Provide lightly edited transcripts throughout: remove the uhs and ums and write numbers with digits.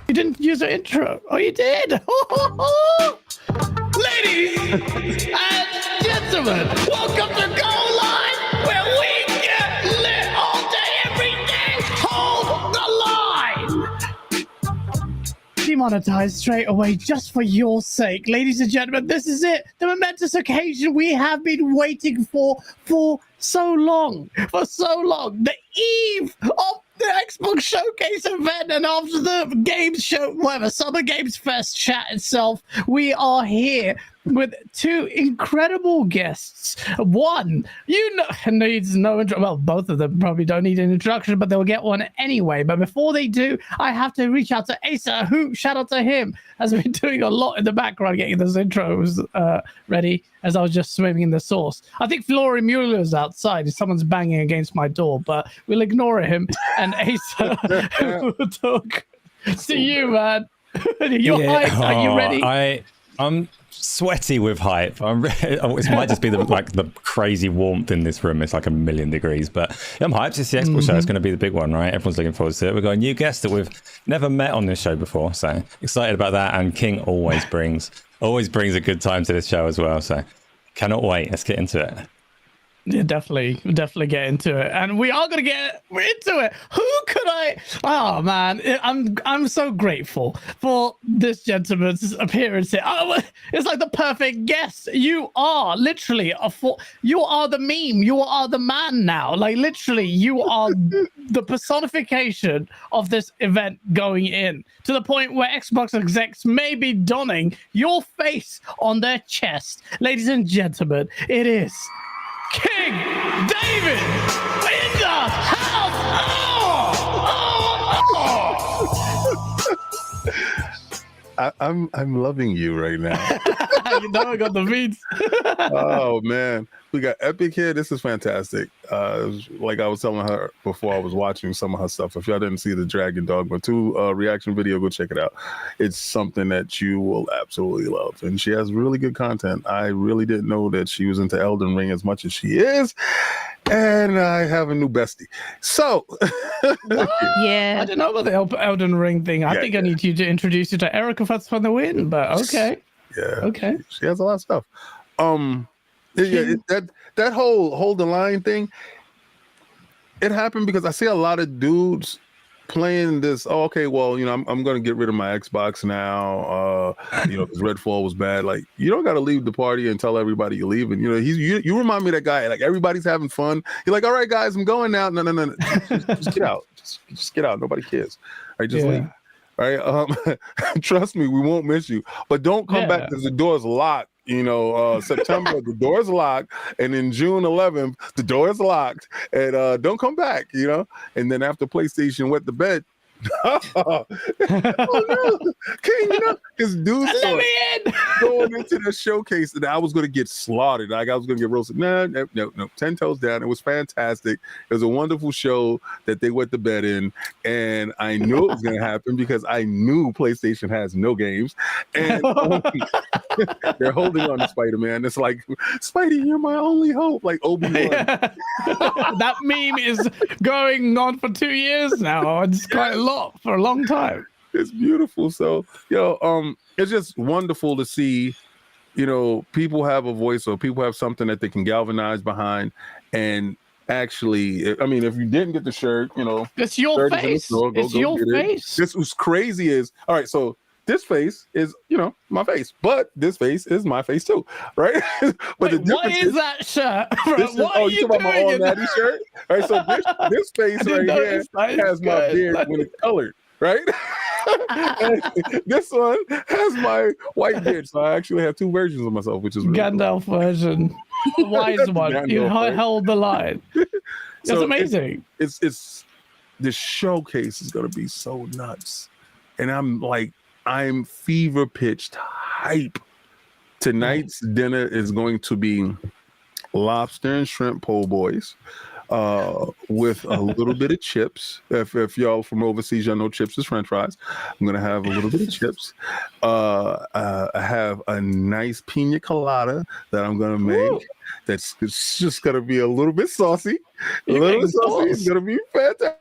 You didn't use the intro. Oh, you did. Ladies and gentlemen, welcome to Goal Line, where we get lit all day, every day. Hold the line. Demonetized straight away just for your sake. Ladies and gentlemen, this is it. The momentous occasion we have been waiting for so long. For so long. The eve of the Xbox Showcase event, and after the games show, whatever, Summer Games Fest chat itself, we are here with two incredible guests. One, needs no intro. Well, both of them probably don't need an introduction, but they'll get one anyway. But before they do, I have to reach out to Asa, who, shout out to him, has been doing a lot in the background getting those intros ready as I was just swimming in the sauce. I think Flori Mueller's outside. Someone's banging against my door, but we'll ignore him. And Asa will talk to you, man. You're hyped. Are you ready? I'm sweaty with hype. It might just be the crazy warmth in this room. It's like 1,000,000 degrees, but I'm hyped. It's the Xbox show. It's going to be the big one, right? Everyone's looking forward to it. We've got a new guest that we've never met on this show before, so excited about that. And King always brings a good time to this show as well. So cannot wait. Let's get into it. Yeah, definitely get into it, and we are gonna get into it. Who could I? Oh man, I'm so grateful for this gentleman's appearance here. Oh, it's like the perfect guest. You are literally you are the meme. You are the man now. Like literally, you are the personification of this event going in, to the point where Xbox execs may be donning your face on their chest. Ladies and gentlemen, it is King David in the house. I'm loving you right now. You know I got the beats. Oh man, we got Epic here. This is fantastic. Like I was telling her before, I was watching some of her stuff. If y'all didn't see the Dragon Dogma 2 reaction video, go check it out. It's something that you will absolutely love, and she has really good content. I really didn't know that she was into Elden Ring as much as she is, and I have a new bestie. So yeah, I didn't know about the Elden Ring thing. I think I need you to introduce you to Erica for the win, but okay. Yeah. Okay. She has a lot of stuff. That whole hold the line thing, it happened because I see a lot of dudes playing this. Oh, okay, well, I'm going to get rid of my Xbox now. Because Redfall was bad. Like, you don't got to leave the party and tell everybody you're leaving. You remind me of that guy. Like, everybody's having fun. You're like, all right, guys, I'm going now. No. Just get out. Just get out. Nobody cares. All right, just leave. All right. Trust me, we won't miss you. But don't come back because the door's locked. September, the door's locked. And in June 11th, the door is locked. And don't come back, And then after PlayStation went to bed, oh no, King, this dude going into the showcase and I was going to get slaughtered. Like I was going to get roasted. No, 10 toes down. It was fantastic. It was a wonderful show that they went to bed in, and I knew it was going to happen because I knew PlayStation has no games, and they're holding on to Spider-Man. It's like, Spidey, you're my only hope. Like Obi-Wan. That meme is going on for 2 years now. It's quite a lot for a long time. It's beautiful. So, it's just wonderful to see, people have a voice or people have something that they can galvanize behind. And actually, I mean, if you didn't get the shirt, it's your face. It's your face. This was crazy is, all right, so this face is, my face, but this face is my face too, right? But wait, what is that shirt? What are you talking about my All Natty shirt? All right, so this face right here has my beard when it's colored, right? And this one has my white beard, so I actually have two versions of myself, which is really Gandalf version, the wise one. You held the line. It's amazing. It's the showcase is gonna be so nuts, and I'm fever pitched hype. Tonight's dinner is going to be lobster and shrimp po' boys with a little bit of chips. If y'all from overseas, y'all know chips is French fries. I'm going to have a little bit of chips. I have a nice pina colada that I'm going to make. That's just going to be a little bit saucy. It's going to be fantastic.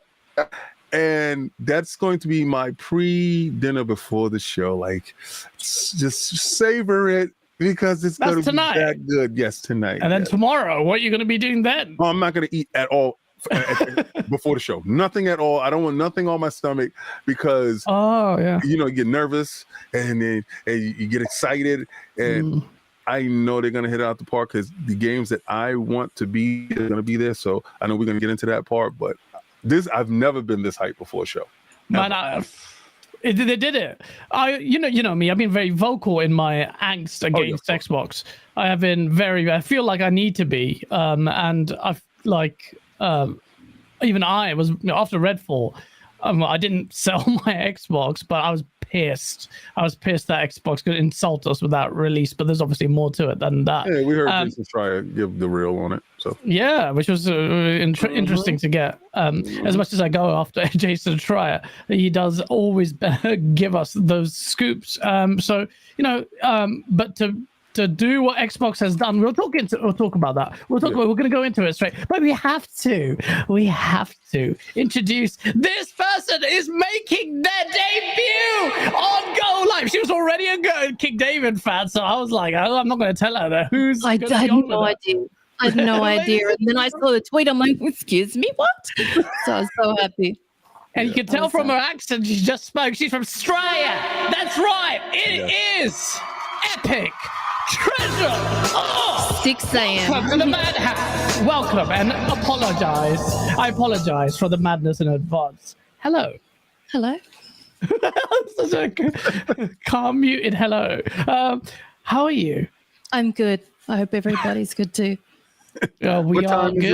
And that's going to be my pre-dinner before the show. Like, just savor it because it's going to be that good. Yes, tonight. And then tomorrow, what are you going to be doing then? Oh, I'm not going to eat at all before the show. Nothing at all. I don't want nothing on my stomach because, you get nervous and then you get excited. And I know they're going to hit it out the park because the games that I want to be are going to be there. So I know we're going to get into that part, but I've never been this hyped before a show. Man, they did it. You know me. I've been very vocal in my angst against Xbox. I have been I feel like I need to be. And I've even I was after Redfall. I didn't sell my Xbox, but I was pissed. I was pissed that Xbox could insult us with that release, but there's obviously more to it than that. Yeah, we heard Jason Schreier give the reel on it. So yeah, which was interesting to get. As much as I go after Jason Schreier, he does always give us those scoops. But to do what Xbox has done, we'll talk about that. We're going to go into it straight, but we have to introduce this person is making their debut on Go Live. She was already a King David fan, so I was like, I'm not going to tell her that. I had no idea. I had no idea. And then I saw the tweet. I'm like, excuse me, what? So I was so happy. And you can tell from her accent, she just spoke. She's from Australia. That's right. It is epic. Treasure! Oh! 6 a.m. Welcome to the Madhouse. Welcome and apologize. I apologize for the madness in advance. Hello. Hello. Such a calm, muted hello. How are you? I'm good. I hope everybody's good too. We are good.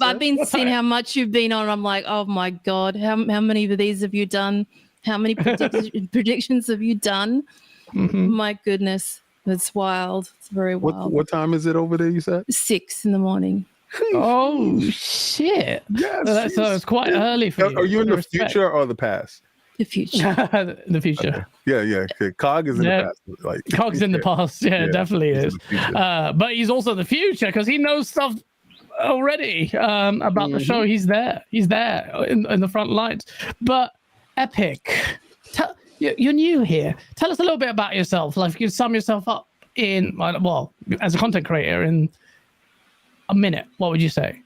I've been seeing how much you've been on. I'm like, oh my God, how many of these have you done? How many predictions have you done? My goodness. It's wild. It's very wild. What time is it over there, you said? 6 a.m. Oh, shit. Yes. So it's quite early for you. Are you in the future or the past? The future. The future. Okay. Yeah. Okay. Cog is in the past. Cog's in the past. Yeah, definitely is. But he's also the future because he knows stuff already about the show. He's there. He's there in the front lines. But Epic. You're new here. Tell us a little bit about yourself. Like, if you sum yourself up in, as a content creator in a minute, what would you say?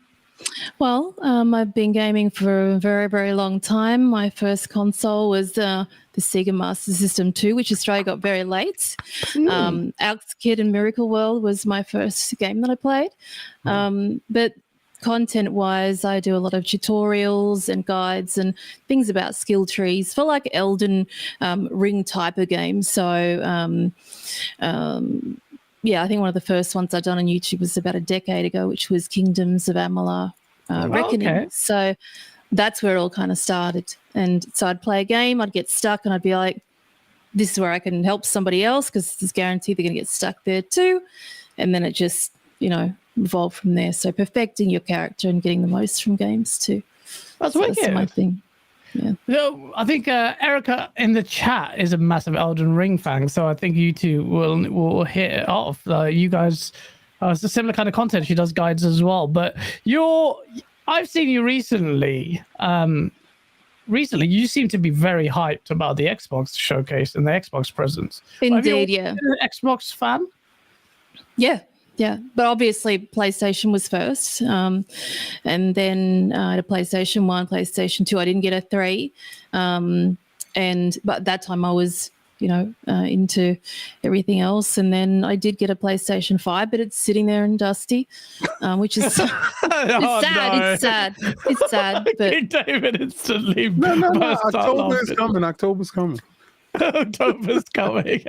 Well, I've been gaming for a very, very long time. My first console was the Sega Master System 2, which Australia got very late. Alex Kidd and Miracle World was my first game that I played. But content-wise, I do a lot of tutorials and guides and things about skill trees for like Elden Ring type of games. So, I think one of the first ones I've done on YouTube was about a decade ago, which was Kingdoms of Amalur Reckoning. Okay. So that's where it all kind of started. And so I'd play a game, I'd get stuck, and I'd be like, this is where I can help somebody else because it's guaranteed they're going to get stuck there too. And then it just, evolve from there. So perfecting your character and getting the most from games too. That's my thing. Yeah. So I think Erica in the chat is a massive Elden Ring fan, so I think you two will hit it off. You guys, it's a similar kind of content. She does guides as well, but I've seen you recently. Recently, you seem to be very hyped about the Xbox showcase and the Xbox presence. Indeed, yeah. An Xbox fan? Yeah, but obviously PlayStation was first, and then I had a PlayStation 1, PlayStation 2. I didn't get a 3, but at that time I was, into everything else. And then I did get a PlayStation 5, but it's sitting there and dusty, which is sad. It's sad. It's sad. But David instantly. No. October's coming. October's coming.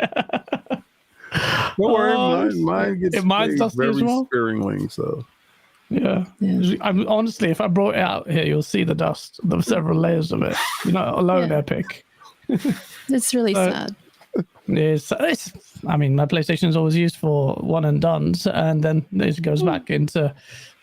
Don't worry, mine gets very sparingly. So yeah. Honestly, if I brought it out here, you'll see the dust, the several layers of it. Alone Epic. It's really sad. It's my PlayStation is always used for one and dones, and then it goes back into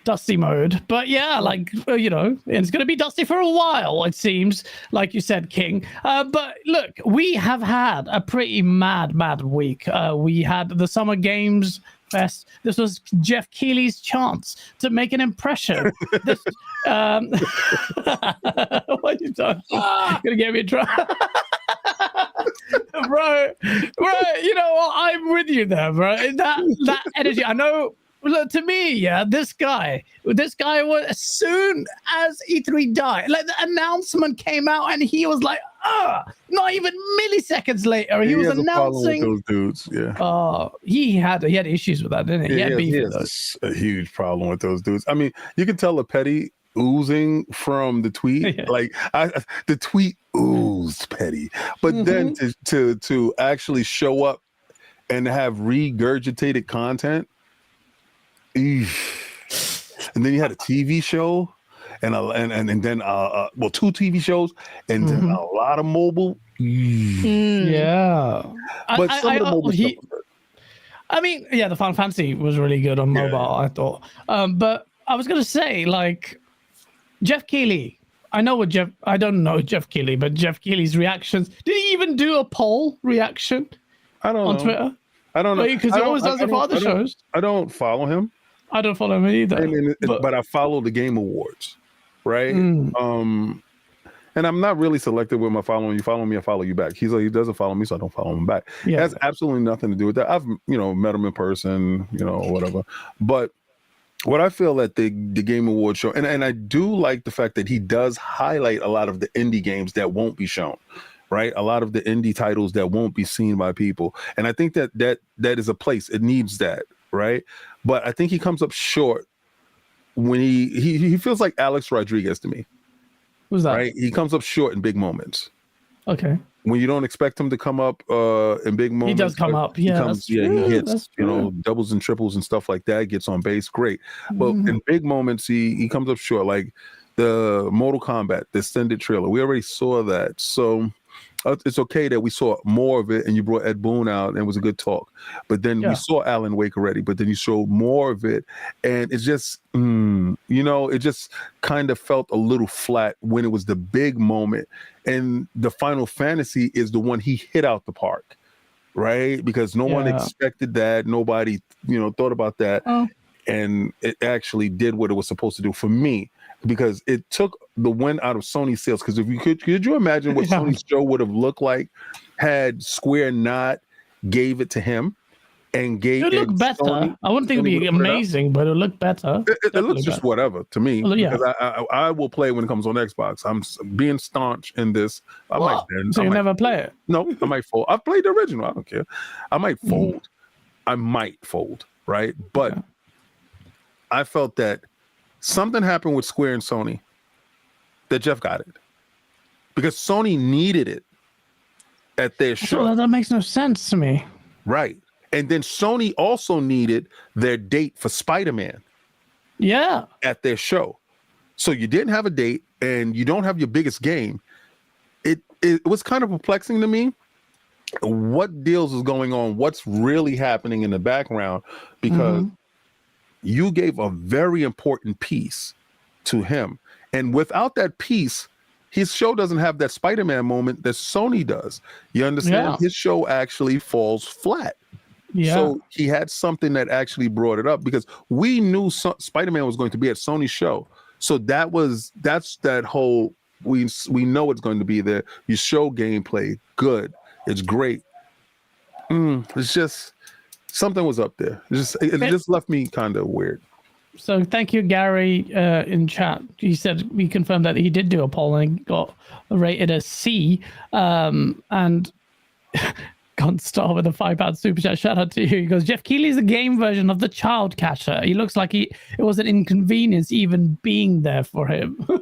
dusty mode. But yeah, it's going to be dusty for a while, it seems, like you said, King. But look, we have had a pretty mad week. We had the Summer Games Fest. This was Jeff Keighley's chance to make an impression. This, what are you doing? Gonna get me in trouble. bro, you know what? I'm with you there, bro. That energy. I know. Look, to me, yeah, this guy was, as soon as E3 died, like the announcement came out, and he was like, not even milliseconds later, he was announcing those dudes. Yeah. Oh, he had issues with that, didn't he? Yeah, he he had has a huge problem with those dudes. I mean, you can tell the petty oozing from the tweet. Yeah. Like the tweet oozed petty, but then to actually show up and have regurgitated content. And then you had a TV show and then 2 TV shows and then a lot of mobile. Yeah. But some of the mobile stuff was good. I mean, yeah, the Final Fantasy was really good on mobile, I thought. But I was gonna say, like, Jeff Keighley. I don't know Jeff Keighley, but Jeff Keighley's reactions. Did he even do a poll reaction? I don't know. On Twitter? I don't know. Because he always does it for other shows. I don't follow him. I don't follow him either. But I follow the Game Awards, right? And I'm not really selective with my following. You follow me, I follow you back. He doesn't follow me, so I don't follow him back. Yeah. It has absolutely nothing to do with that. I've met him in person, whatever. But what I feel at the Game Awards show, and I do like the fact that he does highlight a lot of the indie games that won't be shown. Right, a lot of the indie titles that won't be seen by people, and I think that is a place. It needs that, right? But I think he comes up short when he feels like Alex Rodriguez to me. Who's that? Right, he comes up short in big moments. Okay. When you don't expect him to come up in big moments, he does come up. Yeah, he hits doubles and triples and stuff like that. Gets on base, great. But in big moments, he comes up short. Like the Mortal Kombat, the extended trailer, we already saw that. So it's okay that we saw more of it and you brought Ed Boon out and it was a good talk. But then we saw Alan Wake already, but then you showed more of it. And it's just, it just kind of felt a little flat when it was the big moment. And the Final Fantasy is the one he hit out the park, right? Because no one expected that. Nobody, thought about that. Oh. And it actually did what it was supposed to do for me. Because it took the win out of Sony's sales. Because if you could you imagine what Sony's show would have looked like had Square not gave it to him and gave it look better. Sony, I wouldn't think it'd be amazing, but it'll look better. It looks just whatever to me. Well, because I will play when it comes on Xbox. I'm being staunch in this. So you never play it? No, I might fold. I've played the original. I don't care. I might fold. I might fold. Right, but I felt that something happened with Square and Sony that Jeff got it because Sony needed it at their show. Well, that makes no sense to me. Right. And then Sony also needed their date for Spider-Man. Yeah. At their show. So you didn't have a date and you don't have your biggest game. It was kind of perplexing to me. What deals is going on? What's really happening in the background? Because you gave a very important piece to him. And without that piece, his show doesn't have that Spider-Man moment that Sony does. You understand? Yeah. His show actually falls flat. Yeah. So he had something that actually brought it up because we knew Spider-Man was going to be at Sony's show. So that's that whole, we know it's going to be there. You show gameplay, good. It's great. It's just, something was up there. It just left me kind of weird. So thank you, Gary, in chat. He said we confirmed that he did do a poll and got rated a C. And can't start with a £5 super chat. Shout out to you. He goes, Jeff Keighley's a game version of the child catcher. He looks like it was an inconvenience even being there for him. Thank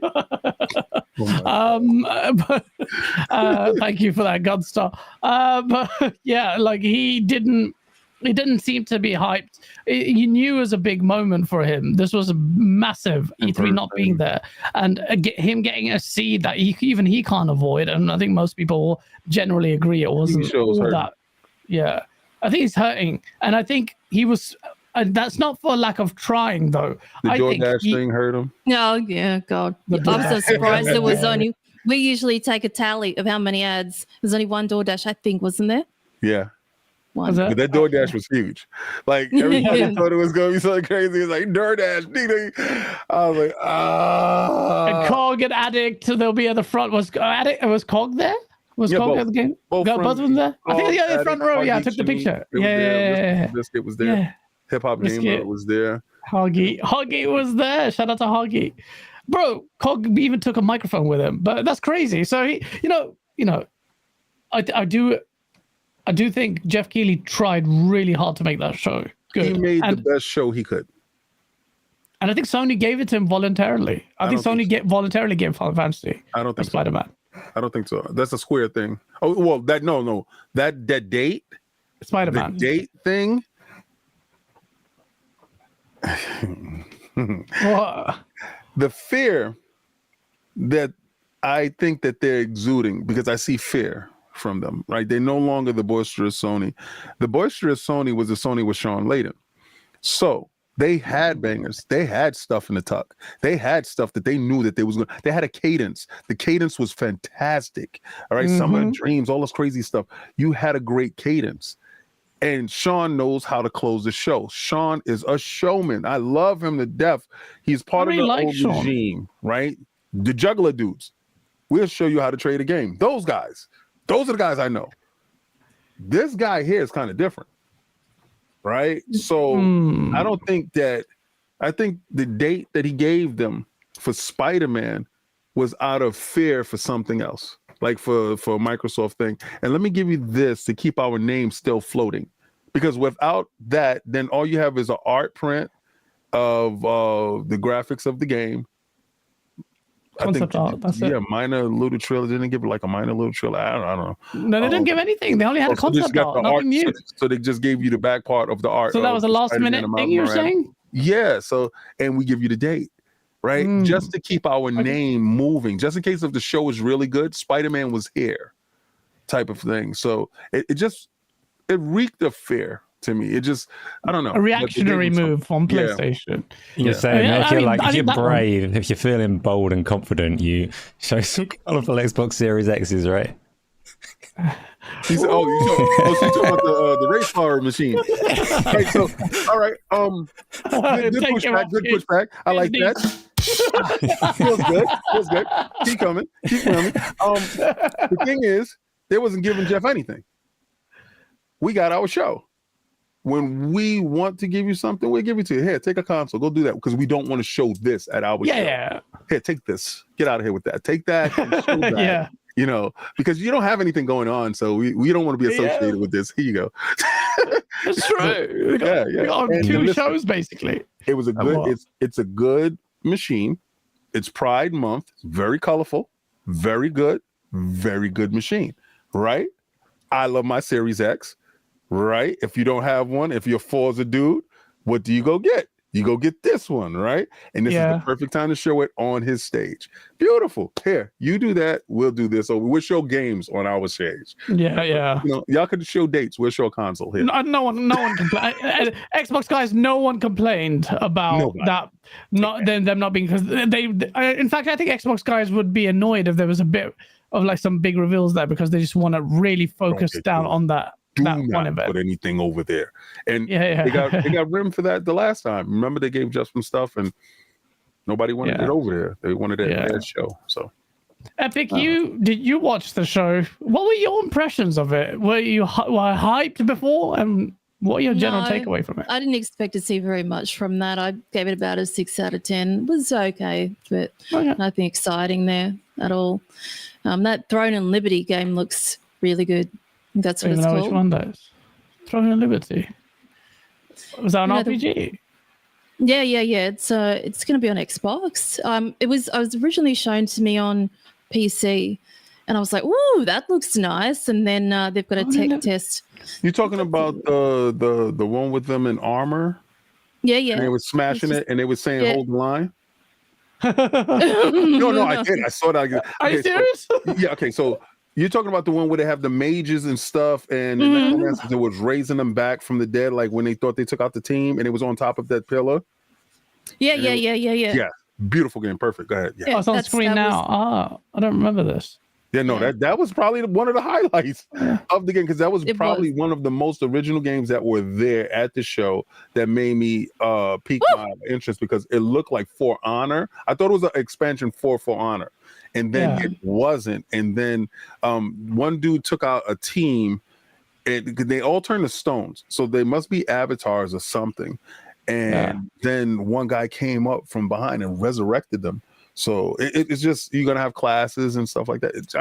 you for that, Gunstar. But yeah, like he didn't seem to be hyped. You knew it was a big moment for him. This was a massive E3 not being there, and him getting a C that even he can't avoid. And I think most people generally agree it wasn't all that. Yeah, I think he's hurting, and I think he was. That's not for lack of trying, though. The DoorDash thing hurt him. Oh yeah, God! I'm so surprised there was only. We usually take a tally of how many ads. There's only one DoorDash, I think, wasn't there? Yeah. one. that? But that DoorDash was huge. Like everybody Yeah. thought it was gonna be something crazy. It's like DoorDash, ding, ding. I was like, And Cog and Addict, they'll be at the front. Was Cog there? Was Yeah, Cog both. at the game? Both Both of them there? I think Cog, yeah, in the front row. Yeah, I Addict, took the Jimmy, picture. they was there. Yeah. Biscuit was there. Yeah. Hip Hop Biscuit. Gamer was there. Hoggy was there. Shout out to Hoggy. Bro, Cog even took a microphone with him. But that's crazy. So he, I do think Jeff Keighley tried really hard to make that show good. He made and, the best show he could. and I think Sony gave it to him voluntarily. I think Sony voluntarily gave Final Fantasy. I don't think so. Spider-Man. I don't think so. That's a Square thing. Oh well, that date, Spider-Man. the date thing. What? The fear that I think that they're exuding, because I see fear from them, right? They're no longer the boisterous Sony. The boisterous Sony was the Sony with Sean Layden. So they had bangers. They had stuff in the tuck. They had stuff that they knew that they was going. They had a cadence. The cadence was fantastic. All right, Summer Dreams, all this crazy stuff. You had a great cadence. And Sean knows how to close the show. Sean is a showman. I love him to death. He's part of the old regime, right? The juggler dudes. We'll show you how to trade a game. Those guys. Those are the guys I know. This guy here is kind of different, right? So I don't think that. I think the date that he gave them for Spider-Man was out of fear for something else, like for a Microsoft thing. And let me give you this to keep our name still floating, because without that, then all you have is an art print of the graphics of the game. Concept art, that's it. Minor little trailer. They didn't give it like a minor little trailer. I don't know. No, they didn't give anything. They only had a concept art, nothing new. So they just gave you the back part of the art. So that was a last minute thing you were saying? Yeah. So, and we give you the date, right? Just to keep our name moving, just in case if the show is really good, Spider-Man was here, type of thing. So it reeked of fear to me. It just, I don't know. A reactionary move from PlayStation. You're saying if you're brave, if you're feeling bold and confident, you show some colorful Xbox Series X's, right? He said, so you talking about the race car machine. Right, so, all right. Good pushback. I like that. Feels good. Keep coming. The thing is, they wasn't giving Jeff anything. We got our show. When we want to give you something, we'll give it to you. Here, take a console. Go do that, because we don't want to show this at our show. Yeah. Here, take this. Get out of here with that. Take that and show that. Yeah. Because you don't have anything going on, so we don't want to be associated with this. Here you go. That's true. We got two shows basically. It was a good. It's a good machine. It's Pride Month. It's very colorful. Very good machine. Right? I love my Series X. Right? If you don't have one, if you're Forza dude, what do you go get? You go get this one, right? And this is the perfect time to show it on his stage. Beautiful. Here, you do that, we'll do this. So we'll show games on our stage. Yeah. Y'all could show dates. We'll show a console here. No one complained. Xbox guys, no one complained about that. Them not being, because they. In fact, I think Xbox guys would be annoyed if there was a bit of like some big reveals there, because they just want to really focus down on that. Do not put anything over there. And they got rimmed for that the last time. Remember, they gave just some stuff and nobody wanted it over there. They wanted it at their show. So Epic, did you watch the show? What were your impressions of it? Were you hyped before? And what are your general takeaway from it? I didn't expect to see very much from that. I gave it about a 6 out of 10. It was okay, but nothing exciting there at all. That Throne and Liberty game looks really good. That's what it's called. Which one does? Throne and Liberty. Was that an RPG? Yeah. It's going to be on Xbox. I was originally shown to me on PC, and I was like, "Ooh, that looks nice." And then they've got a tech test. You're talking about the one with them in armor? Yeah. And they were smashing it, and they were saying, "Hold the line." No, I did. I saw that. Are you serious? Okay. So you're talking about the one where they have the mages and stuff, and the necromancers, it was raising them back from the dead, like when they thought they took out the team, and it was on top of that pillar. Yeah. Yeah, beautiful game, perfect. Go ahead. It's on screen now. I don't remember this. Yeah, no, Yeah. that was probably one of the highlights of the game, because that was It probably was. one of the most original games that were there at the show that made me pique my interest, because it looked like For Honor. I thought it was an expansion for Honor, and then Yeah. it wasn't. And then one dude took out a team, and they all turned to stones, so they must be avatars or something. And then one guy came up from behind and resurrected them. So it's just, you're gonna have classes and stuff like that. It's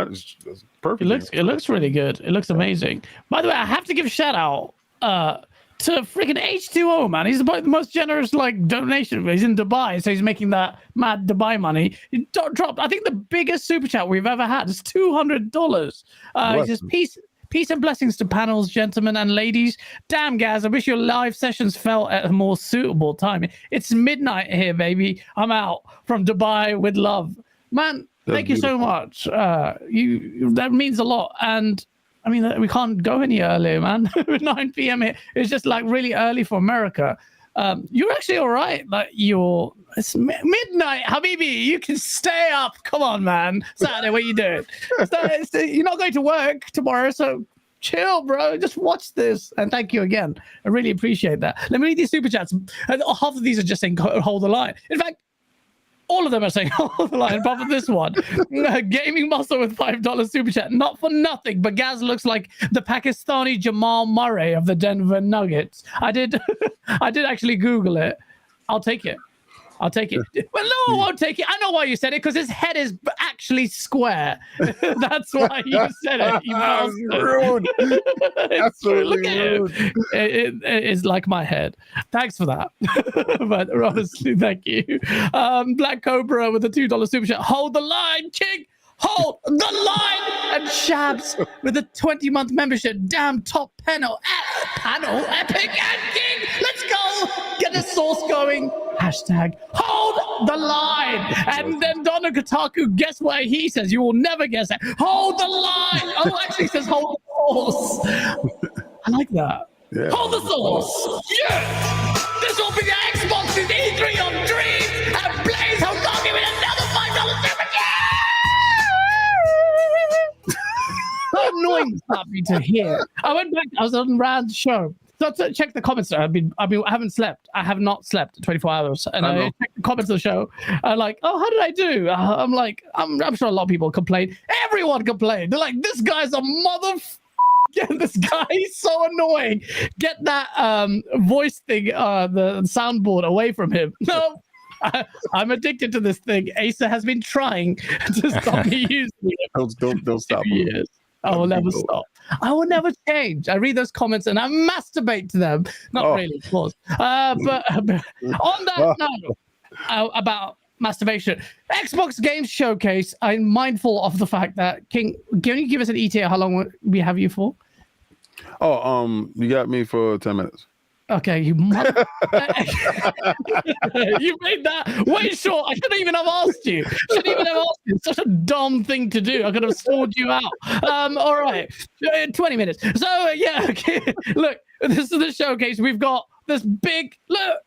perfect. It looks really good. It looks amazing. By the way, I have to give a shout out to freaking H2O, man. He's about the most generous donation. He's in Dubai, so he's making that mad Dubai money. He dropped, I think, the biggest super chat we've ever had. It's $200. He says, Peace and blessings to panels, gentlemen and ladies. Damn, Gaz, I wish your live sessions fell at a more suitable time. It's midnight here, baby. I'm out from Dubai with love. Man, thank you so much. That means a lot. And I mean, we can't go any earlier, man. 9 p.m. here. It's just really early for America. You're actually all right. It's midnight, Habibi. You can stay up. Come on, man. Saturday, what are you doing? You're not going to work tomorrow, so chill, bro. Just watch this. And thank you again. I really appreciate that. Let me read these super chats. Half of these are just saying hold the line. In fact, all of them are saying hold the line, apart from this one. Gaming Muscle with $5 super chat. Not for nothing, but Gaz looks like the Pakistani Jamal Murray of the Denver Nuggets. I did actually Google it. I'll take it. Well, no, I won't take it. I know why you said it, because his head is actually square. That's why you said it. You rude. Absolutely rude. It is like my head. Thanks for that. But honestly, thank you. Black Cobra with a $2 super chat. Hold the line, King. Hold the line. And Shabs with a 20-month membership. Damn, top panel, epic and King. Let's go. Get the sauce going. Hashtag hold the line. And then Donna Kotaku, guess what he says? You will never guess that. Hold the line. Oh, actually says hold the sauce. I like that. Yeah. Hold the sauce. Yes! This will be the Xbox's E3 of dreams, and Blaze will give it another $5 super chat! How annoying is that me to hear? I went back. I was on Rand's show. So to check the comments. I haven't slept. I have not slept 24 hours, and I checked the comments of the show. I'm like, oh, how did I do? I'm like, I'm sure a lot of people complained. Everyone complained. They're like, this guy's a mother. This guy is so annoying. Get that voice thing, the soundboard away from him. No. I'm addicted to this thing. Asa has been trying to stop me using it. Don't stop. Years. I will never stop. I will never change. I read those comments and I masturbate to them. Not really, of course. But on that note, about masturbation, Xbox Games Showcase, I'm mindful of the fact that, King, can you give us an ETA how long we have you for? You got me for 10 minutes. Okay, you mother... You made that way short. I shouldn't even have asked you. It's such a dumb thing to do. I could have sworn you out. All right, 20 minutes. So yeah, okay. Look, this is the showcase. We've got this big look.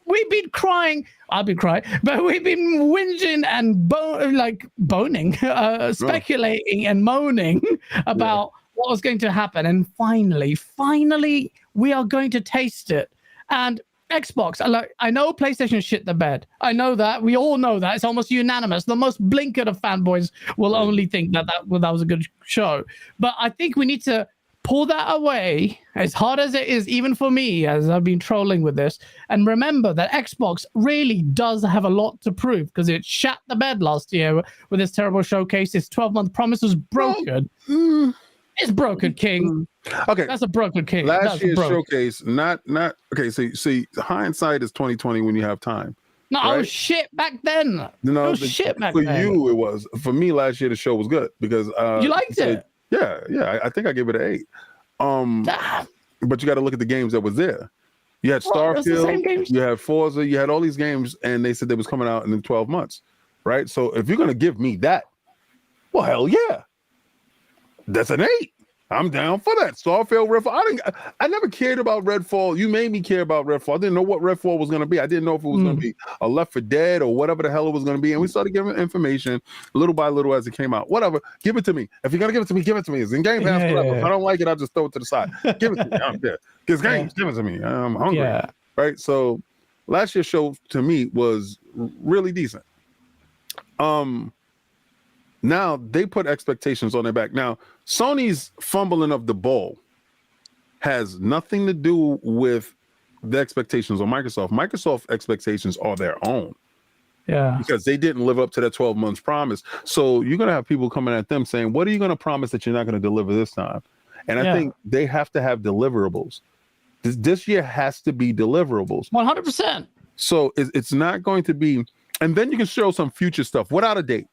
We've been crying. I've been crying, but we've been whinging and boning, speculating and moaning about what was going to happen. And finally, we are going to taste it. And Xbox, I know PlayStation shit the bed. I know that. We all know that. It's almost unanimous. The most blinkered of fanboys will only think that was a good show. But I think we need to pull that away, as hard as it is, even for me, as I've been trolling with this, and remember that Xbox really does have a lot to prove, because it shat the bed last year with this terrible showcase. Its 12-month promise was broken. It's broken, King. Okay, that's a broken King. Last year's showcase, not okay. See, hindsight is 2020 when you have time. No, right? I was shit back then. No, shit back for then. you it was. For me, last year the show was good because you liked it. Yeah. I think I gave it an 8. But you got to look at the games that was there. You had Starfield, you had Forza, you had all these games, and they said they was coming out in 12 months, right? So if you're gonna give me that, well, hell yeah. That's an 8. I'm down for that. Starfield, Redfall. I never cared about Redfall. You made me care about Redfall. I didn't know what Redfall was going to be. I didn't know if it was going to be a Left 4 Dead or whatever the hell it was going to be. And we started giving information little by little as it came out. Whatever. Give it to me. If you're going to give it to me, give it to me. It's in Game Pass. Whatever. If I don't like it, I'll just throw it to the side. Give it to me. I'm dead. Because games, give it to me. I'm hungry. Yeah. Right? So last year's show to me was really decent. Now they put expectations on their back. Now, Sony's fumbling of the ball has nothing to do with the expectations on Microsoft. Microsoft expectations are their own. Yeah. Because they didn't live up to that 12 months promise. So you're going to have people coming at them saying, what are you going to promise that you're not going to deliver this time? And I think they have to have deliverables. This year has to be deliverables. 100%. So it's not going to be, and then you can show some future stuff without a date.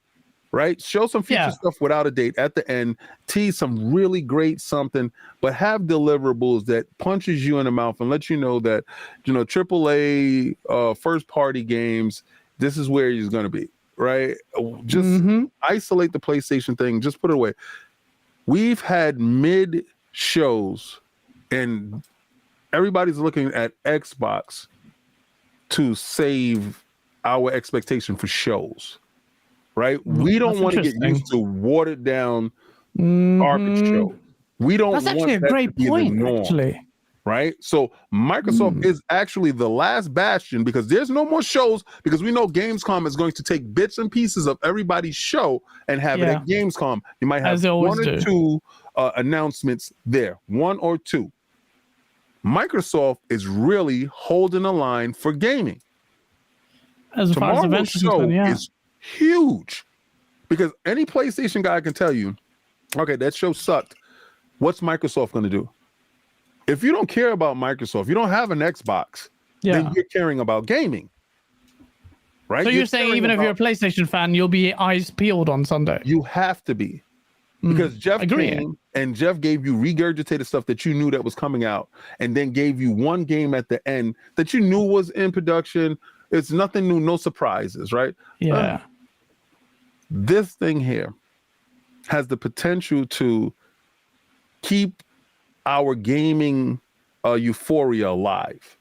Right? Show some future stuff without a date at the end, tease some really great something, but have deliverables that punches you in the mouth and let you know that, AAA first party games, this is where he's going to be, right? Just isolate the PlayStation thing, just put it away. We've had mid shows and everybody's looking at Xbox to save our expectation for shows. Right? We don't want to get used to watered down garbage show. We don't That's actually want a great to be point, the norm, actually. right? So Microsoft is actually the last bastion because there's no more shows because we know Gamescom is going to take bits and pieces of everybody's show and have it at Gamescom. You might have one or two announcements there, one or two. Microsoft is really holding a line for gaming. As far as Tomorrow's show is huge because any PlayStation guy can tell you, okay, that show sucked. What's Microsoft going to do? If you don't care about Microsoft, you don't have an Xbox, then you're caring about gaming. Right? So you're saying even if you're a PlayStation fan, you'll be eyes peeled on Sunday? You have to be. Because Jeff came and Jeff gave you regurgitated stuff that you knew that was coming out and then gave you one game at the end that you knew was in production. It's nothing new, no surprises, right? Yeah. This thing here has the potential to keep our gaming euphoria alive.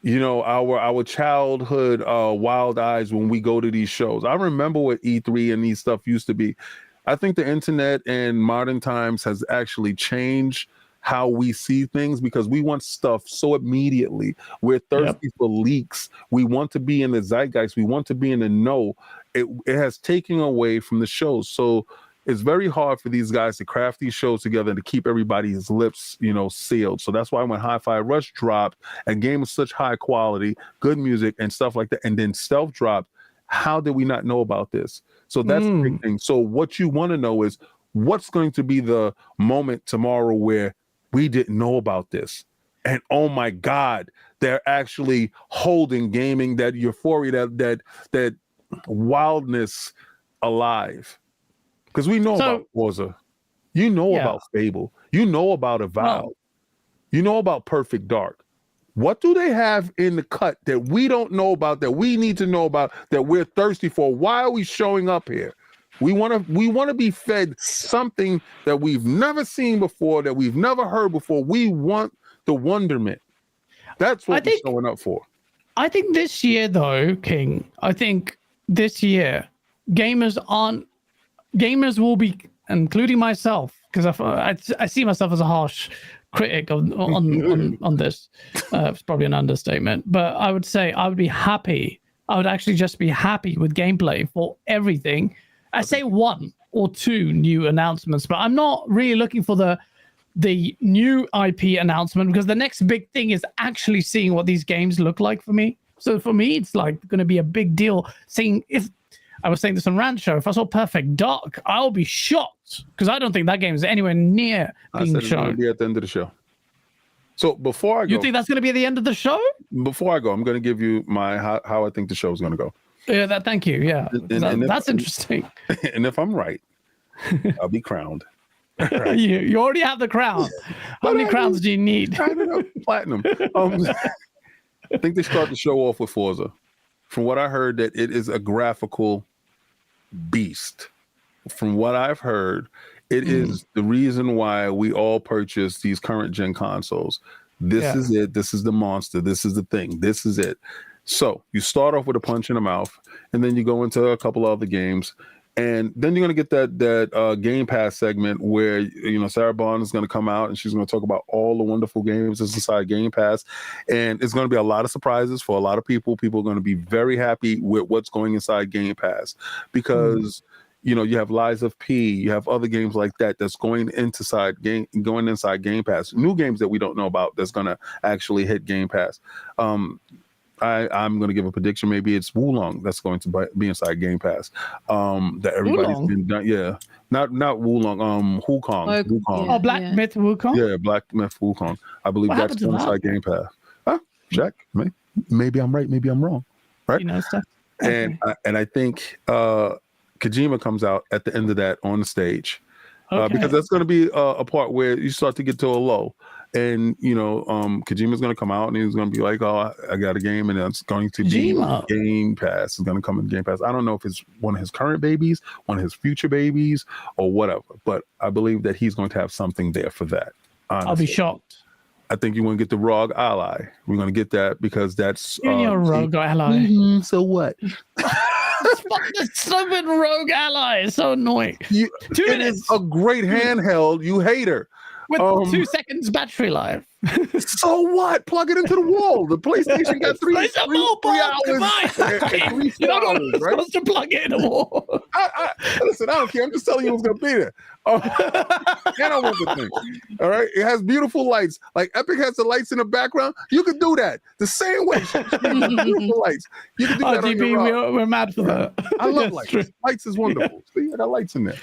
Our childhood wild eyes when we go to these shows. I remember what E3 and these stuff used to be. I think the internet and modern times has actually changed how we see things because we want stuff so immediately. We're thirsty for leaks. We want to be in the zeitgeist. We want to be in the know. It has taken away from the shows. So it's very hard for these guys to craft these shows together and to keep everybody's lips, sealed. So that's why when Hi-Fi Rush dropped, a game of such high quality, good music and stuff like that, and then Stealth dropped, how did we not know about this? So that's the big thing. So what you want to know is what's going to be the moment tomorrow where we didn't know about this. And oh my God, they're actually holding gaming, that euphoria, that wildness alive. Because we know about Forza. You know about Fable. You know about Avowed. You know about Perfect Dark. What do they have in the cut that we don't know about, that we need to know about, that we're thirsty for? Why are we showing up here? We want to be fed something that we've never seen before, that we've never heard before. We want the wonderment. That's what we're showing up for. I think this year, though, King, this year, gamers will be, including myself, because I see myself as a harsh critic on this. It's probably an understatement, but I would say I would be happy. I would actually just be happy with gameplay for everything. I say one or two new announcements, but I'm not really looking for the new IP announcement because the next big thing is actually seeing what these games look like for me. So for me, it's like going to be a big deal. If I was saying this on Rant Show, if I saw Perfect Dark, I'll be shocked because I don't think that game is anywhere near being I said shown. It'll be at the end of the show. So before I go, you think that's going to be at the end of the show? Before I go, I'm going to give you my how I think the show is going to go. Yeah, thank you. Yeah, that's interesting. And if I'm right, I'll be crowned. Right. You already have the crown. How many crowns do you need? I don't know, platinum. I think they start the show off with Forza. From what I heard, that it is a graphical beast. From what I've heard, It is the reason why we all purchase these current gen consoles. This is it. This is the monster. This is the thing. This is it. So you start off with a punch in the mouth, and then you go into a couple of other games, and then you're gonna get that Game Pass segment where Sarah Bond is gonna come out and she's gonna talk about all the wonderful games that's inside Game Pass, and it's gonna be a lot of surprises for a lot of people. People are gonna be very happy with what's going inside Game Pass because you have Lies of P, you have other games like that that's going inside Game Pass. New games that we don't know about that's gonna actually hit Game Pass. I'm going to give a prediction. Maybe it's Wulong that's going to be inside Game Pass. That everybody's been done. Yeah, not Wulong. Wukong. Wukong. Oh, Black Myth Wukong. Yeah, Black Myth Wukong. I believe that's going inside Game Pass. Check. Maybe I'm right. Maybe I'm wrong. Right. Stuff. And I think Kojima comes out at the end of that on the stage because that's going to be a part where you start to get to a low. And Kojima's gonna come out and he's gonna be like, "Oh, I got a game, and it's going to be Game Pass. It's gonna come in Game Pass." I don't know if it's one of his current babies, one of his future babies, or whatever. But I believe that he's going to have something there for that. Honestly. I'll be shocked. I think you're gonna get the Rogue Ally. We're gonna get that because that's your Rogue Ally. So what? The stupid Rogue Ally is so annoying. 2 minutes. It is a great handheld. You hater. With 2 seconds battery life. So what? Plug it into the wall. The PlayStation got 3 hours. You're not supposed to plug it in the wall. Listen, I don't care. I'm just telling you what's going to be there. And I want the thing. All right? It has beautiful lights. Like Epic has the lights in the background. You could do that the same way. Beautiful lights. You can do that on your rock. We're mad for that. I love lights. Lights is wonderful. See, I got lights in there.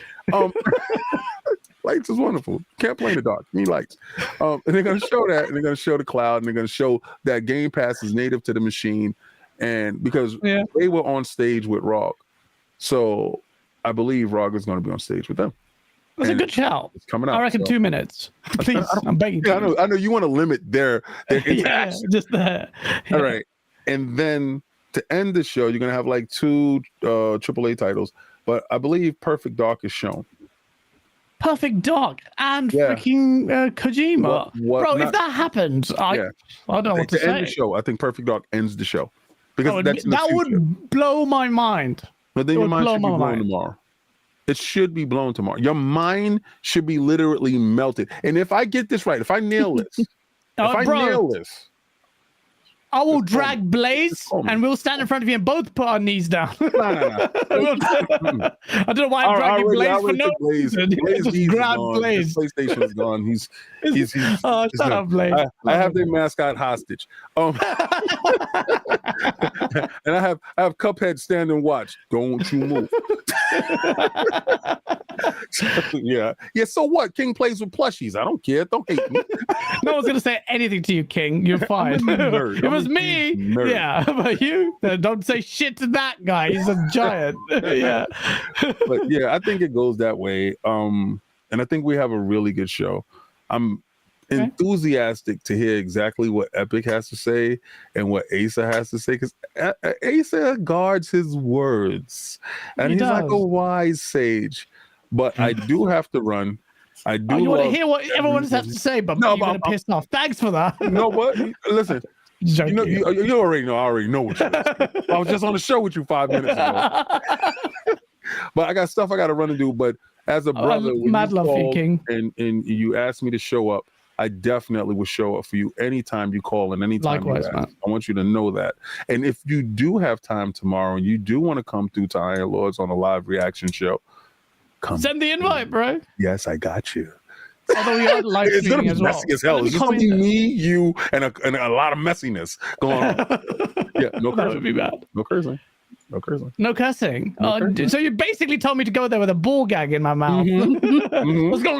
Lights is wonderful. Can't play in the dark. Need lights. And they're going to show that, and they're going to show the cloud, and they're going to show that Game Pass is native to the machine. And because they were on stage with ROG. So I believe ROG is going to be on stage with them. That's a good shout. It's coming out. I reckon 2 minutes. Please, I'm begging you. I know you want to limit their interaction. Just that. All right. And then to end the show, you're going to have like 2 AAA titles. But I believe Perfect Dark is shown. Perfect Dark and freaking Kojima. Bro, if that happens, I don't know what to say. End the show. I think Perfect Dark ends the show. Because that would blow my mind. But then your mind should be blown tomorrow. It should be blown tomorrow. Your mind should be literally melted. And if I get this right, if I nail this, I will drag Blaze and we'll stand in front of you and both put our knees down. No. I don't know why I'm dragging Blaze for no reason. Just grab Blaze. PlayStation is gone. He's shut up, Blaze. I have their mascot hostage. And I have Cuphead stand and watch. Don't you move. Yeah. So what? King plays with plushies. I don't care. Don't hate me. No one's gonna say anything to you, King. You're fine. If it was me, but you don't say shit to that guy. He's a giant. But I think it goes that way. And I think we have a really good show. I'm enthusiastic to hear exactly what Epic has to say and what Asa has to say, because Asa guards his words and he's like a wise sage. But I do have to run. I do. You want to hear what everyone has to say, but you're gonna piss off. Thanks for that. No, but listen. You already know. I already know what you are. I was just on the show with you 5 minutes ago. But I got stuff I got to run and do. But as a brother, mad love for you, King. And you asked me to show up, I definitely will show up for you anytime you call and anytime you ask. Man. I want you to know that. And if you do have time tomorrow and you do want to come through to Iron Lords on a live reaction show, send the invite, bro. Yes, I got you. Although we are live streaming as well. Messy as hell. It's just gonna be me, you, and a lot of messiness going on. No cursing. That would be bad. No cursing. No cursing. No cursing. So you basically told me to go there with a ball gag in my mouth. Let's go.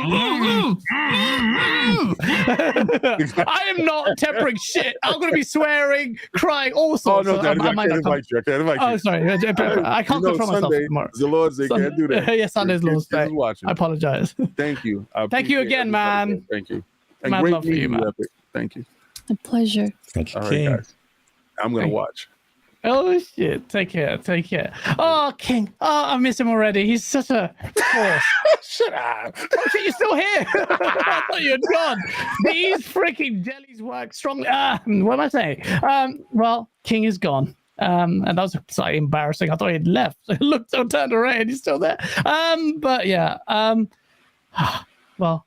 I am not tempering shit. I'm going to be swearing, crying, all sorts. Oh, no, Daddy, I can't invite you. Oh, sorry. I can't control myself tomorrow. The Lord's Day can't do that. Yes, Sunday's Lord's Day. I apologize. Thank you. Thank you again, man. Thank you. And mad love for you, man. Thank you. A pleasure. Thank you, all right, guys. I'm going to watch. Oh shit! Take care. Oh, King. Oh, I miss him already. He's such a force. Shut up. Oh shit! You're still here. I thought you'd gone. These freaking jellies work strongly. What am I saying? Well, King is gone. And that was slightly embarrassing. I thought he'd left. I looked, I turned around, and he's still there. But yeah. Well,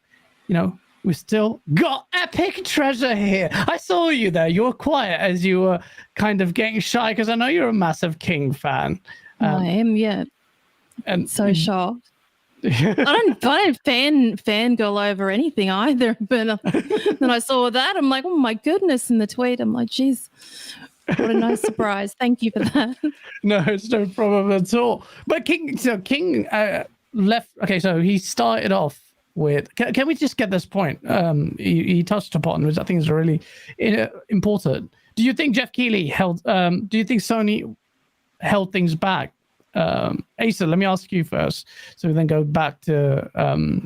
we still got epic treasure here. I saw you there. You were quiet as you were kind of getting shy because I know you're a massive King fan. I am, yeah. And So shocked. I don't fangirl over anything either. But then I saw that. I'm like, oh my goodness. In the tweet, I'm like, geez, what a nice surprise. Thank you for that. No, it's no problem at all. But King left. Okay, so he started off with. Can we just get this point? He touched upon, which I think is really important. Do you think Jeff Keighley held? Do you think Sony held things back? Asa, let me ask you first, so we then go back to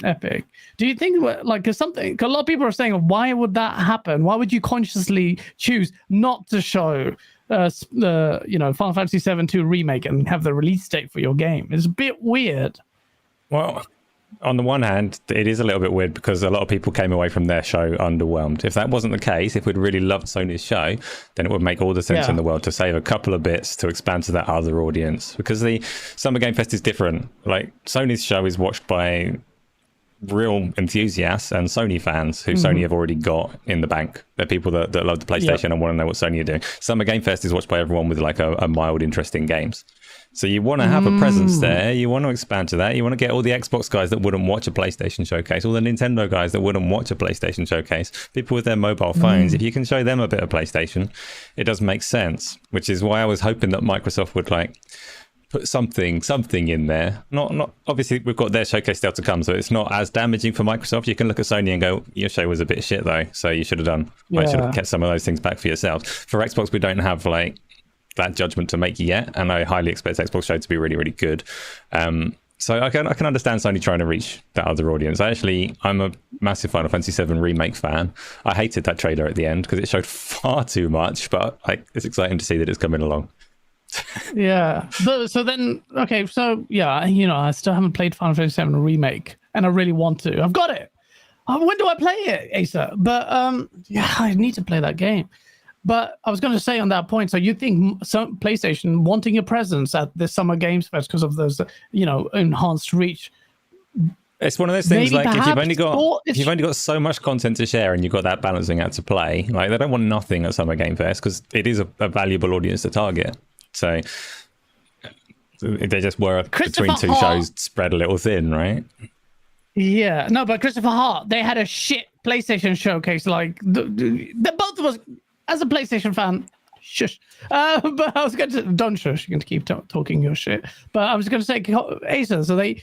Epic. Do you think, because a lot of people are saying, why would that happen? Why would you consciously choose not to show the Final Fantasy VII 2 remake and have the release date for your game? It's a bit weird. Well, on the one hand, it is a little bit weird because a lot of people came away from their show underwhelmed. If that wasn't the case, if we'd really loved Sony's show, then it would make all the sense in the world to save a couple of bits to expand to that other audience. Because the Summer Game Fest is different. Like, Sony's show is watched by real enthusiasts and Sony fans who Sony have already got in the bank. They're people that love the PlayStation and want to know what Sony are doing. Summer Game Fest is watched by everyone with like a mild interest in games. So you want to have a presence there. You want to expand to that. You want to get all the Xbox guys that wouldn't watch a PlayStation showcase, all the Nintendo guys that wouldn't watch a PlayStation showcase, people with their mobile phones. If you can show them a bit of PlayStation, it does make sense, which is why I was hoping that Microsoft would put something in there. Not obviously we've got their showcase still to come, so it's not as damaging for Microsoft. You can look at Sony and go, your show was a bit shit though, so you should have done. You should have kept some of those things back for yourselves. For Xbox, we don't have that judgment to make yet, and I highly expect Xbox show to be really, really good. So I can understand Sony trying to reach that other audience. I'm a massive Final Fantasy VII remake fan. I hated that trailer at the end because it showed far too much, but it's exciting to see that it's coming along. Yeah. I still haven't played Final Fantasy VII remake, and I really want to. I've got it. When do I play it, Asa? But I need to play that game. But I was going to say on that point, so you think PlayStation wanting a presence at the Summer Games Fest because of those, enhanced reach? It's one of those things if you've only got so much content to share and you've got that balancing act to play, they don't want nothing at Summer Game Fest because it is a valuable audience to target. So they just were between two shows spread a little thin, right? Yeah, no, but Christopher Hart, they had a shit PlayStation showcase. The both of us. As a PlayStation fan, shush. But I was going to don't shush. You're going to keep talking your shit. But I was going to say, Asa. So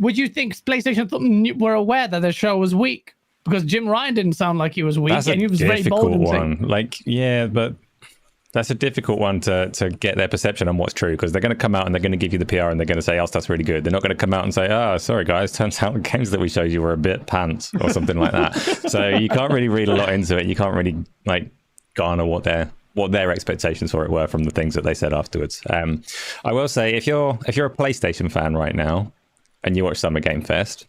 would you think PlayStation were aware that their show was weak because Jim Ryan didn't sound like he was weak, and he was very bold and saying, but that's a difficult one to get their perception on what's true because they're going to come out and they're going to give you the PR and they're going to say, "Oh, stuff's really good." They're not going to come out and say, "Oh, sorry guys, turns out the games that we showed you were a bit pants" or something like that. So you can't really read a lot into it. You can't really garner what their expectations for it were from the things that they said afterwards. I will say, if you're a PlayStation fan right now and you watch Summer Game Fest,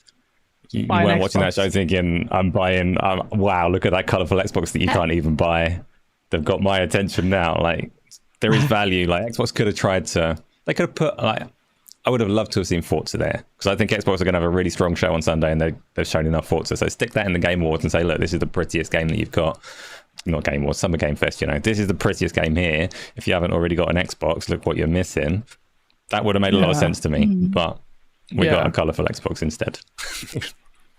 you weren't watching that show thinking, I'm buying, wow, look at that colorful Xbox that you can't even buy. They've got my attention now. There is value. Xbox could have they could have put, I would have loved to have seen Forza there because I think Xbox are going to have a really strong show on Sunday and they've shown enough Forza. So stick that in the Game Awards and say, look, this is the prettiest game that you've got. Not Game Awards, Summer Game Fest, this is the prettiest game here. If you haven't already got an Xbox, look what you're missing. That would have made a lot of sense to me, but we got a colourful Xbox instead.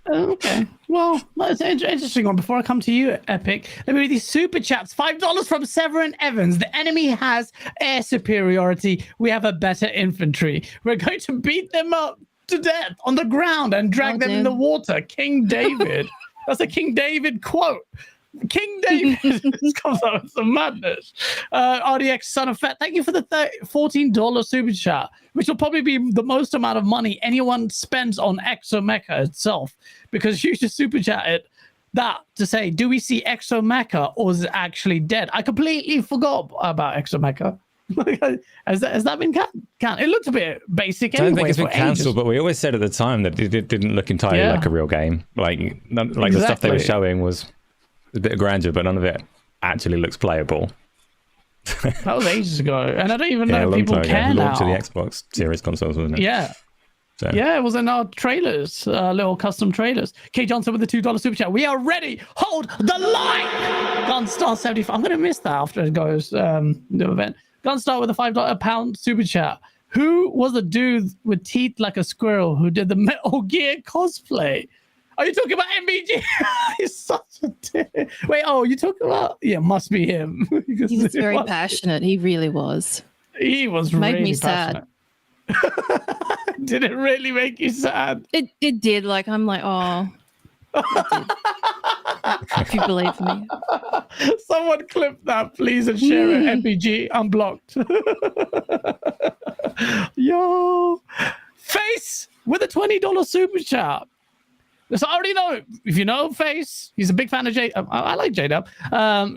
Okay, well, that's an interesting one. Before I come to you, Epic, let me read these super chats. $5 from Severin Evans. The enemy has air superiority. We have a better infantry. We're going to beat them up to death on the ground and drag them in the water. King David. That's a King David quote. King David comes out with some madness. RDX Son of Fat, thank you for the $14 super chat, which will probably be the most amount of money anyone spends on Exomecha itself, because you just super chatted that to say, do we see Exomecha or is it actually dead? I completely forgot about Exomecha. Has that been cancelled? It looks a bit basic. I don't anyway think it's been for ages. cancelled, but we always said at the time that it didn't look entirely like a real game. Like the stuff they were showing was a bit of grandeur, but none of it actually looks playable. That was ages ago, and I don't even know if people care now. Launch of the Xbox Series consoles, wasn't it? Yeah. So. Yeah, it was in our trailers, little custom trailers. K Johnson with the $2 super chat. We are ready. Hold the line. Gunstar 75. I'm gonna miss that after it goes the event. Gunstar with a £5 super chat. Who was the dude with teeth like a squirrel who did the Metal Gear cosplay? Are you talking about MBG? He's such a dick. Wait, you talking about? Yeah, must be him. He was very passionate. He really was. He was made really me passionate. sad. Did it really make you sad? It did. Like, I'm like, oh. If you believe me. Someone clip that, please, and share it. MPG unblocked. Yo, Face with a $20 super chat. So I already know, if you know Face, he's a big fan of J. I like J-Dub,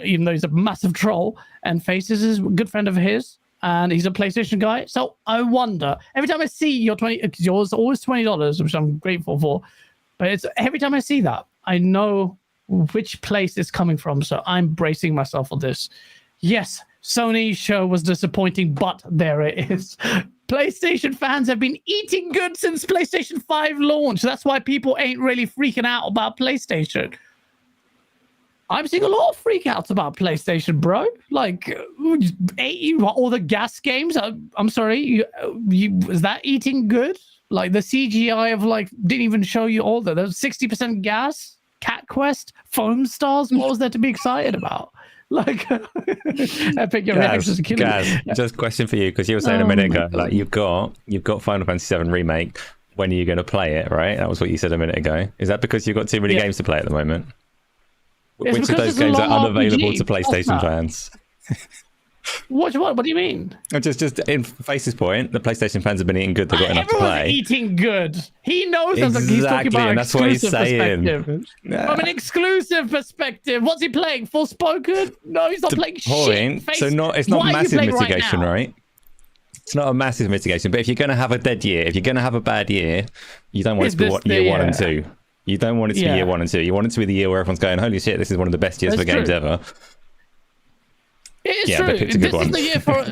even though he's a massive troll. And Face is a good friend of his, and he's a PlayStation guy. So I wonder, every time I see your 20, because yours is always $20, which I'm grateful for. But it's every time I see that, I know which place it's coming from. So I'm bracing myself for this. Yes, Sony's show was disappointing, but there it is. PlayStation fans have been eating good since PlayStation 5 launch. That's why people ain't really freaking out about PlayStation. I'm seeing a lot of freakouts about PlayStation, bro. Like, all the gas games. I'm sorry, is that eating good? Like the CGI of didn't even show you all that. There's 60% gas, Cat Quest, Foam Stars. What was there to be excited about? Like, Epic, your reactions are killing me. Just a question for you, because you were saying a minute ago, like you've got Final Fantasy VII Remake. When are you going to play it? Right, that was what you said a minute ago. Is that because you've got too many games to play at the moment? It's Which of those games are unavailable to PlayStation fans? What do you mean? Just in Face's point, the PlayStation fans have been eating good. They've got enough to Everyone's play. eating good. He knows exactly, he's talking about and that's what he's saying. From an exclusive perspective, what's he playing? Forspoken? No, he's not playing shit. Face. So it's not massive mitigation, right? It's not a massive mitigation. But if you're going to have a dead year, if you're going to have a bad year, you don't want it to be year 1 and 2. You don't want it to be year 1 and 2. You want it to be the year where everyone's going, holy shit, this is one of the best years for games ever. It is true. This is the year for...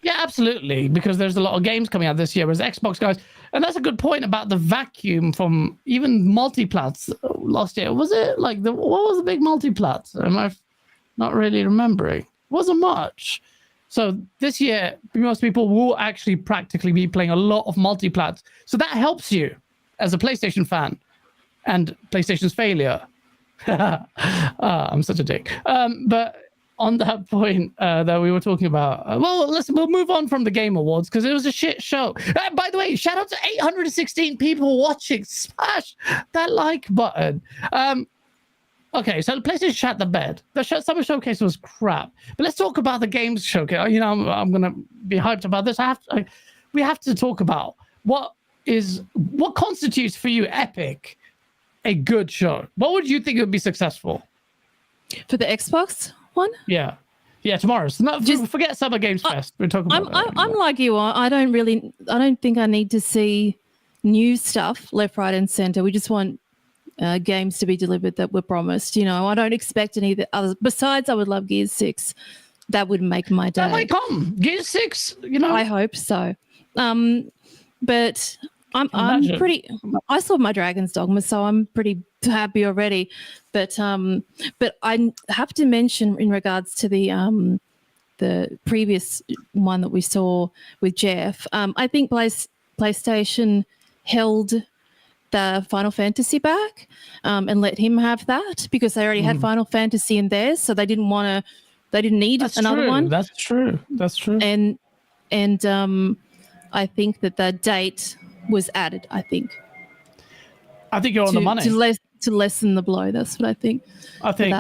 Yeah, absolutely. Because there's a lot of games coming out this year as Xbox guys. And that's a good point about the vacuum from even multiplats last year. Was it what was the big multiplats? Am I not really remembering? Wasn't much. So this year, most people will actually practically be playing a lot of multiplats. So that helps you as a PlayStation fan. And PlayStation's failure. I'm such a dick. But on that point that we were talking about, we'll move on from the Game Awards because it was a shit show. By the way, shout out to 816 people watching. Smash that like button. Okay, so the PlayStation shut the bed. The Summer Showcase was crap. But let's talk about the games showcase. You know, I'm gonna be hyped about this. We have to talk about what constitutes for you, Epic, a good show. What would you think would be successful for the Xbox one? Yeah, tomorrow. So forget Summer Games Fest. We're talking about. I'm like you. I don't think I need to see new stuff left, right, and center. We just want games to be delivered that were promised. You know, I don't expect any of the others. Besides, I would love Gears 6. That would make my day. That might come. Gears 6. You know, I hope so. But I'm pretty. I saw my Dragon's Dogma, so I'm pretty happy already. But I have to mention in regards to the previous one that we saw with Jeff. I think PlayStation held the Final Fantasy back and let him have that because they already had Final Fantasy in theirs, so they didn't need another one. That's true. And I think that the date was added. I think you're on the money to lessen the blow. That's what I think. I think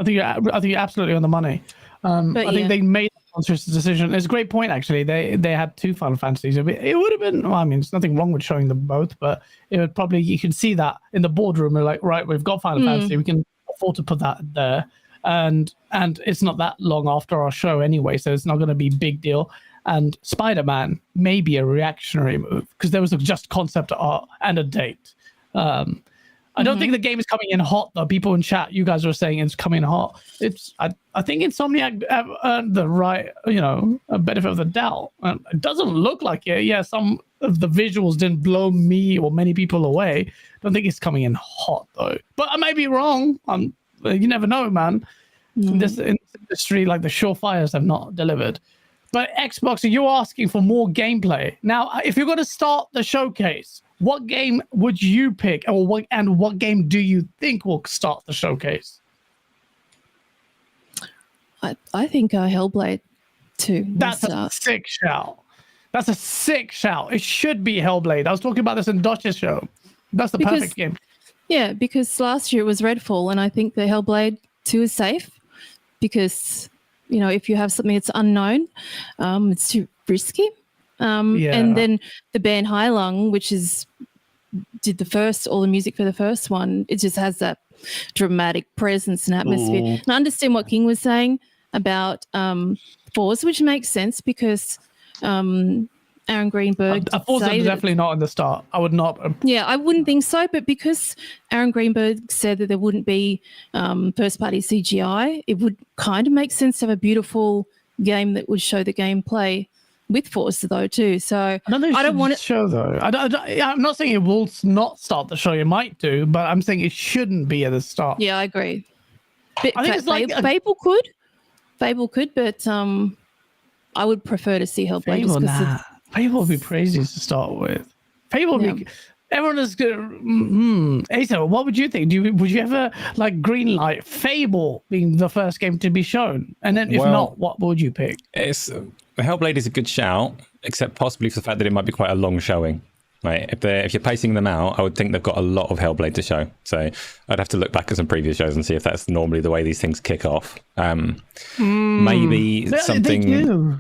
you're absolutely on the money. I think they made a conscious decision. It's a great point, actually. They had 2 Final Fantasies. It would have been. Well, I mean, there's nothing wrong with showing them both, but it would probably, you can see that in the boardroom. They're like, right, we've got Final Fantasy. We can afford to put that there. and it's not that long after our show anyway, so it's not going to be big deal. And Spider-Man may be a reactionary move because there was a just concept art and a date. I don't think the game is coming in hot though. People in chat, you guys are saying it's coming hot. I think Insomniac have earned the right, a benefit of the doubt. It doesn't look like it. Yeah, some of the visuals didn't blow me or many people away. Don't think it's coming in hot though. But I might be wrong. You never know, man. In this industry, like the surefires have not delivered. But Xbox, you're asking for more gameplay. Now, if you're going to start the showcase, what game would you pick, or what game do you think will start the showcase? I think Hellblade 2. That's a sick shout. That's a sick shout. It should be Hellblade. I was talking about this in Dutch's show. That's the perfect game. Yeah, because last year it was Redfall, and I think the Hellblade 2 is safe because, if you have something that's unknown, it's too risky. And then the band Heilung, which did all the music for the first one, it just has that dramatic presence and atmosphere. And I understand what King was saying about Forza, which makes sense because Aaron Greenberg. Forza is definitely not in the start. I would not. Yeah, I wouldn't think so. But because Aaron Greenberg said that there wouldn't be first-party CGI, it would kind of make sense to have a beautiful game that would show the gameplay with Forza though too. So I don't want it show though. I'm not saying it will not start the show. It might do, but I'm saying it shouldn't be at the start. Yeah, I agree. But I think it's like Fable could, but I would prefer to see Hellblade. Fable would be crazy to start with. Fable would be. Everyone is good. Asa, what would you think? Would you ever green light Fable being the first game to be shown? And then if not, what would you pick? Hellblade is a good shout, except possibly for the fact that it might be quite a long showing. Right? If you're pacing them out, I would think they've got a lot of Hellblade to show. So I'd have to look back at some previous shows and see if that's normally the way these things kick off. Maybe something. They do.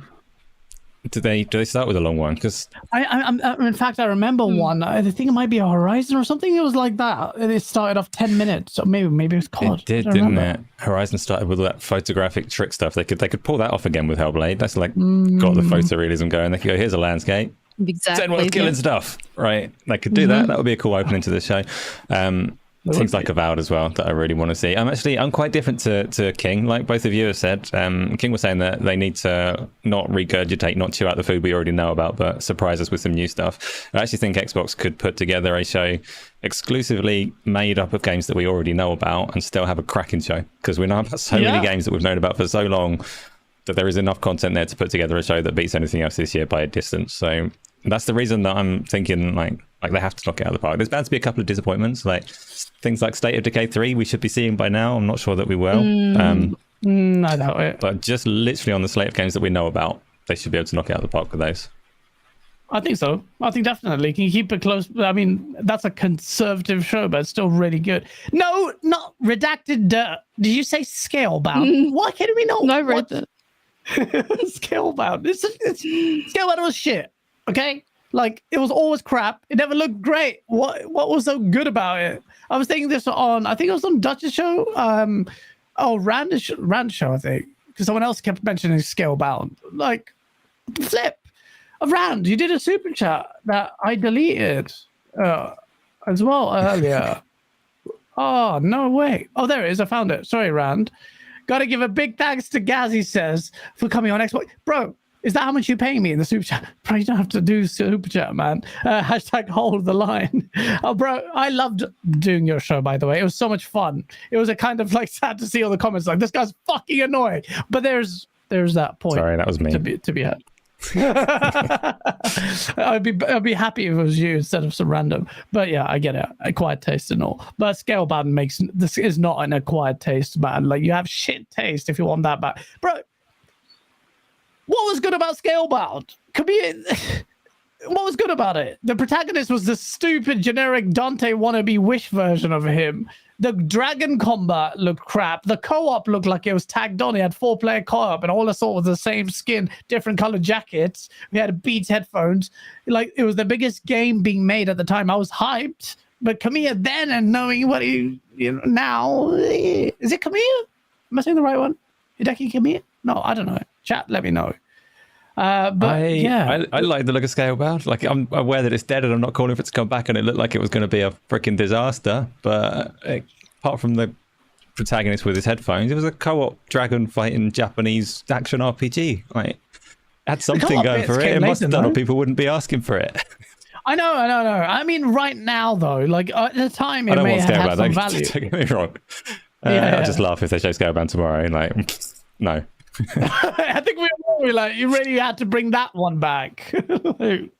Do they start with a long one? Because in fact, I remember one. I think it might be a Horizon or something. It was like that. It started off 10 minutes. So maybe it's COD. It did, didn't it? Horizon started with that photographic trick stuff. They could pull that off again with Hellblade. That's got the photorealism going. They could go, here's a landscape. Exactly. 10 words killing stuff. Right. They could do that. That would be a cool opening to the show. Things like Avowed as well that I really want to see. I'm quite different to King, like both of you have said. King was saying that they need to not regurgitate, not chew out the food we already know about, but surprise us with some new stuff. I actually think Xbox could put together a show exclusively made up of games that we already know about and still have a cracking show, because we know about so many games that we've known about for so long that there is enough content there to put together a show that beats anything else this year by a distance. So that's the reason that I'm thinking like they have to knock it out of the park. There's bound to be a couple of disappointments, like things like State of Decay 3 we should be seeing by now. I'm not sure that we will. I doubt it. But just literally on the slate of games that we know about, they should be able to knock it out of the park with those. I think so. I think definitely. Can you keep it close? I mean, that's a conservative show, but it's still really good. No, not Redacted Dirt. Did you say Scalebound? Why can't we know? No, read that. Scalebound. Scalebound was shit. Okay? It was always crap. It never looked great. What was so good about it? I was thinking this I think it was on Dutch's show. Rand's show, I think. Because someone else kept mentioning Scalebound. Flip. Rand, you did a super chat that I deleted as well earlier. Oh, no way. Oh, there it is. I found it. Sorry, Rand. Got to give a big thanks to Gaz, he says, for coming on Xbox. Bro, is that how much you're paying me in the super chat? Bro, you don't have to do super chat, man. Hashtag hold the line. Oh, bro, I loved doing your show, by the way. It was so much fun. It was a kind of sad to see all the comments this guy's fucking annoying. But there's that point. Sorry, that was me. To be had. I'd be happy if it was you instead of some random. But yeah, I get it. Acquired taste and all. But Scalebound this is not an acquired taste, man. You have shit taste if you want that back. Bro, what was good about Scalebound? What was good about it? The protagonist was the stupid generic Dante wannabe Wish version of him. The dragon combat looked crap. The co-op looked like it was tagged on. It had 4-player co-op, and all I saw was the same skin, different colored jackets. We had Beats headphones. It was the biggest game being made at the time. I was hyped. But Kamiya then, and knowing what now, is it Kamiya? Am I saying the right one? Hideki Kamiya? No, I don't know. Chat, let me know. But I like the look of Scalebound. Like, I'm aware that it's dead, and I'm not calling for it to come back. And it looked like it was going to be a freaking disaster. But apart from the protagonist with his headphones, it was a co-op dragon fighting Japanese action RPG. Like, it had something going for it. It must have done, or people wouldn't be asking for it. I know. I mean, right now though, like at the time, it may have had some value. Don't get me wrong. I'll just laugh if they show Scalebound tomorrow. And like, no. I think we were like, you really had to bring that one back. That'd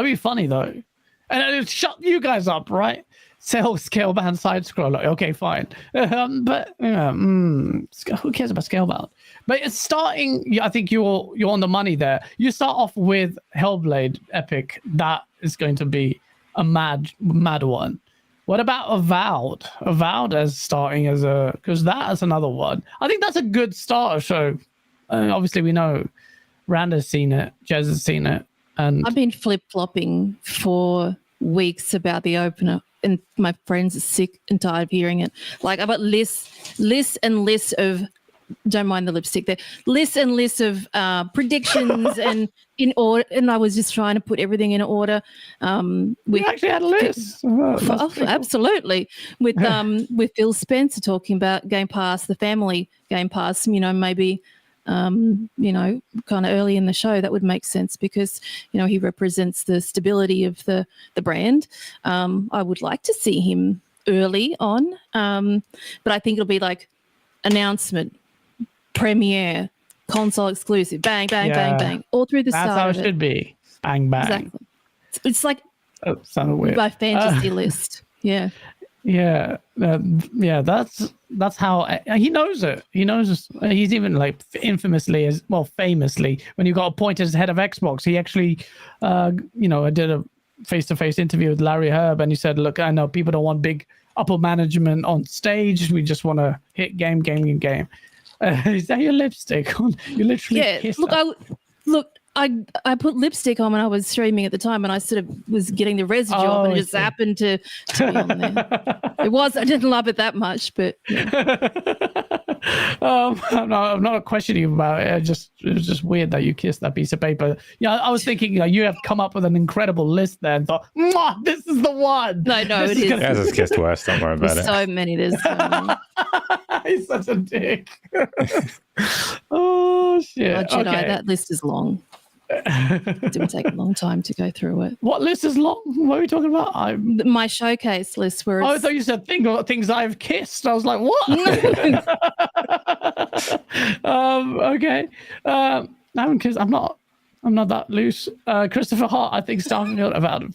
be funny though, and it shut you guys up, right? Scalebound side scroller. Okay, fine. But who cares about Scalebound? But it's starting. I think you're on the money there. You start off with Hellblade Epic. That is going to be a mad one. What about Avowed? Avowed as starting as because that is another one. I think that's a good starter show. Obviously, we know Rand has seen it, Jez has seen it, and I've been flip-flopping for weeks about the opener, and my friends are sick and tired of hearing it. Like, I've got lists and lists of, don't mind the lipstick there, lists and lists of predictions and in order, and I was just trying to put everything in order. We actually had a list. Absolutely. With Phil Spencer talking about Game Pass, the family Game Pass, maybe kind of early in the show, that would make sense because, he represents the stability of the brand. I would like to see him early on, but I think it'll be like announcement, premiere, console exclusive, bang, bang, bang, bang, all through the start. That's how it should be. Bang, bang. Exactly. It's like sounded weird. My fantasy list. Yeah. Yeah. That's how he knows it. He knows. He's even like famously, when you got appointed as head of Xbox, he actually, I did a face-to-face interview with Larry Herb, and he said, "Look, I know people don't want big upper management on stage. We just want to hit game. Is that your lipstick on? You literally kissed I put lipstick on when I was streaming at the time, and I sort of was getting the residue of it, and it just happened to be on there. I didn't love it that much, but yeah. I'm not questioning about it. It was just weird that you kissed that piece of paper. Yeah, I was thinking you have come up with an incredible list there and thought, this is the one. No, it is. Guys has kissed worse. Don't worry about it. So many. There's so many. He's such a dick. Oh shit! Oh, Jedi, that list is long. It didn't take a long time to go through it. What list is long? What are we talking about? My showcase list. Where I thought you said things I've kissed. I was like, what? Okay. I haven't kissed. I'm not that loose. Christopher Hart. I think Starfield about him.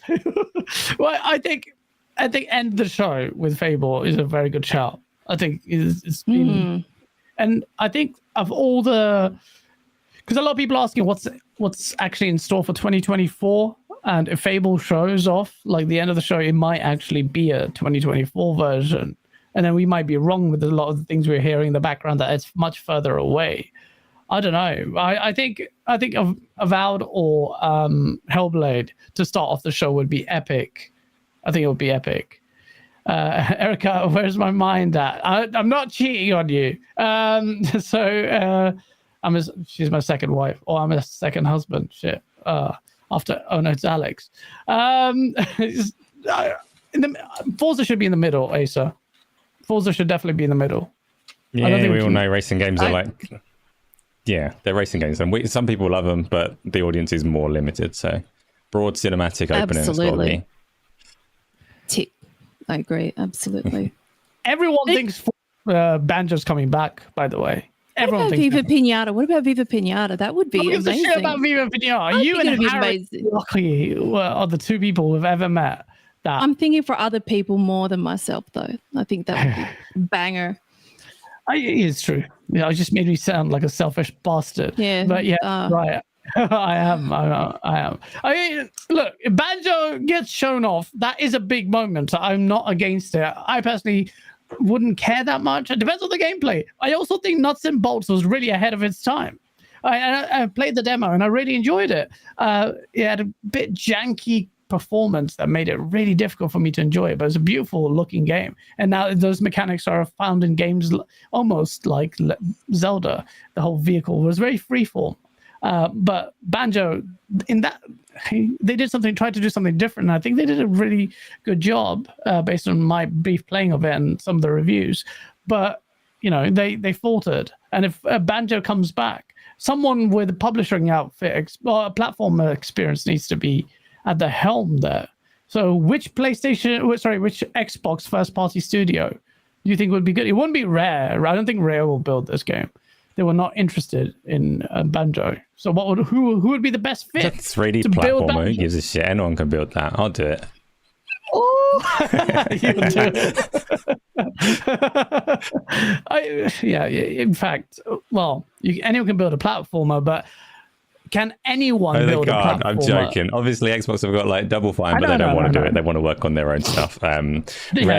Well, I think end the show with Fable is a very good shout. I think it's been, and I think of all the, because a lot of people are asking what's actually in store for 2024, and if Fable shows off like the end of the show, it might actually be a 2024 version, and then we might be wrong with a lot of the things we're hearing in the background that it's much further away. I don't know. I think of Avowed or Hellblade to start off the show would be epic. I think it would be epic. Erica, where's my mind at? I'm not cheating on you. She's my second wife, or I'm a second husband. Shit. After it's Alex. Forza should be in the middle, Asa. Forza should definitely be in the middle. Yeah, we all know racing games are like. Yeah, they're racing games, and some people love them, but the audience is more limited. So, broad cinematic opening. Absolutely. Tick. I agree. Absolutely. Everyone thinks Banjo's coming back, by the way. Everyone thinks Viva Pinata. What about Viva Pinata? That would be amazing. Shit about Viva Pinata. You and Harry luckily are the two people we've ever met. I'm thinking for other people more than myself, though. I think that would be banger. It's true. Yeah, it just made me sound like a selfish bastard. Yeah. But yeah, right. I am. I mean, look, if Banjo gets shown off, that is a big moment. So I'm not against it. I personally wouldn't care that much. It depends on the gameplay. I also think Nuts and Bolts was really ahead of its time. I played the demo and I really enjoyed it. It had a bit janky performance that made it really difficult for me to enjoy it. But it's a beautiful looking game, and now those mechanics are found in games almost like Zelda. The whole vehicle was very freeform. But Banjo, in that, they tried to do something different. And I think they did a really good job based on my brief playing of it and some of the reviews. But they faltered. And if Banjo comes back, someone with a publishing outfit or a platform experience needs to be at the helm there. So which Xbox first-party studio do you think would be good? It wouldn't be Rare. I don't think Rare will build this game. They were not interested in Banjo. So who would be the best fit? It's a 3D platformer. Who gives a shit? Anyone can build that. I'll do it. Oh, you would do it. In fact, well, anyone can build a platformer, but can anyone build a platformer? I'm joking. Obviously, Xbox have got like Double Fine, but they don't want to do it. They want to work on their own stuff. Rare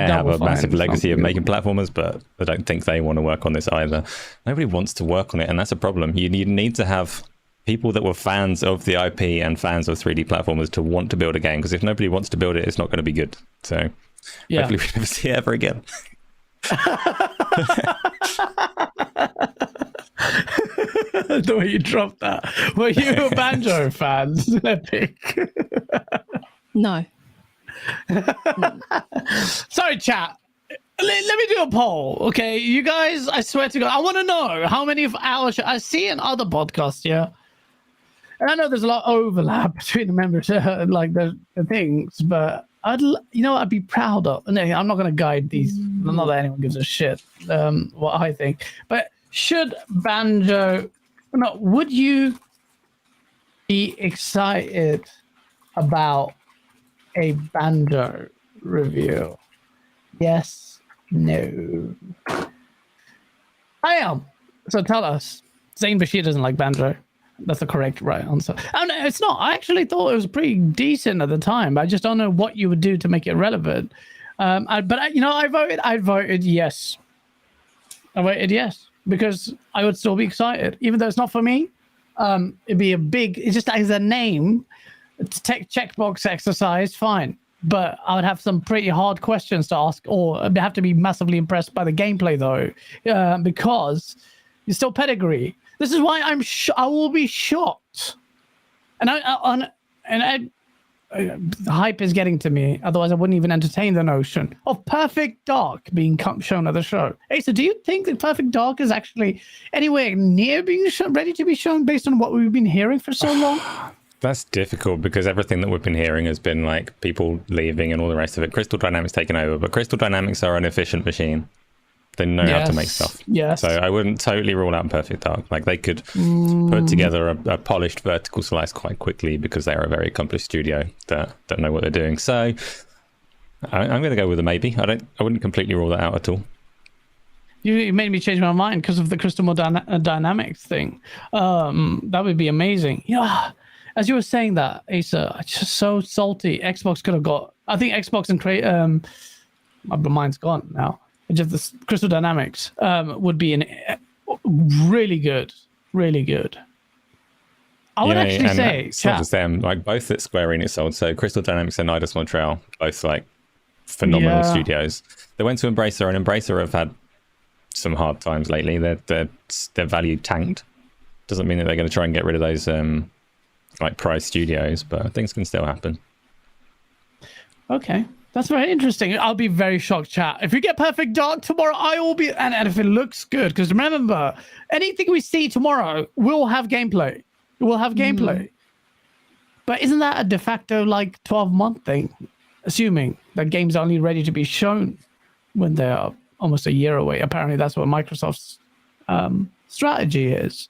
have a massive legacy of making platformers, but I don't think they want to work on this either. Nobody wants to work on it, and that's a problem. You need to have people that were fans of the IP and fans of 3D platformers to want to build a game, because if nobody wants to build it, it's not going to be good. So hopefully we never see it ever again. The way you dropped that. Were you Banjo fans, Epic? No. Sorry, chat. Let me do a poll, okay? You guys, I swear to God, I want to know how many of our I see in other podcasts, yeah? And I know there's a lot of overlap between the members, like the things, but I'd be proud of. No, I'm not going to guide these. Not that anyone gives a shit what I think. But would you be excited about a Banjo review? Yes, no. I am. So tell us. Zane Bashir doesn't like Banjo. That's the correct right answer. Oh, no, it's not. I actually thought it was pretty decent at the time. I just don't know what you would do to make it relevant. I voted yes. I voted yes because I would still be excited, even though it's not for me. It'd be it's just as a name, checkbox exercise, fine. But I would have some pretty hard questions to ask, or I'd have to be massively impressed by the gameplay, though, because it's still pedigree. This is why I will be shocked, and the hype is getting to me. Otherwise, I wouldn't even entertain the notion of Perfect Dark being shown at the show. Asa, do you think that Perfect Dark is actually anywhere near being ready to be shown based on what we've been hearing for so long? That's difficult because everything that we've been hearing has been like people leaving and all the rest of it. Crystal Dynamics taking over, but Crystal Dynamics are an efficient machine. They know how to make stuff. Yes. So I wouldn't totally rule out Perfect Dark. Like they could put together a polished vertical slice quite quickly because they're a very accomplished studio that know what they're doing. So I'm going to go with a maybe. I wouldn't completely rule that out at all. You made me change my mind because of the Crystal Dynamics thing. That would be amazing. Yeah. As you were saying that, Asa, it's just so salty. Xbox could have got. I think Xbox and my mind's gone now. Just the Crystal Dynamics would be really good. I would actually say, it's not just them, like both that Square Enix sold. So Crystal Dynamics and Eidos Montreal, both like phenomenal studios. They went to Embracer, and Embracer have had some hard times lately. Their value tanked. Doesn't mean that they're going to try and get rid of those like prize studios, but things can still happen. Okay. That's very interesting. I'll be very shocked, chat. If we get Perfect Dark tomorrow, I will be... And if it looks good, because remember, anything we see tomorrow will have gameplay. It will have gameplay. But isn't that a de facto, 12-month thing? Assuming that games are only ready to be shown when they are almost a year away. Apparently, that's what Microsoft's strategy is.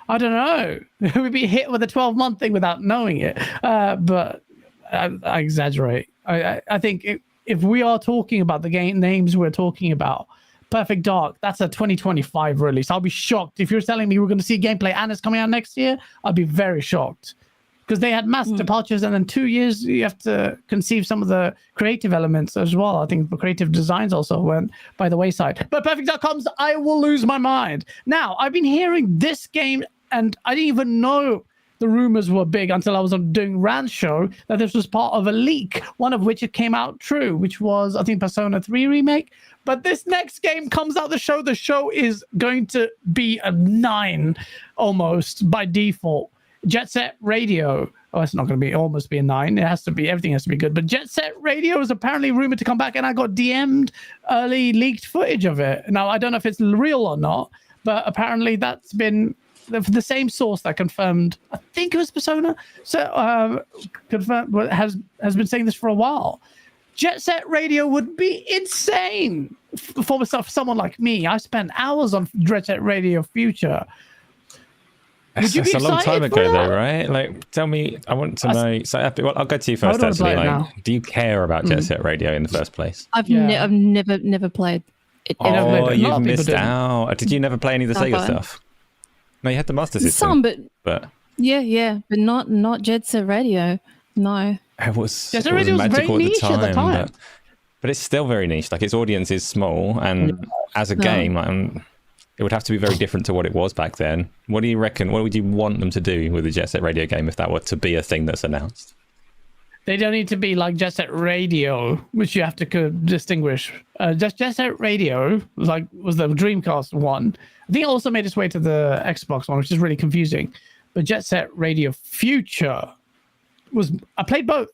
I don't know. We'd be hit with a 12-month thing without knowing it. But I exaggerate. I think if we are talking about the game names we're talking about, Perfect Dark, that's a 2025 release. I'll be shocked. If you're telling me we're going to see gameplay and it's coming out next year, I'll be very shocked. Because they had mass departures, and then 2 years you have to conceive some of the creative elements as well. I think the creative designs also went by the wayside. But Perfect Dark comes, I will lose my mind. Now, I've been hearing this game, and I didn't even know the rumors were big until I was on doing Rand's show that this was part of a leak, one of which it came out true, which was, I think, Persona 3 remake. But this next game comes out the show is going to be a 9 almost by default. Jet Set Radio. Oh, it's not going to be almost be a 9. It has to be, everything has to be good. But Jet Set Radio is apparently rumored to come back, and I got DM'd early leaked footage of it. Now, I don't know if it's real or not, but apparently that's been the same source that confirmed, I think it was Persona, so confirmed, has been saying this for a while. Jet Set Radio would be insane for someone like me. I spent hours on Jet Set Radio Future. That's a long time ago, though, right? Like, tell me, I want to know. So, well, I'll go to you first. Actually, like, do you care about Jet Set Radio in the first place? I've never played it. Oh, you've missed out. Did you never play any of the Sega stuff? No, you had the Master System. Some, but yeah, but not Jet Set Radio. No. It was magical at the time. But it's still very niche. Like, its audience is small, and as a game, it would have to be very different to what it was back then. What do you reckon? What would you want them to do with a Jet Set Radio game if that were to be a thing that's announced? They don't need to be like Jet Set Radio, which you have to distinguish. Jet Set Radio was the Dreamcast one. I think it also made its way to the Xbox one, which is really confusing. But Jet Set Radio Future I played both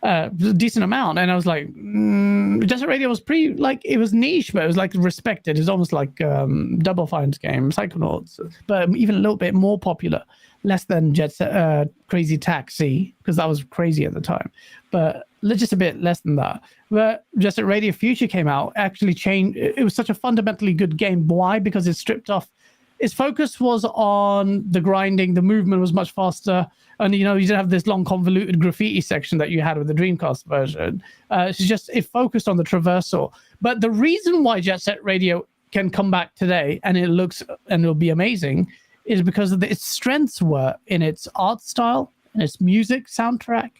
a decent amount, and I was like, Jet Set Radio was pretty, like, it was niche, but it was like respected. It's almost like Double Fine's game, Psychonauts, but even a little bit more popular, less than Jet Set Crazy Taxi, because that was crazy at the time, but just a bit less than that. But Jet Set Radio Future came out, actually changed. It was such a fundamentally good game. Why? Because it stripped off. Its focus was on the grinding. The movement was much faster. And, you didn't have this long, convoluted graffiti section that you had with the Dreamcast version. It focused on the traversal. But the reason why Jet Set Radio can come back today, and it'll be amazing, is because of its strengths were in its art style, and its music soundtrack,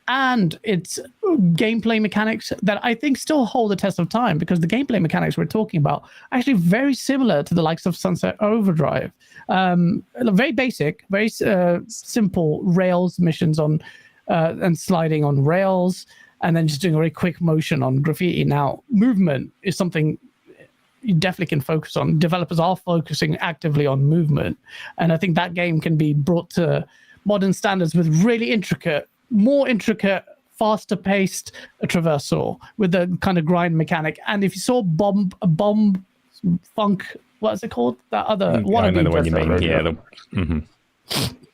and its gameplay mechanics that I think still hold the test of time, because the gameplay mechanics we're talking about are actually very similar to the likes of Sunset Overdrive. Very basic, very simple rails missions on and sliding on rails, and then just doing a very quick motion on graffiti. Now, movement is something you definitely can focus on. Developers are focusing actively on movement, and I think that game can be brought to modern standards with really more intricate, faster-paced traversal with the kind of grind mechanic. And if you saw Bomb Funk, what is it called? That other one. I know the one you mean. Yeah.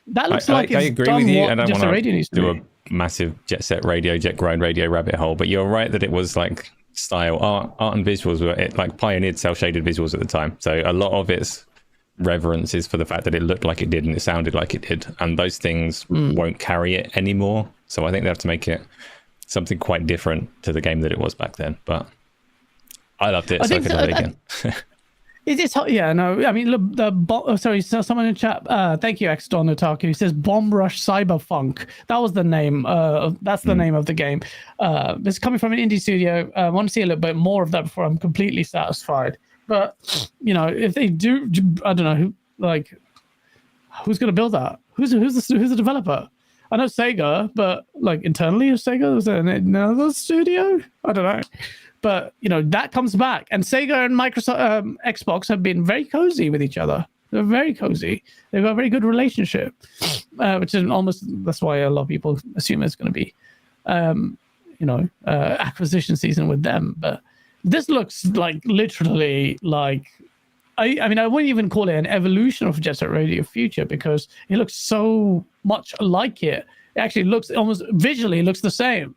That looks like I agree with you. I don't want to do a massive Jet Set Radio, Jet Grind Radio rabbit hole, but you're right that it was like style, art and visuals were like pioneered cel-shaded visuals at the time. So a lot of its reverence is for the fact that it looked like it did and it sounded like it did, and those things won't carry it anymore. So I think they have to make it something quite different to the game that it was back then. But I loved it, so I could have it again. It is hot. Yeah, no, I mean, look, sorry, so someone in chat, thank you, X-Don Otaku, he says Bomb Rush Cyberfunk. That was the name. That's the name of the game. It's coming from an indie studio. I want to see a little bit more of that before I'm completely satisfied. But, if they do, I don't know, who's going to build that? Who's the developer? I know Sega, but internally of Sega, was there another studio? I don't know. But, that comes back. And Sega and Microsoft, Xbox have been very cozy with each other. They're very cozy. They've got a very good relationship, which is that's why a lot of people assume it's going to be, acquisition season with them. But this looks literally I mean, I wouldn't even call it an evolution of Jet Set Radio Future, because it looks so much like it. It actually looks almost visually looks the same.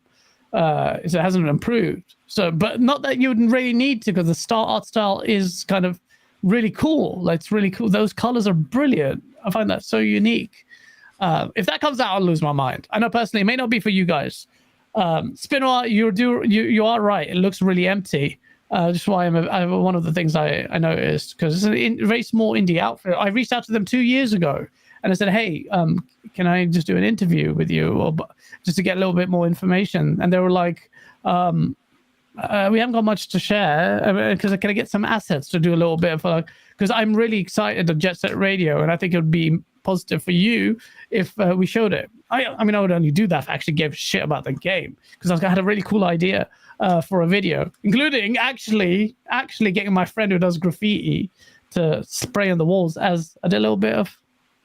It hasn't improved. So, but not that you would really need to, because the art style is kind of really cool. It's really cool. Those colors are brilliant. I find that so unique. If that comes out, I'll lose my mind. I know personally, it may not be for you guys. Spinoa, you are right. It looks really empty. Just why one of the things I noticed, because it's a very small indie outfit. I reached out to them 2 years ago, and I said, "Hey, can I just do an interview with you, or just to get a little bit more information?" And they were like, "We haven't got much to share, because can I get some assets to do a little bit of because I'm really excited of Jet Set Radio, and I think it would be positive for you if we showed it. I mean, I would only do that if I actually gave a shit about the game, because I had a really cool idea for a video, including actually getting my friend who does graffiti to spray on the walls as I did a little bit of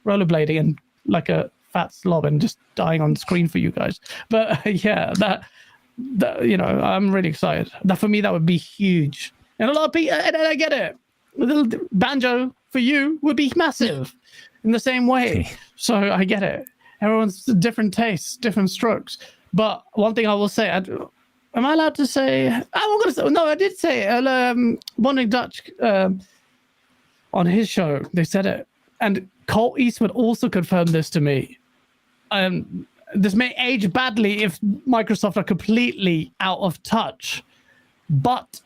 rollerblading and like a fat slob and just dying on screen for you guys. But yeah, that you know, I'm really excited. That for me, that would be huge. And a lot of people, and I get it. A little banjo for you would be massive in the same way. So I get it. Everyone's different tastes, different strokes. But one thing I will say, am I allowed to say? I'm going to say. No, I did say it. Bonding Dutch on his show, they said it, and Colt Eastwood also confirmed this to me. This may age badly if Microsoft are completely out of touch, but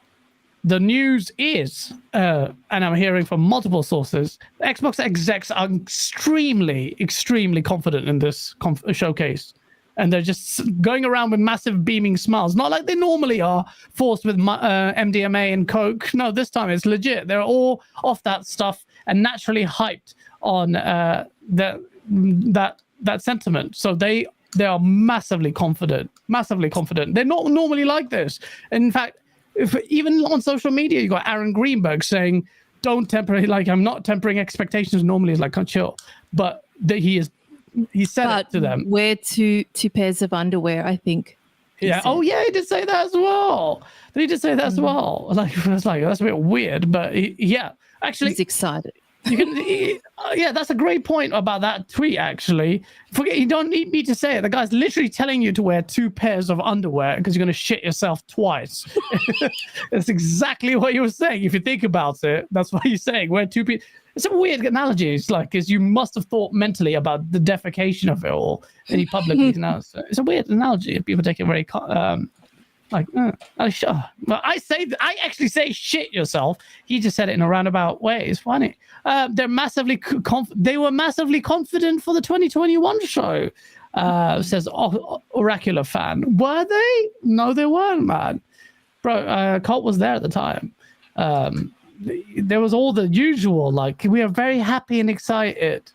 the news is, and I'm hearing from multiple sources, Xbox execs are extremely confident in this showcase. And they're just going around with massive beaming smiles. Not like they normally are, forced with MDMA and Coke. No, this time it's legit. They're all off that stuff and naturally hyped on that sentiment. So they are massively confident. They're not normally like this. In fact, even on social media, you got Aaron Greenberg saying, "Don't temper." Like, I'm not tempering expectations. Normally, it's like, chill, but he said it to them. Wear two pairs of underwear, I think. Yeah. Oh, yeah. He did say that as well. Like, it's like, that's a bit weird, but yeah. Actually, he's excited. Yeah, that's a great point about that tweet, actually. Forget, you don't need me to say it. The guy's literally telling you to wear 2 pairs of underwear because you're going to shit yourself twice. That's exactly what you were saying. If you think about it, that's what you're saying. Wear 2 pieces. It's a weird analogy. It's like, because you must have thought mentally about the defecation of it all. And you publicly announced it. It's a weird analogy. People take it very but I actually say shit yourself. He just said it in a roundabout way. It's funny. They're massively they were massively confident for the 2021 show. Says Oracular fan. Were they? No, they weren't, man. Bro, Colt was there at the time. There was all the usual, like, we are very happy and excited.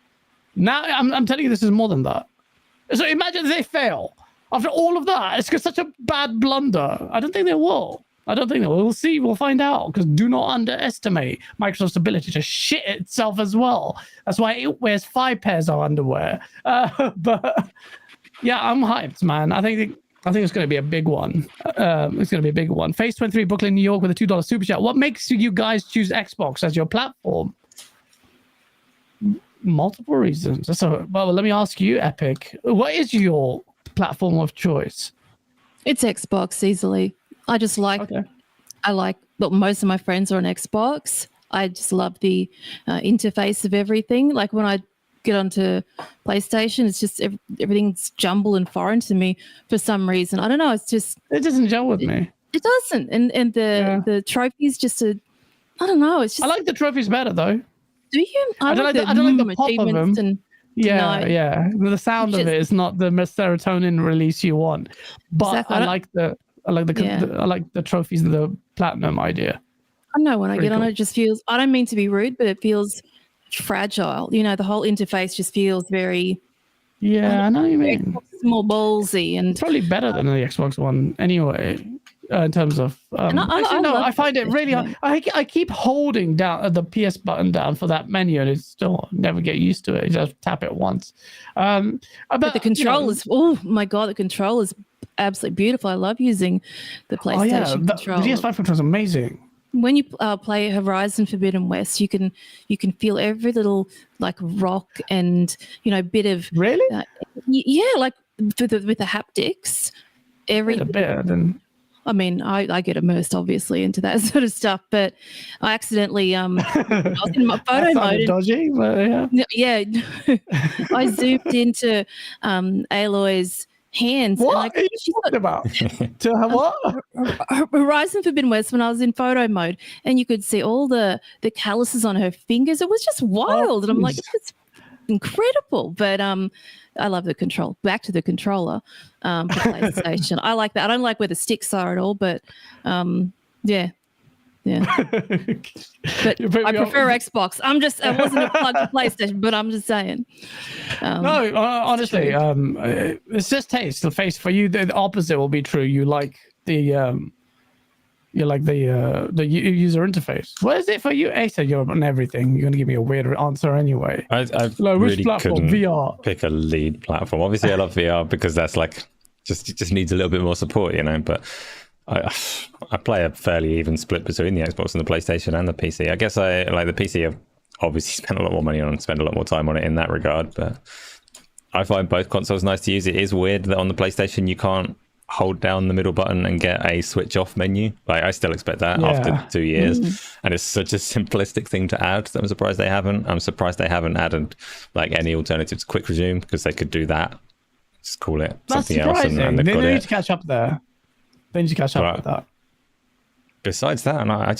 Now I'm telling you, this is more than that. So imagine they fail. After all of that, it's such a bad blunder. I don't think they will. We'll see. We'll find out. Because do not underestimate Microsoft's ability to shit itself as well. That's why it wears 5 pairs of underwear. But yeah, I'm hyped, man. I think it's going to be a big one. Phase 23, Brooklyn, New York, with a $2 super chat. What makes you guys choose Xbox as your platform? Multiple reasons. Well, let me ask you, Epic. What is your platform of choice? It's Xbox easily. I just like. Okay. But most of my friends are on Xbox. I just love the interface of everything. Like when I get onto PlayStation, it's just everything's jumbled and foreign to me for some reason. I don't know. It's just it doesn't gel with me. It doesn't. And the trophies just I don't know. It's just I like the trophies better though. Do you? I don't like the pop of them. Yeah. The sound of it is not the serotonin release you want, but exactly. I like the trophies, the platinum idea. I know when I get on it just feels. I don't mean to be rude, but it feels fragile. You know, the whole interface just feels very. Yeah, I know what you mean. It's more ballsy and probably better than the Xbox One anyway. In terms of, I find it really. I keep holding down the PS button down for that menu, and it's still never get used to it. You just tap it once. But the control is. Oh my god, the control is absolutely beautiful. I love using the PlayStation controller. The PS5 control is amazing. When you play Horizon Forbidden West, you can feel every little like rock and bit of really like with the haptics. A bit and. I mean, I get immersed obviously into that sort of stuff, but I accidentally I was in my photo mode. Dodgy, but yeah. I zoomed into Aloy's hands. What are you talking about? To what? Horizon Forbidden West when I was in photo mode, and you could see all the calluses on her fingers. It was just wild, and I'm like, it's incredible. But I love the control. Back to the controller for PlayStation. I like that. I don't like where the sticks are at all, but yeah. Yeah. But I prefer Xbox. I wasn't a plug for PlayStation, but I'm just saying. No, honestly, it's just taste. The face for you, the opposite will be true. You like the user interface. What is it for you? Asa, you're on everything. You're gonna give me a weird answer anyway. I like, really which platform? couldn't VR. pick a lead platform. Obviously, I love VR because that's like just needs a little bit more support, you know. But I play a fairly even split between the Xbox and the PlayStation and the PC. I guess I like the PC. I've obviously spent a lot more money on, spend a lot more time on it in that regard. But I find both consoles nice to use. It is weird that on the PlayStation you can't hold down the middle button and get a switch off menu. Like, I still expect that after 2 years. And it's such a simplistic thing to add that I'm surprised they haven't. I'm surprised they haven't added like any alternative to quick resume, because they could do that. Just call it something else. And they need to catch up there. They need to catch up with that. Besides that, and I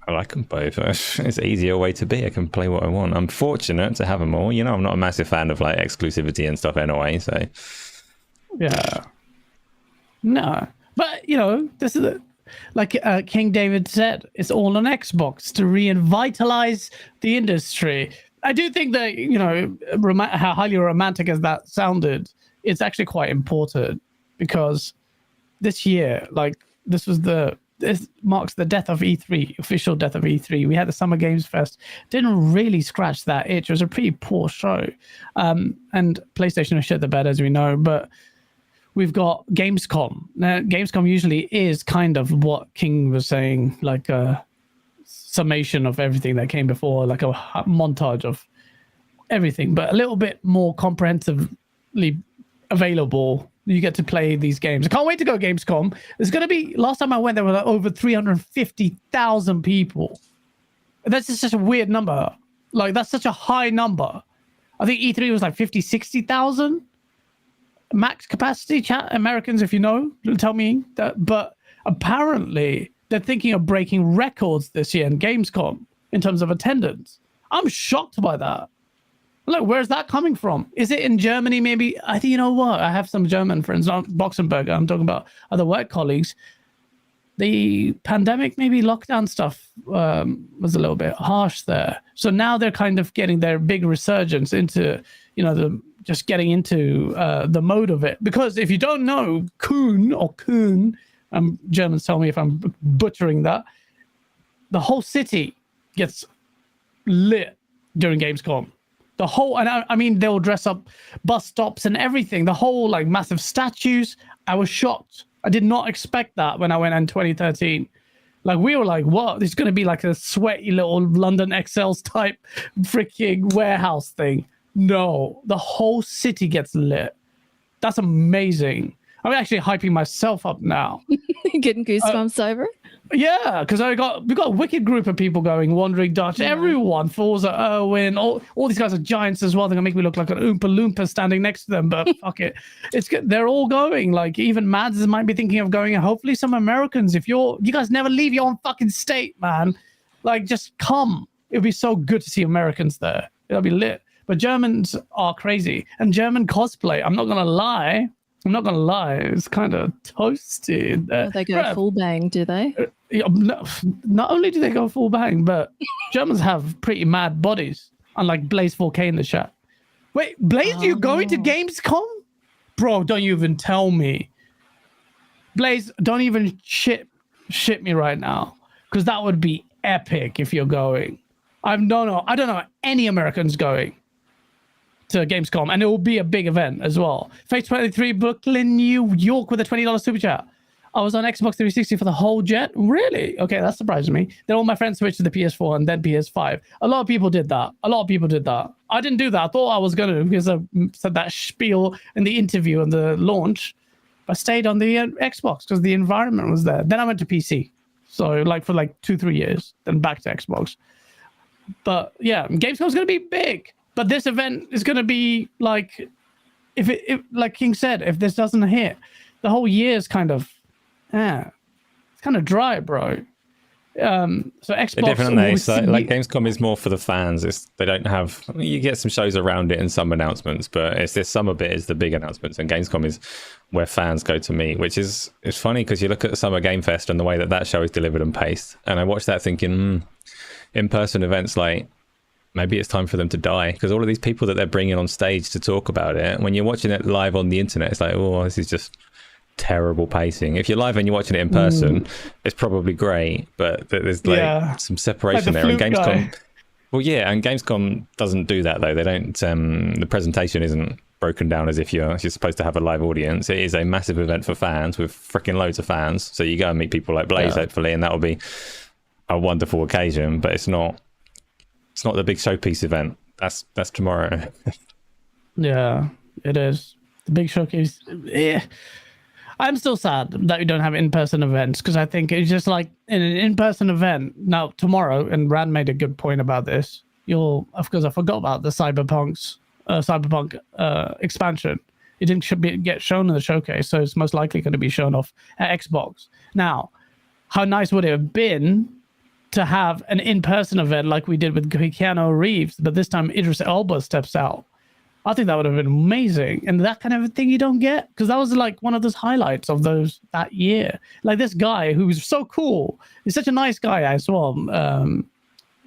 like them both. It's an easier way to be. I can play what I want. I'm fortunate to have them all. You know, I'm not a massive fan of like exclusivity and stuff anyway. So yeah. No, but you know, this is like King David said, it's all on Xbox to revitalize the industry. I do think that, you know, how highly romantic as that sounded, it's actually quite important, because this year, like this marks the death of E3, official death of E3. We had the Summer Games Fest, didn't really scratch that itch. It was a pretty poor show, and PlayStation has shit the bed, as we know, but we've got Gamescom. Now, Gamescom usually is kind of what King was saying, like a summation of everything that came before, like a montage of everything, but a little bit more comprehensively available. You get to play these games. I can't wait to go Gamescom. There's going to be, last time I went, there were like over 350,000 people. That's just such a weird number. Like, that's such a high number. I think E3 was like 50, 60,000. Max capacity, chat Americans, if you know, tell me that. But apparently they're thinking of breaking records this year in Gamescom in terms of attendance. I'm shocked by that. Look, where's that coming from? Is it in Germany? Maybe. I think, you know what? I have some German friends, not Boxenberger. I'm talking about other work colleagues. The pandemic, maybe lockdown stuff was a little bit harsh there. So now they're kind of getting their big resurgence into, you know, just getting into the mode of it. Because if you don't know, Kuhn, Germans tell me if I'm butchering that, the whole city gets lit during Gamescom. The whole, and I mean, they'll dress up bus stops and everything. The whole, like, massive statues. I was shocked. I did not expect that when I went in 2013. Like, we were like, what? This is going to be like a sweaty little London XL's type freaking warehouse thing. No, the whole city gets lit. That's amazing. I'm actually hyping myself up now. Getting goosebumps over. Yeah, because we got a wicked group of people going, Wandering Dutch, everyone, Forza Irwin, all these guys are giants as well. They're gonna make me look like an Oompa Loompa standing next to them, but fuck it. It's good. They're all going. Like, even Mads might be thinking of going, and hopefully some Americans. If you guys never leave your own fucking state, man, like, just come. It'd be so good to see Americans there. It'll be lit. But Germans are crazy, and German cosplay, I'm not gonna lie, it's kind of toasted. They go full bang, do they? Not only do they go full bang, but Germans have pretty mad bodies, unlike Blaze 4K in the chat. Wait, Blaze, you going to Gamescom? Bro, don't you even tell me. Blaze, don't even shit me right now, because that would be epic if you're going. I don't know any Americans going to Gamescom, and it will be a big event as well. Phase 23, Brooklyn, New York, with a $20 super chat. I was on Xbox 360 for the whole jet. Really? Okay, that surprised me. Then all my friends switched to the PS4 and then PS5. A lot of people did that. I didn't do that. I thought I was going to, because I said that spiel in the interview and the launch. I stayed on the Xbox because the environment was there. Then I went to PC. So, like, for like 2-3 years, then back to Xbox. But yeah, Gamescom's going to be big. But this event is going to be like, if like King said, if this doesn't hit, the whole year is kind of, it's kind of dry, bro. So Xbox. They're different, aren't they? So, will like, Gamescom is more for the fans. They don't have. You get some shows around it and some announcements, but it's this summer bit is the big announcements, and Gamescom is where fans go to meet. Which is it's funny because you look at the Summer Game Fest and the way that show is delivered and paced, and I watched that thinking, in-person events, like maybe it's time for them to die, because all of these people that they're bringing on stage to talk about it, when you're watching it live on the internet, it's like, oh, this is just terrible pacing. If you're live and you're watching it in person, it's probably great, but there's like some separation like there. And Flute Gamescom, guy. well, yeah, and Gamescom doesn't do that though. They don't. The presentation isn't broken down as if you're supposed to have a live audience. It is a massive event for fans with freaking loads of fans. So you go and meet people like Blaze, hopefully, and that'll be a wonderful occasion. But it's not the big showpiece event. That's tomorrow. Yeah, it is. The big showcase. Yeah. I'm still sad that we don't have in-person events, because I think it's just like in an in-person event now tomorrow, and Rand made a good point about this. Of course, I forgot about the Cyberpunk expansion. It didn't get shown in the showcase, so it's most likely going to be shown off at Xbox. Now, how nice would it have been to have an in-person event like we did with Keanu Reeves, but this time Idris Elba steps out? I think that would have been amazing, and that kind of thing you don't get, because that was like one of those highlights of that year. Like this guy who was so cool. He's such a nice guy. I saw him.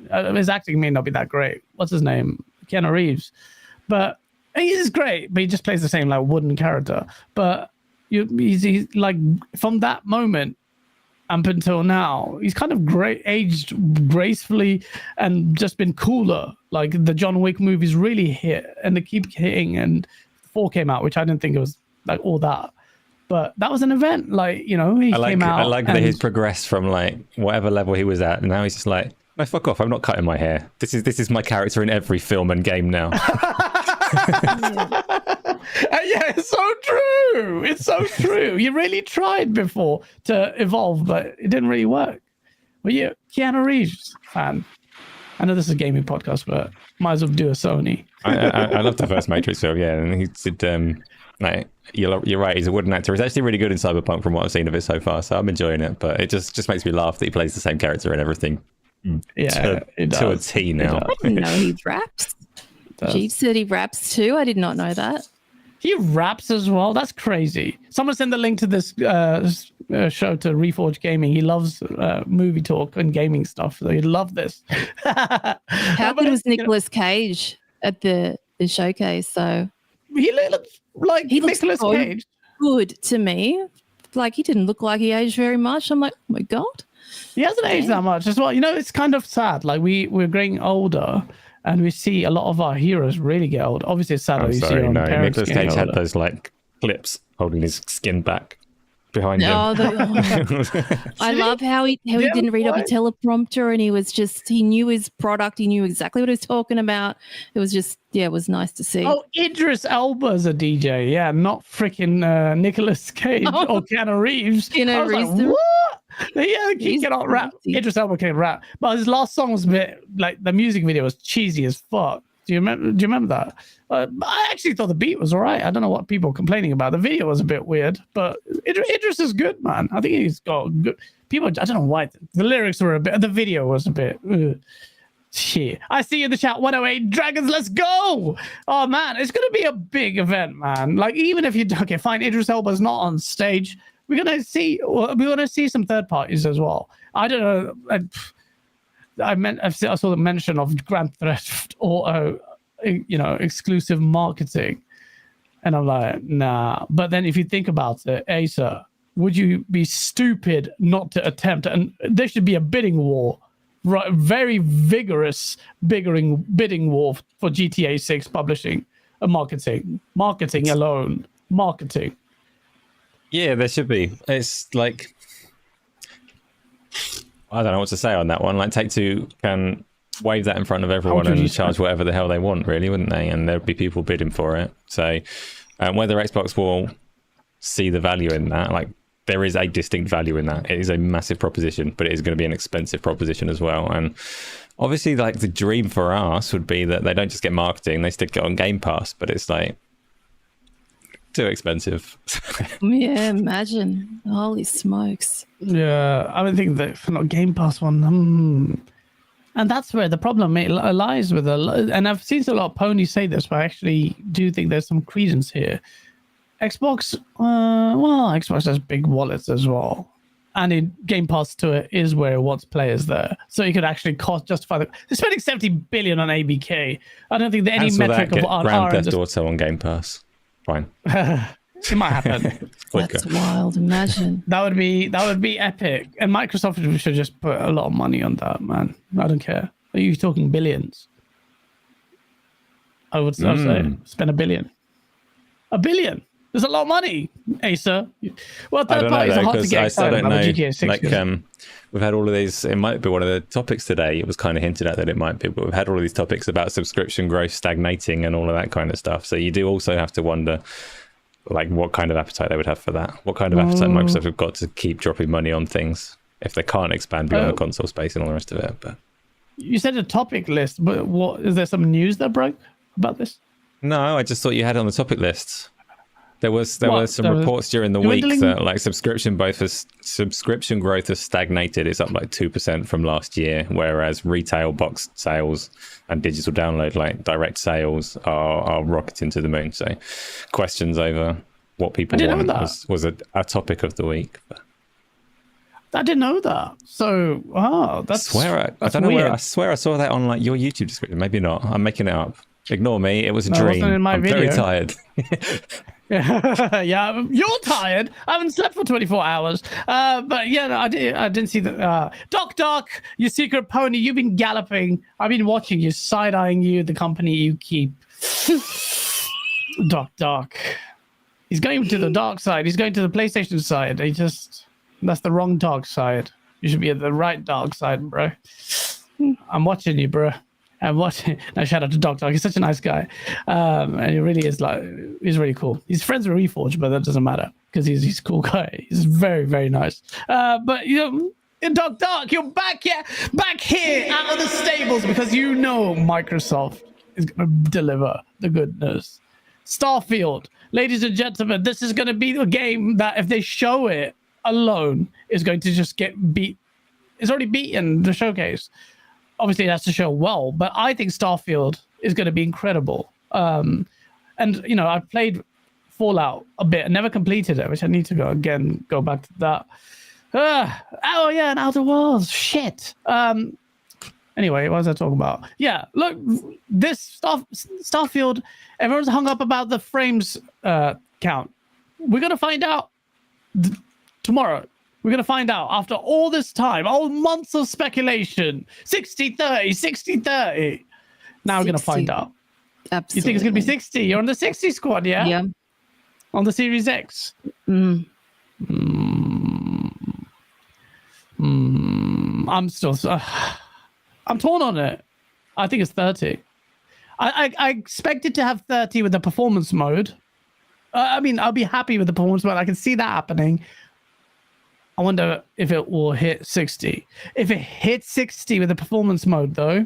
His acting may not be that great. What's his name? Keanu Reeves, but he's great. But he just plays the same like wooden character. But he's like from that moment up until now, he's kind of aged gracefully and just been cooler. Like the John Wick movies really hit, and they keep hitting. And 4 came out, which I didn't think it was like all that, but that was an event. Like, he came out. I like that he's progressed from like whatever level he was at, and now he's just like, no, fuck off! I'm not cutting my hair. This is my character in every film and game now. Yeah, it's so true. It's so true. You really tried before to evolve, but it didn't really work. Well, yeah, Keanu Reeves fan. I know this is a gaming podcast, but might as well do a Sony. I love the first Matrix film, yeah, and he did. Like you're right, he's a wooden actor. He's actually really good in Cyberpunk from what I've seen of it so far, so I'm enjoying it. But it just makes me laugh that he plays the same character and everything. Yeah, to a T now. I didn't know he raps. Jeeves said he raps too. I did not know that. He raps as well. That's crazy. Someone send the link to this show to Reforge Gaming. He loves movie talk and gaming stuff. So he'd love this. How good was Nicolas Cage at the showcase? So he looked like Nicolas Cage. Good to me. Like he didn't look like he aged very much. I'm like, oh my god. He hasn't aged that much as well. It's kind of sad. Like we're getting older, and we see a lot of our heroes really get old. Obviously, it's sad. Nicolas Cage had those like clips holding his skin back behind him. I love how he didn't read up a teleprompter, and he knew his product. He knew exactly what he was talking about. It was just, it was nice to see. Oh, Idris Elba's a DJ. Yeah, not freaking Nicolas Cage or Keanu Reeves. Keanu Reeves. Like, what? Yeah, he cannot rap. Idris Elba can rap, but his last song was a bit like the music video was cheesy as fuck. Do you remember that? I actually thought the beat was all right. I don't know what people were complaining about. The video was a bit weird, but Idris is good, man. I think he's got good. People, I don't know why the lyrics were a bit. The video was a bit. Shit. I see you in the chat. 108 Dragons, let's go! Oh man, it's gonna be a big event, man. Like even if fine, Idris Elba's not on stage. We're gonna see some third parties as well. I don't know. I saw the mention of Grand Theft Auto, exclusive marketing, and I'm like, nah. But then if you think about it, Asa, would you be stupid not to attempt? And there should be a bidding war, right? Very vigorous bidding war for GTA 6 publishing and marketing alone, marketing. Yeah, there should be. It's like, I don't know what to say on that one. Like Take-Two can wave that in front of everyone and charge whatever the hell they want, really, wouldn't they? And there'd be people bidding for it. So whether Xbox will see the value in that, like there is a distinct value in that. It is a massive proposition, but it is going to be an expensive proposition as well. And obviously, like the dream for us would be that they don't just get marketing, they stick it on Game Pass. But it's like, too expensive. Yeah, imagine. Holy smokes. Yeah, I would think that for not Game Pass one. And that's where the problem lies with and I've seen a lot of ponies say this, but I actually do think there's some credence here. Xbox, Xbox has big wallets as well. And in Game Pass to it is where it wants players there. So you could actually justify they're spending 70 billion on ABK. I don't think that any metric of Grand Theft Auto on Game Pass. Fine. It might happen. That's wild. Imagine. That would be epic. And Microsoft should just put a lot of money on that, man. I don't care. Are you talking billions? I would say spend $1 billion. $1 billion. There's a lot of money, Acer. Well, third parties are hard to get excited about GTA 6. Like, we've had all of these. It might be one of the topics today. It was kind of hinted at that it might be, but we've had all of these topics about subscription growth stagnating and all of that kind of stuff. So you do also have to wonder, like, what kind of appetite they would have for that. What kind of appetite Microsoft have got to keep dropping money on things if they can't expand beyond the console space and all the rest of it. But you said a topic list, but what is there some news that broke about this? No, I just thought you had it on the topic list. There were some reports during the week that like subscription growth has stagnated. It's up like 2% from last year, whereas retail box sales and digital download, like direct sales, are rocketing to the moon. So questions over what people want was a topic of the week. But I didn't know that. So that's I don't know where I swear I saw that on like your YouTube description. Maybe not. I'm making it up. Ignore me. It was a dream. I'm very tired. Yeah, you're tired. I haven't slept for 24 hours. But yeah, no, I didn't see that. Doc, you secret pony, you've been galloping. I've been watching you, side-eyeing you, the company you keep. Doc. He's going to the dark side. He's going to the PlayStation side. That's the wrong dark side. You should be at the right dark side, bro. I'm watching you, bro. And now shout out to Doc. He's such a nice guy, and he really is he's really cool. He's friends with Reforge, but that doesn't matter because he's a cool guy. He's very, very nice. But Doc, you're back here out of the stables because Microsoft is going to deliver the goodness. Starfield, ladies and gentlemen, this is going to be a game that if they show it alone is going to just get beat. It's already beaten the showcase. Obviously, it has to show well, but I think Starfield is going to be incredible. And, I've played Fallout a bit and never completed it, which I need to go back to that. And Outer Worlds. Shit. Anyway, what was I talking about? Yeah, look, this Starfield, everyone's hung up about the frames count. We're going to find out tomorrow. We're going to find out after all this time, all months of speculation, 60-30, 60-30. Now we're going to find out. Absolutely. You think it's going to be 60? You're on the 60 squad, yeah? Yeah. On the Series X? I'm still... I'm torn on it. I think it's 30. I expected to have 30 with the performance mode. I'll be happy with the performance mode. I can see that happening. I wonder if it will hit 60. If it hits 60 with the performance mode, though,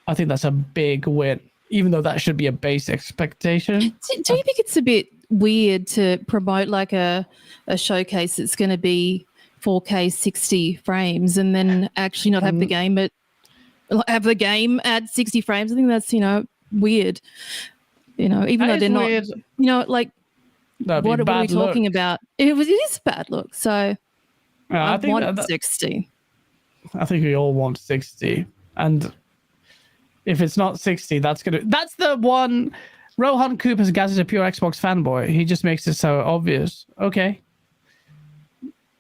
I think that's a big win, even though that should be a base expectation. Do you think it's a bit weird to promote like a showcase that's going to be 4K 60 frames and then actually not have the game at 60 frames? I think that's, weird. Even though they're weird. Not, what are we talking about? It is a bad look. So I want 60. I think we all want 60. And if it's not 60, that's the one. Rohan Cooper's guy is a pure Xbox fanboy. He just makes it so obvious. Okay.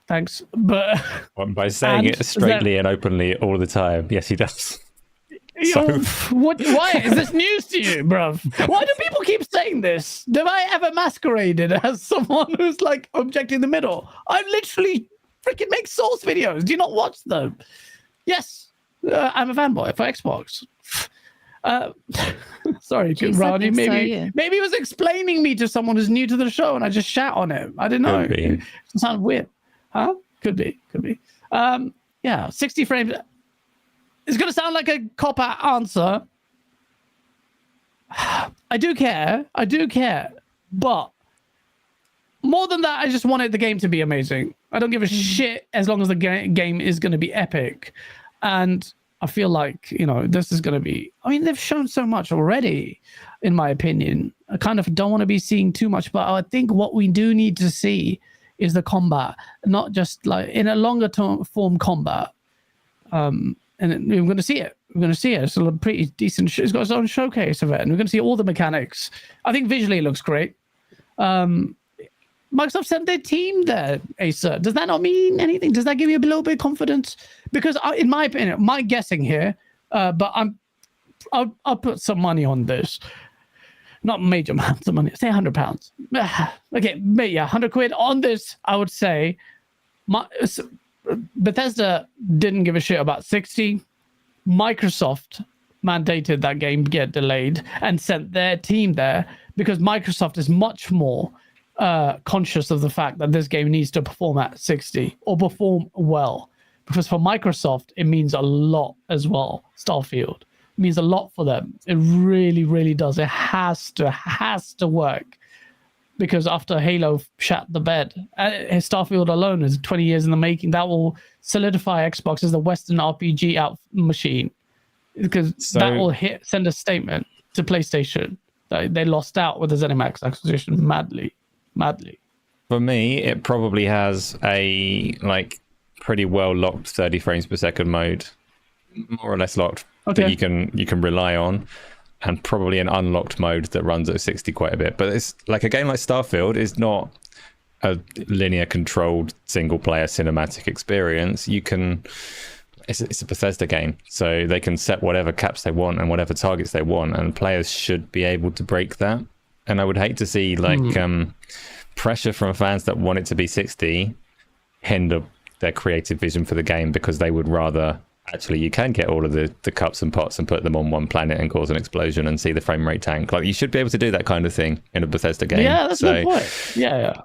Thanks. But by saying it straightly and openly all the time, yes, he does. Why is this news to you, bruv? Why do people keep saying this? Have I ever masqueraded as someone who's like objecting the middle? I literally freaking make Source videos. Do you not watch them? Yes, I'm a fanboy for Xbox. Sorry, Rodney. Maybe he was explaining me to someone who's new to the show, and I just shat on him. I didn't know. It sounds weird, huh? Could be. 60 frames. It's going to sound like a cop-out answer. I do care. But more than that, I just wanted the game to be amazing. I don't give a shit as long as the game is going to be epic. And I feel like, this is going to be... I mean, they've shown so much already, in my opinion. I kind of don't want to be seeing too much, but I think what we do need to see is the combat, not just like in a longer form combat. And we're going to see it. We're going to see it. It's a pretty decent... It's got its own showcase of it, and we're going to see all the mechanics. I think visually it looks great. Microsoft sent their team there, Acer. Does that not mean anything? Does that give you a little bit of confidence? Because in my opinion, my guessing here, but I'll put some money on this. Not major amounts of money. Say £100. Okay, yeah, 100 quid on this. I would say, Bethesda didn't give a shit about 60. Microsoft mandated that game get delayed and sent their team there because Microsoft is much more conscious of the fact that this game needs to perform at 60 or perform well, because for Microsoft it means a lot as well. Starfield means a lot for them. It really, really does. It has to work, because after Halo shat the bed, Starfield alone is 20 years in the making. That will solidify Xbox as the Western RPG out machine, because that will send a statement to PlayStation that they lost out with the ZeniMax acquisition madly. For me, it probably has a pretty well locked 30 frames per second mode, more or less locked, that you can rely on, and probably an unlocked mode that runs at 60 quite a bit. But it's like a game like Starfield is not a linear controlled single player cinematic experience. It's a Bethesda game, so they can set whatever caps they want and whatever targets they want, and players should be able to break that. And I would hate to see pressure from fans that want it to be 60 hinder their creative vision for the game, because they would rather actually you can get all of the cups and pots and put them on one planet and cause an explosion and see the frame rate tank. Like, you should be able to do that kind of thing in a Bethesda game. Yeah, that's a good point. Yeah.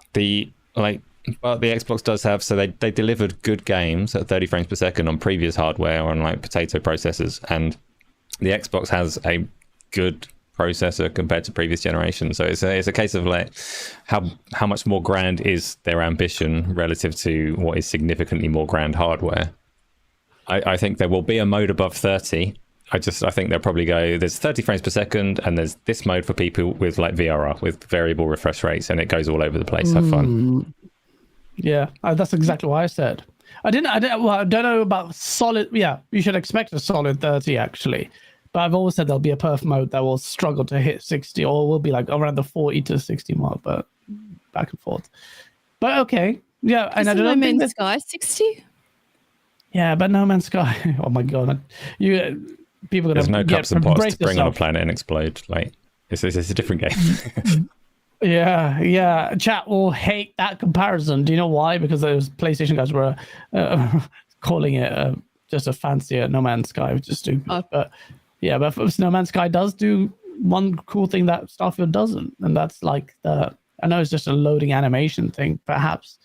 But the Xbox does have, so they delivered good games at 30 frames per second on previous hardware on potato processors, and the Xbox has a good processor compared to previous generations. So it's a case of how much more grand is their ambition relative to what is significantly more grand hardware. I think there will be a mode above 30. I think they'll probably go, there's 30 frames per second, and there's this mode for people with VRR with variable refresh rates, and it goes all over the place. Have fun. Yeah, that's exactly what I said. I don't know about solid. Yeah, you should expect a solid 30 actually. But I've always said there'll be a perf mode that will struggle to hit 60, or will be around the 40 to 60 mark, but back and forth. But okay, yeah, and I don't know. No Man's Sky 60. Yeah, but No Man's Sky. Oh my god, people are gonna. There's no cups and pots to bring on a planet and explode. It's a different game. Yeah. Chat will hate that comparison. Do you know why? Because those PlayStation guys were calling it just a fancier No Man's Sky, which is stupid. But No Man's Sky does do one cool thing that Starfield doesn't, and that's I know it's just a loading animation thing, perhaps,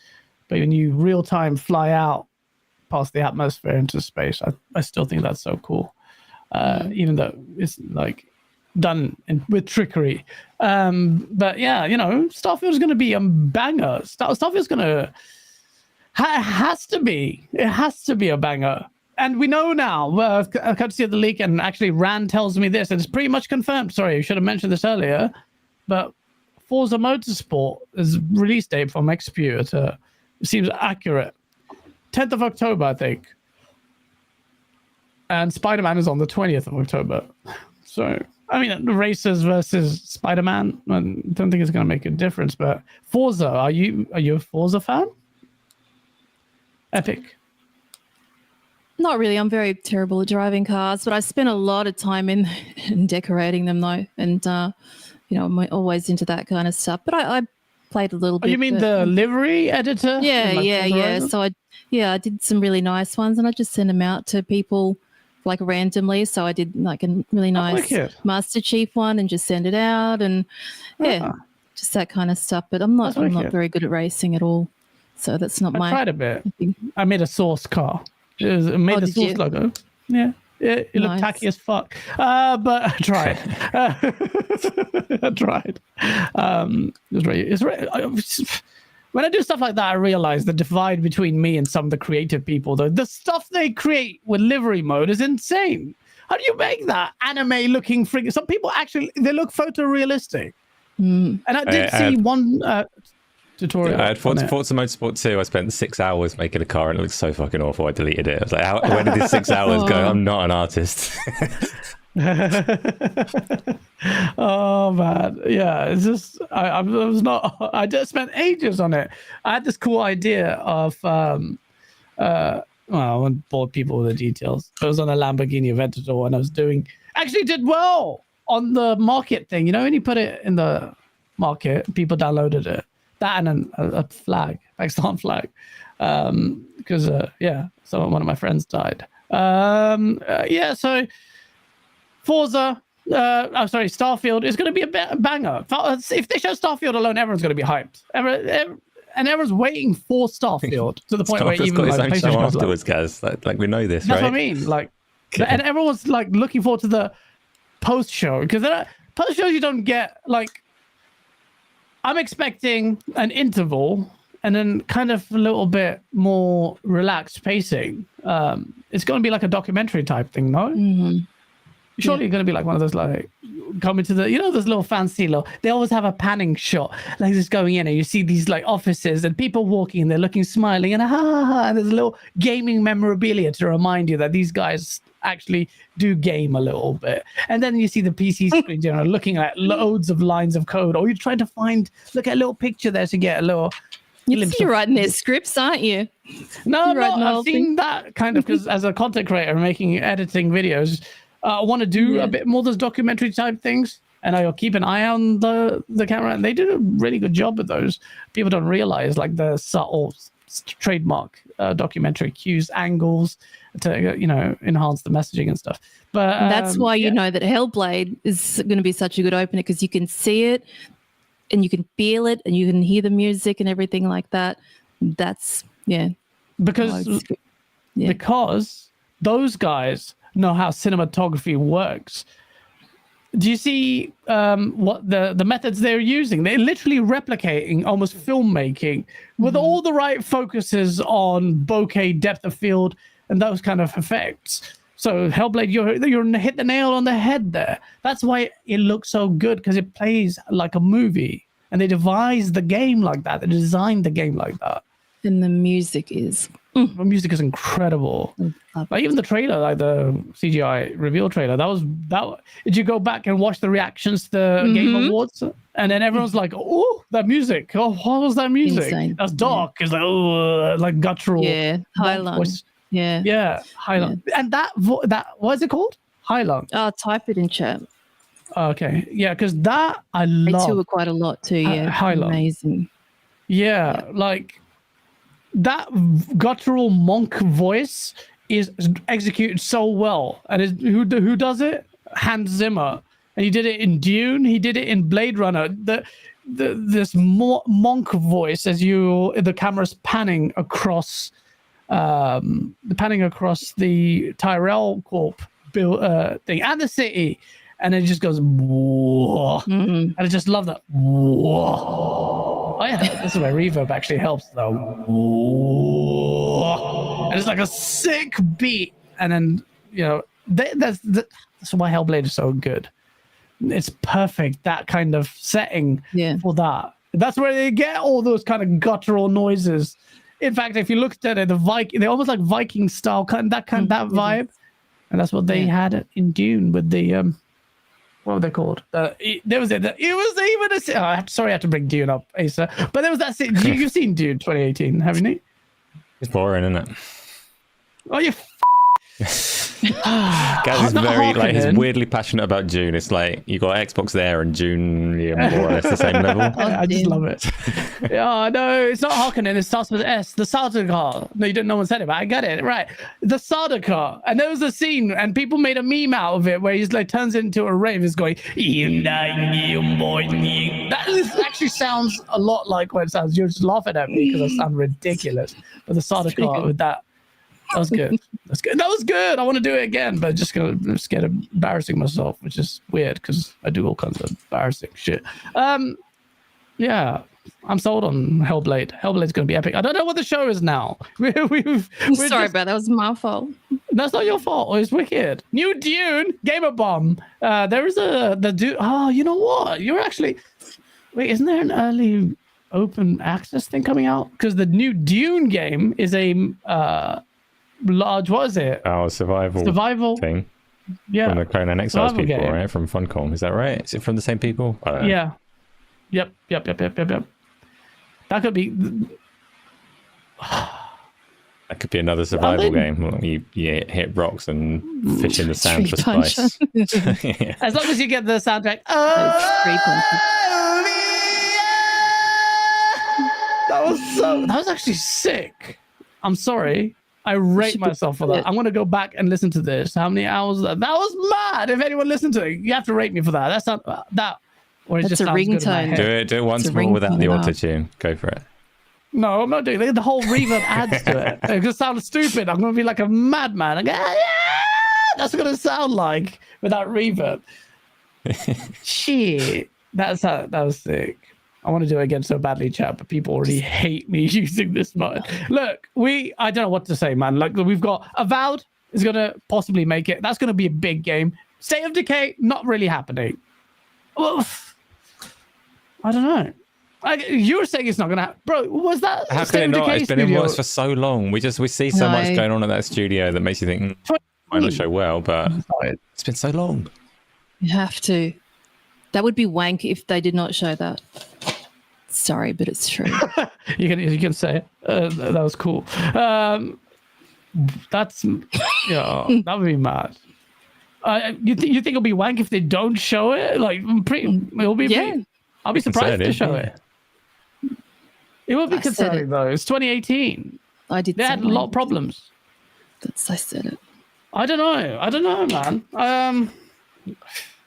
but when you real time fly out past the atmosphere into space, I still think that's so cool. Even though it's done with trickery. But yeah, Starfield is going to be a banger. Starfield's going to... It has to be a banger. And we know now, I can't see the leak, and actually Rand tells me this, and it's pretty much confirmed. Sorry, I should have mentioned this earlier. But Forza Motorsport is release date from Xperia seems accurate. 10th of October, I think. And Spider-Man is on the 20th of October. So... I mean, the racers versus Spider-Man, I don't think it's going to make a difference. But Forza, are you a Forza fan? Epic. Not really. I'm very terrible at driving cars, but I spent a lot of time in decorating them though, and I'm always into that kind of stuff. But I played a little bit. You mean the livery editor? Yeah. So I did some really nice ones, and I just sent them out to people randomly. So I did a really nice Master Chief one and just send it out, and just that kind of stuff. But I'm not very good at racing at all, so that's not my. I tried a bit. I made a Source car. It made a Source logo. Yeah. It looked tacky as fuck. But I tried. It's when I do stuff like that, I realize the divide between me and some of the creative people. The stuff they create with livery mode is insane. How do you make that anime looking freaking? Some people actually they look photorealistic. And I did see one tutorial. I had Forza Motorsport 2. I spent 6 hours making a car and it looked so fucking awful. I deleted it. I was like, where did these 6 hours go? I'm not an artist. Oh man, yeah, it's just I was not. I just spent ages on it. I had this cool idea of well, I won't bore people with the details. I was on a Lamborghini Aventador and I was actually did well on the market thing. You know, when you put it in the market, people downloaded it. That and a flag, Pakistan flag, because one of my friends died. So Forza, Starfield is going to be a banger. If they show Starfield alone, everyone's going to be hyped. And everyone's waiting for Starfield to the point where even got like his own show PlayStation afterwards, guys. Like we know this, that's right? what I mean. Like, and everyone's like looking forward to the post show because post shows you don't get like. I'm expecting an interval and then kind of a little bit more relaxed pacing. It's going to be like a documentary type thing, no? Mm-hmm. Surely you're going to be like one of those like coming to the, those little fancy little, they always have a panning shot like just going in and you see these like offices and people walking and they're looking smiling and and there's a little gaming memorabilia to remind you that these guys actually do game a little bit. And then you see the PC screen, looking at loads of lines of code, or you're trying to look at a little picture there to get a little. You're writing their scripts, aren't you? No, I've seen that kind of because as a content creator making editing videos, I want to do a bit more of those documentary type things. And I'll keep an eye on the camera. And they do a really good job with those. People don't realize like the subtle trademark documentary cues, angles to enhance the messaging and stuff. But that's why you know that Hellblade is going to be such a good opener because you can see it and you can feel it and you can hear the music and everything like that. That's because those guys know how cinematography works. Do you see what the methods they're using? They're literally replicating almost filmmaking with all the right focuses on bokeh, depth of field, and those kind of effects. So Hellblade, you're hit the nail on the head there. That's why it looks so good because it plays like a movie, and they devised the game like that. They designed the game like that. And the music is the music is incredible. Like even the trailer, like the CGI reveal trailer, that. Did you go back and watch the reactions to the Game Awards? And then everyone's like, "Oh, that music! Oh, what was that music? Insane. That's dark." It's like, oh, like guttural. Yeah, high lung. Yeah, high lung. And that what is it called? High lung. Oh, type it in chat. Okay, yeah, because that I love. They tour quite a lot too. Yeah, high lung. Amazing. Yeah, like that guttural monk voice is executed so well. And who does it? Hans Zimmer. And he did it in Dune. He did it in Blade Runner. This monk voice as the camera's panning across the Tyrell Corp thing and the city, and it just goes whoa. And I just love that whoa. Oh yeah, this is where reverb actually helps though. Whoa. And it's like a sick beat, and then that's why Hellblade is so good. It's perfect, that kind of setting for that. That's where they get all those kind of guttural noises. In fact, if you looked at it, they're almost like Viking style, that vibe, and that's what they had in Dune with the what were they called? Sorry, I had to bring Dune up, Asa, but there was that scene. You've seen Dune 2018, haven't you? It's boring, isn't it? Oh, you. Gaz is he's weirdly passionate about Dune. It's like you got Xbox there and Dune, more or less the same level. I just love it. Yeah, no, it's not Harkonnen. It starts with S. The Sardaukar. No one said it, but I got it right. The Sardaukar, and there was a scene, and people made a meme out of it where he's like turns into a rave. He's going, that actually sounds a lot like what it sounds. You're just laughing at me because I sound ridiculous. But the Sardaukar with that. That was good. That was good. I want to do it again, but just scared of embarrassing myself, which is weird because I do all kinds of embarrassing shit. Yeah, I'm sold on Hellblade. Hellblade's going to be epic. I don't know what the show is now. I'm sorry about that. Was my fault. That's not your fault. It's wicked. New Dune, Gamer Bomb. There is the Dune. Oh, you know what? You're actually. Wait, isn't there an early open access thing coming out? Because the new Dune game is a large. What is it? Oh, survival thing. Yeah. From the Conan Exiles Survival people, game. right? From Funcom. Is that right? Is it from the same people? I don't know. Yeah. Yep. That could be. That could be another survival game. You hit rocks and fish in the sand for Tree punch. spice. Yeah. As long as you get the soundtrack. Those tree punches. That was actually sick. I'm sorry. I rate should myself for put that. it- I'm gonna go back and listen to this. How many hours? That was mad. If anyone listened to it, you have to rate me for that. That's not that. Or it That's just a sounds good in my ringtone. head. Do it once It's a more without the ringtone. auto-tune. Go for it. No, I'm not doing it. The whole reverb adds to it. It just sounds stupid. I'm gonna be like a madman. Like, yeah, that's what it's gonna sound like without reverb. Shit, that was sick. I want to do it again so badly, chat, but people already hate me using this mode. Look, I don't know what to say, man. Like, we've got Avowed is gonna possibly make it. That's gonna be a big game. State of Decay, not really happening. Oof. I don't know. You were saying it's not gonna happen, bro. Was that How State can it of not? Decay It's been in studio? works for so long. We see so much No. going on at that studio that makes you think might not show well, but it's been so long. You have to. That would be wank if they did not show that. Sorry, but it's true. You can say it. That was cool. That's that would be mad. You think it'll be wank if they don't show it? Like, it'll be. Yeah. I'll be surprised if they show Yeah. it. It would be I said concerning it. though. It's 2018. I did. They say had a lot of wank. problems. I said it. I don't know, man.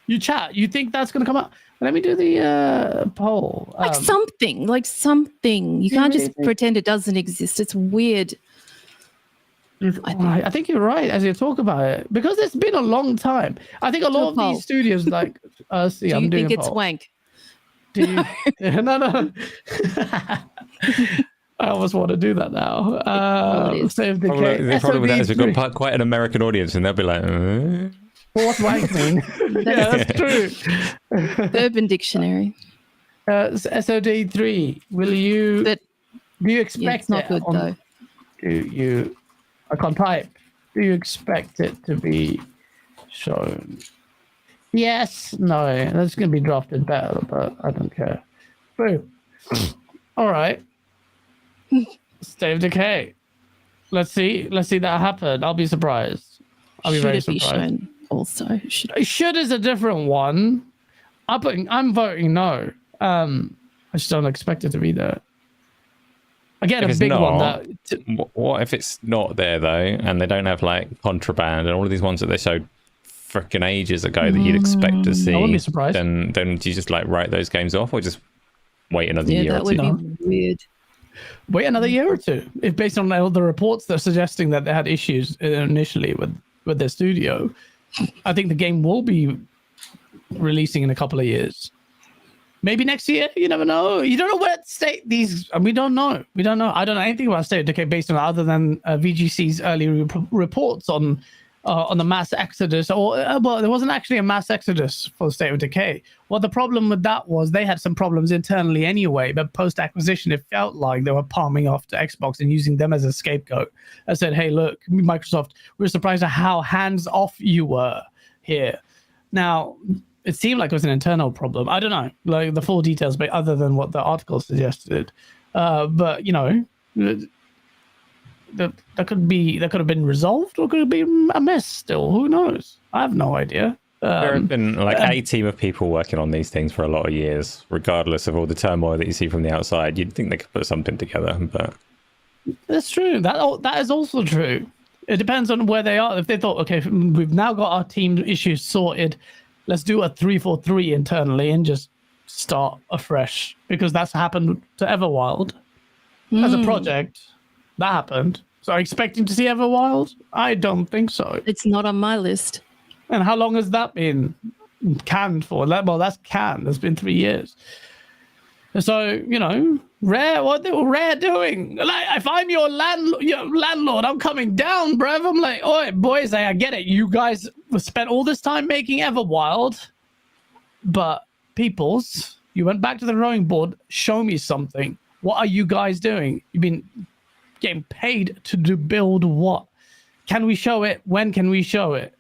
You chat. You think that's gonna come out? Let me do the poll. Like something. You can't just pretend it doesn't exist. It's weird. I think you're right as you talk about it because it's been a long time. I think a lot of poll. these studios like see, Do I'm you doing think a it's poll. wank? Do you? No. I almost want to do that now. Well, it is. Save the The problem with that is we've SOD3. got quite an American audience, and they'll be like, Well, what's wank mean? Yeah, that's true. Urban Dictionary. SOD3. Will you? But Do you yeah, expect it's not it? good though. You? I can't type. Do you expect it to be shown? Yes. No. That's going to be drafted better, but I don't care. Boo. All right. State of Decay. Let's see that happen. I'll be surprised. I'll be Should very it be surprised. shown? Also, Should is a different one. I'm voting no. I just don't expect it to be there. Again, if a it's big one not, that what if it's not there though, and they don't have like Contraband and all of these ones that they showed freaking ages ago that you'd expect to see? I wouldn't be surprised. Then do you just like write those games off, or just wait another yeah, year that or would two? be weird. wait another year or two. If based on all the reports that are suggesting that they had issues initially with their studio, I think the game will be releasing in a couple of years. Maybe next year. You never know. You don't know what state these. We don't know. I don't know anything about State of Decay based on other than VGC's early reports on the mass exodus. Or well, there wasn't actually a mass exodus for State of Decay. Well, the problem with that was they had some problems internally anyway. But post acquisition, it felt like they were palming off to Xbox and using them as a scapegoat. I said, "Hey, look, Microsoft, we're surprised at how hands off you were here." Now, it seemed like it was an internal problem. I don't know, like the full details, but other than what the article suggested. But you know, that could have been resolved, or could have been a mess still. Who knows? I have no idea. There have been like a team of people working on these things for a lot of years, regardless of all the turmoil that you see from the outside. You'd think they could put something together, but That's true. That is also true. It depends on where they are. If they thought, okay, we've now got our team issues sorted, let's do a 3-4-3 internally and just start afresh, because that's happened to Everwild as a project. That happened. So expecting to see Everwild? I don't think so. It's not on my list. And how long has that been canned for? Well, that's canned. It's been 3 years. So, Rare, what they were Rare doing? Like, if I'm your landlord, I'm coming down, bruv. I'm like, oi, boys, I get it. You guys spent all this time making Everwild, but peoples, you went back to the drawing board. Show me something. What are you guys doing? You've been getting paid to build what? Can we show it? When can we show it?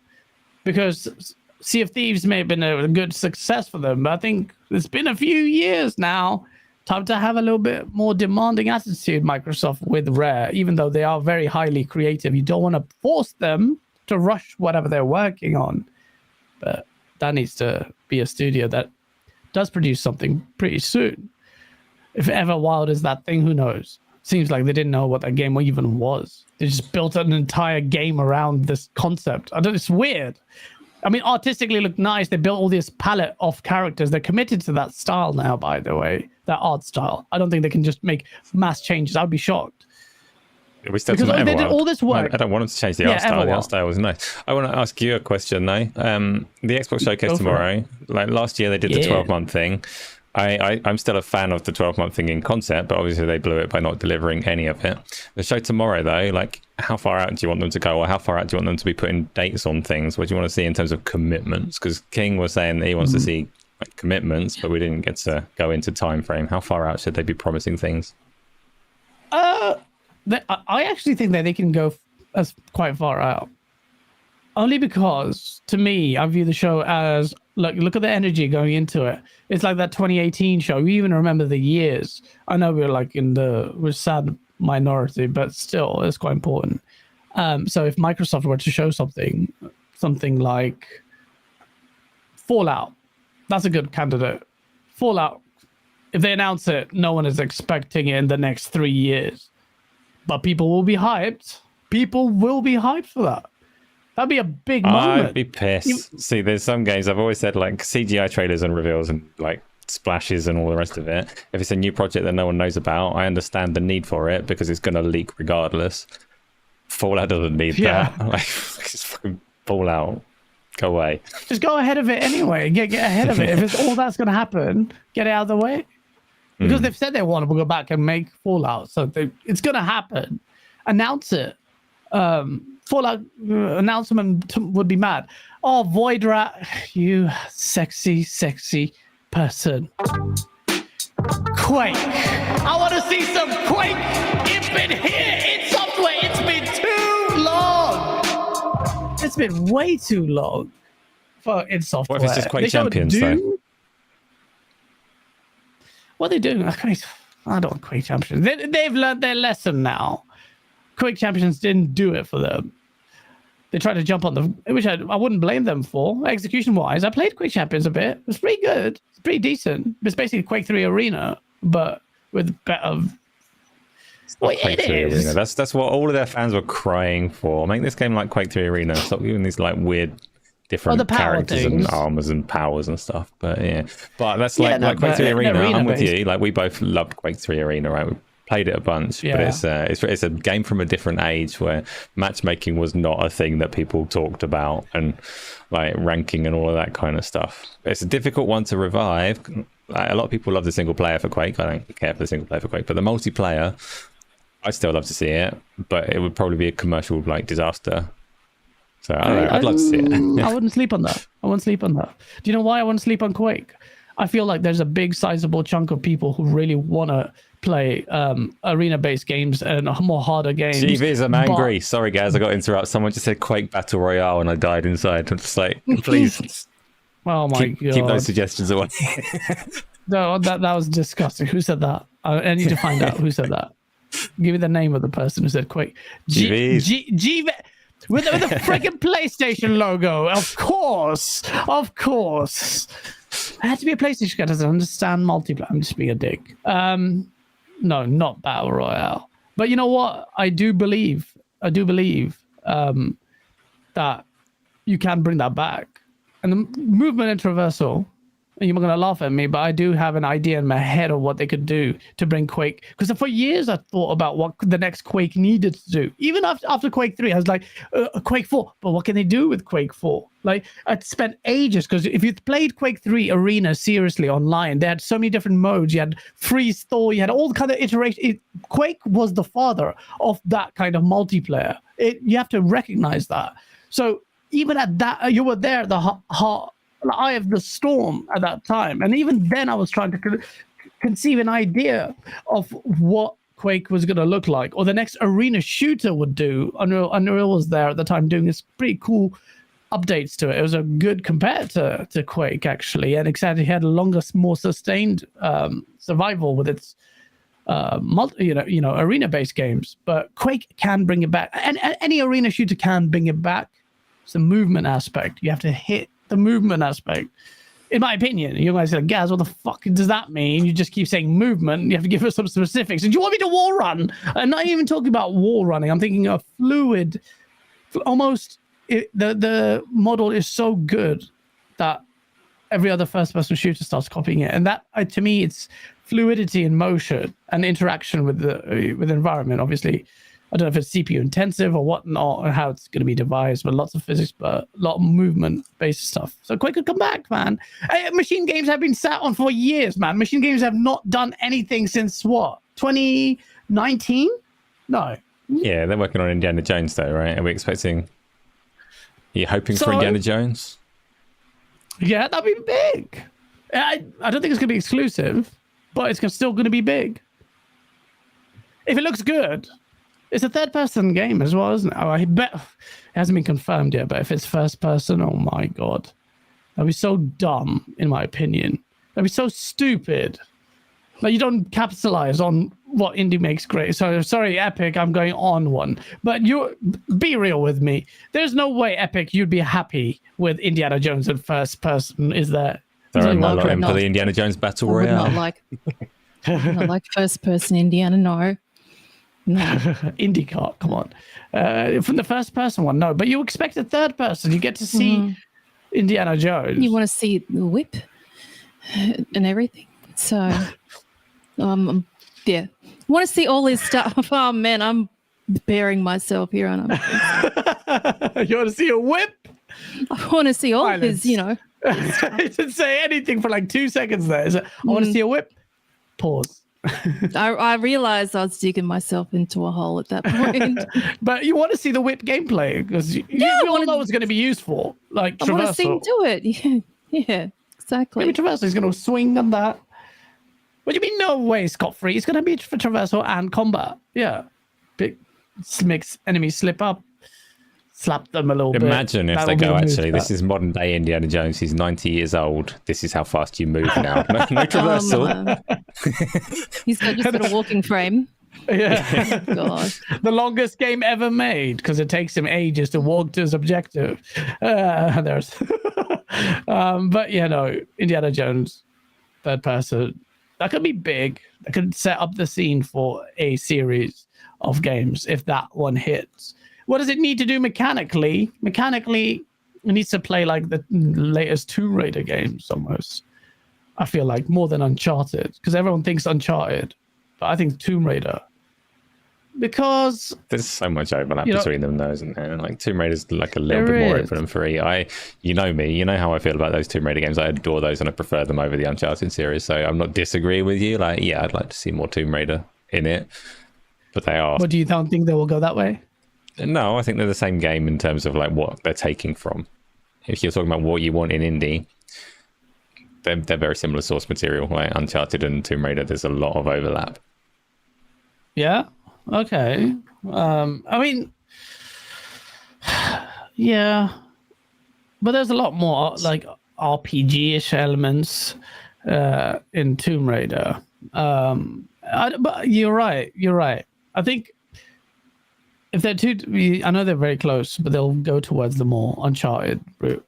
Because Sea of Thieves may have been a good success for them, but I think it's been a few years now. Time to have a little bit more demanding attitude, Microsoft, with Rare, even though they are very highly creative. You don't want to force them to rush whatever they're working on. But that needs to be a studio that does produce something pretty soon. If Everwild is that thing, who knows? Seems like they didn't know what that game even was. They just built an entire game around this concept. It's weird. I mean, artistically looked nice. They built all this palette of characters. They're committed to that style now, by the way, that art style. I don't think they can just make mass changes. I'd be shocked. We still Because they did all this work. I don't want them to change the art style. The art style was nice. I want to ask you a question, though. The Xbox Showcase tomorrow, like last year, they did the 12-month thing. I'm still a fan of the 12-month thing in concept, but obviously they blew it by not delivering any of it. The show tomorrow, though, like, how far out do you want them to go, or how far out do you want them to be putting dates on things? What do you want to see in terms of commitments? Because King was saying that he wants to see like, commitments, but we didn't get to go into time frame. How far out should they be promising things? I actually think that they can go as quite far out. Only because, to me, I view the show as, look at the energy going into it. It's like that 2018 show. We even remember the years. I know we're sad minority, but still, it's quite important. So if Microsoft were to show something like Fallout, that's a good candidate. Fallout, if they announce it, no one is expecting it in the next 3 years. But people will be hyped. People will be hyped for that. That'd be a big moment. I'd be pissed. See, there's some games I've always said like CGI trailers and reveals and like splashes and all the rest of it. If it's a new project that no one knows about, I understand the need for it because it's going to leak regardless. Fallout doesn't need that. Like, just fucking Fallout. Go away. Just go ahead of it anyway. Get ahead of it. If it's all that's going to happen, get it out of the way. Because they've said they want to go back and make Fallout, so it's going to happen. Announce it. Fallout announcement would be mad. Oh, Void Rat, you sexy person. Quake. I want to see some Quake. It's been here in software. It's been too long. It's been way too long for in software. What if it's just Quake Champions, though? What are they doing? I don't want Quake Champions. They've learned their lesson now. Quake Champions didn't do it for them. They tried to jump on which I wouldn't blame them for. Execution-wise, I played Quake Champions a bit. It was pretty good. It's pretty decent. It's basically Quake 3 Arena, but with better... Well, Quake 3 Arena. That's what all of their fans were crying for. Make this game like Quake 3 Arena. Stop giving these like weird... different characters and armors and powers and stuff, but that's like Quake 3 Arena. I'm with you. Like we both loved Quake 3 Arena, right? We played it a bunch, but it's a game from a different age where matchmaking was not a thing that people talked about and like ranking and all of that kind of stuff. It's a difficult one to revive. Like, a lot of people love the single player for Quake. I don't care for the single player for Quake, but the multiplayer, I still love to see it, but it would probably be a commercial like disaster. So I'd love to see it. I wouldn't sleep on that. Do you know why I wouldn't sleep on Quake? I feel like there's a big sizable chunk of people who really want to play arena-based games and more harder games. GVs, I'm angry. Sorry, guys, I got to interrupt. Someone just said Quake Battle Royale and I died inside. I'm just like, please. Oh my God. Keep those suggestions away. No, that was disgusting. Who said that? I need to find out who said that. Give me the name of the person who said Quake. GVs. With the freaking PlayStation logo, of course. I had to be a PlayStation guy doesn't understand multiplayer. I'm just being a dick. No, not Battle Royale. But you know what? I do believe that you can bring that back. And the movement and traversal you're going to laugh at me, but I do have an idea in my head of what they could do to bring Quake. Because for years I thought about what the next Quake needed to do. Even after Quake 3, I was like, Quake 4, but what can they do with Quake 4? Like, I'd spent ages, because if you played Quake 3 Arena seriously online, they had so many different modes. You had freeze thaw, you had all kind of iteration. Quake was the father of that kind of multiplayer. You have to recognize that. So even at that, you were there at the heart, eye of the storm at that time, and even then I was trying to conceive an idea of what Quake was going to look like, or the next arena shooter would do. Unreal was there at the time doing this pretty cool updates to it. It was a good competitor to Quake, actually, and exactly had a longer, more sustained survival with its arena-based games. But Quake can bring it back, and any arena shooter can bring it back. It's the movement aspect. You have to hit the movement aspect, in my opinion. You guys say, Gaz, what the fuck does that mean? You just keep saying movement. You have to give us some specifics. And do you want me to wall run? I'm not even talking about wall running. I'm thinking of fluid, almost. The model is so good that every other first-person shooter starts copying it. And that, to me, it's fluidity in motion and interaction with the environment. Obviously, I don't know if it's CPU intensive or whatnot, or how it's going to be devised, but lots of physics, but a lot of movement-based stuff. So Quake could come back, man. Machine games have been sat on for years, man. Machine games have not done anything since what? 2019? No. Yeah, they're working on Indiana Jones, though, right? Are we expecting? Are you hoping for Indiana Jones? Yeah, that'd be big. I don't think it's going to be exclusive, but it's still going to be big. If it looks good. It's a third-person game as well, isn't it? Oh, I bet it hasn't been confirmed yet, but if it's first-person, oh my god. That'd be so dumb, in my opinion. That'd be so stupid. Like, you don't capitalize on what indie makes great. So, sorry, Epic, I'm going on one. But be real with me. There's no way, Epic, you'd be happy with Indiana Jones in first-person, is there? Sorry, I'm not in for the Indiana Jones Battle Royale. Not like first-person Indiana, no. No. IndyCar, come on. From the first person one, no. But you expect a third person. You get to see Indiana Jones. You want to see the whip and everything. So, yeah. Want to see all his stuff. Oh, man, I'm bearing myself here, aren't I? You want to see a whip? I want to see all his, It didn't say anything for like 2 seconds there. I want to see a whip. Pause. I realized I was digging myself into a hole at that point. But you want to see the whip gameplay because you all know it's going to be used for, like traversal. I want to see him do it. Yeah, exactly. Maybe traversal is going to swing on that. What do you mean? No way, scot-free. It's going to be for traversal and combat. Yeah, makes enemies slip up. Slap them a little bit. Imagine if they go, actually, this is modern day Indiana Jones. He's 90 years old. This is how fast you move now. No traversal. He's just got a walking frame. Yeah. God. The longest game ever made because it takes him ages to walk to his objective. But Indiana Jones, third person. That could be big. That could set up the scene for a series of games if that one hits. What does it need to do mechanically? Mechanically, it needs to play like the latest Tomb Raider games almost. I feel like more than Uncharted, because everyone thinks Uncharted, but I think Tomb Raider. Because there's so much overlap between them, though, isn't there? Like Tomb Raider's like a little bit more open and free. You know me, you know how I feel about those Tomb Raider games. I adore those and I prefer them over the Uncharted series. So I'm not disagreeing with you. Like, yeah, I'd like to see more Tomb Raider in it, but they are. But do you don't think they will go that way? No, I think they're the same game in terms of like what they're taking from. If you're talking about what you want in indie, they're very similar source material. Like Uncharted and Tomb Raider, there's a lot of overlap. Yeah. Okay. I mean, yeah, but there's a lot more like RPG-ish elements in Tomb Raider. But you're right. I think. If they're I know they're very close, but they'll go towards the more Uncharted route,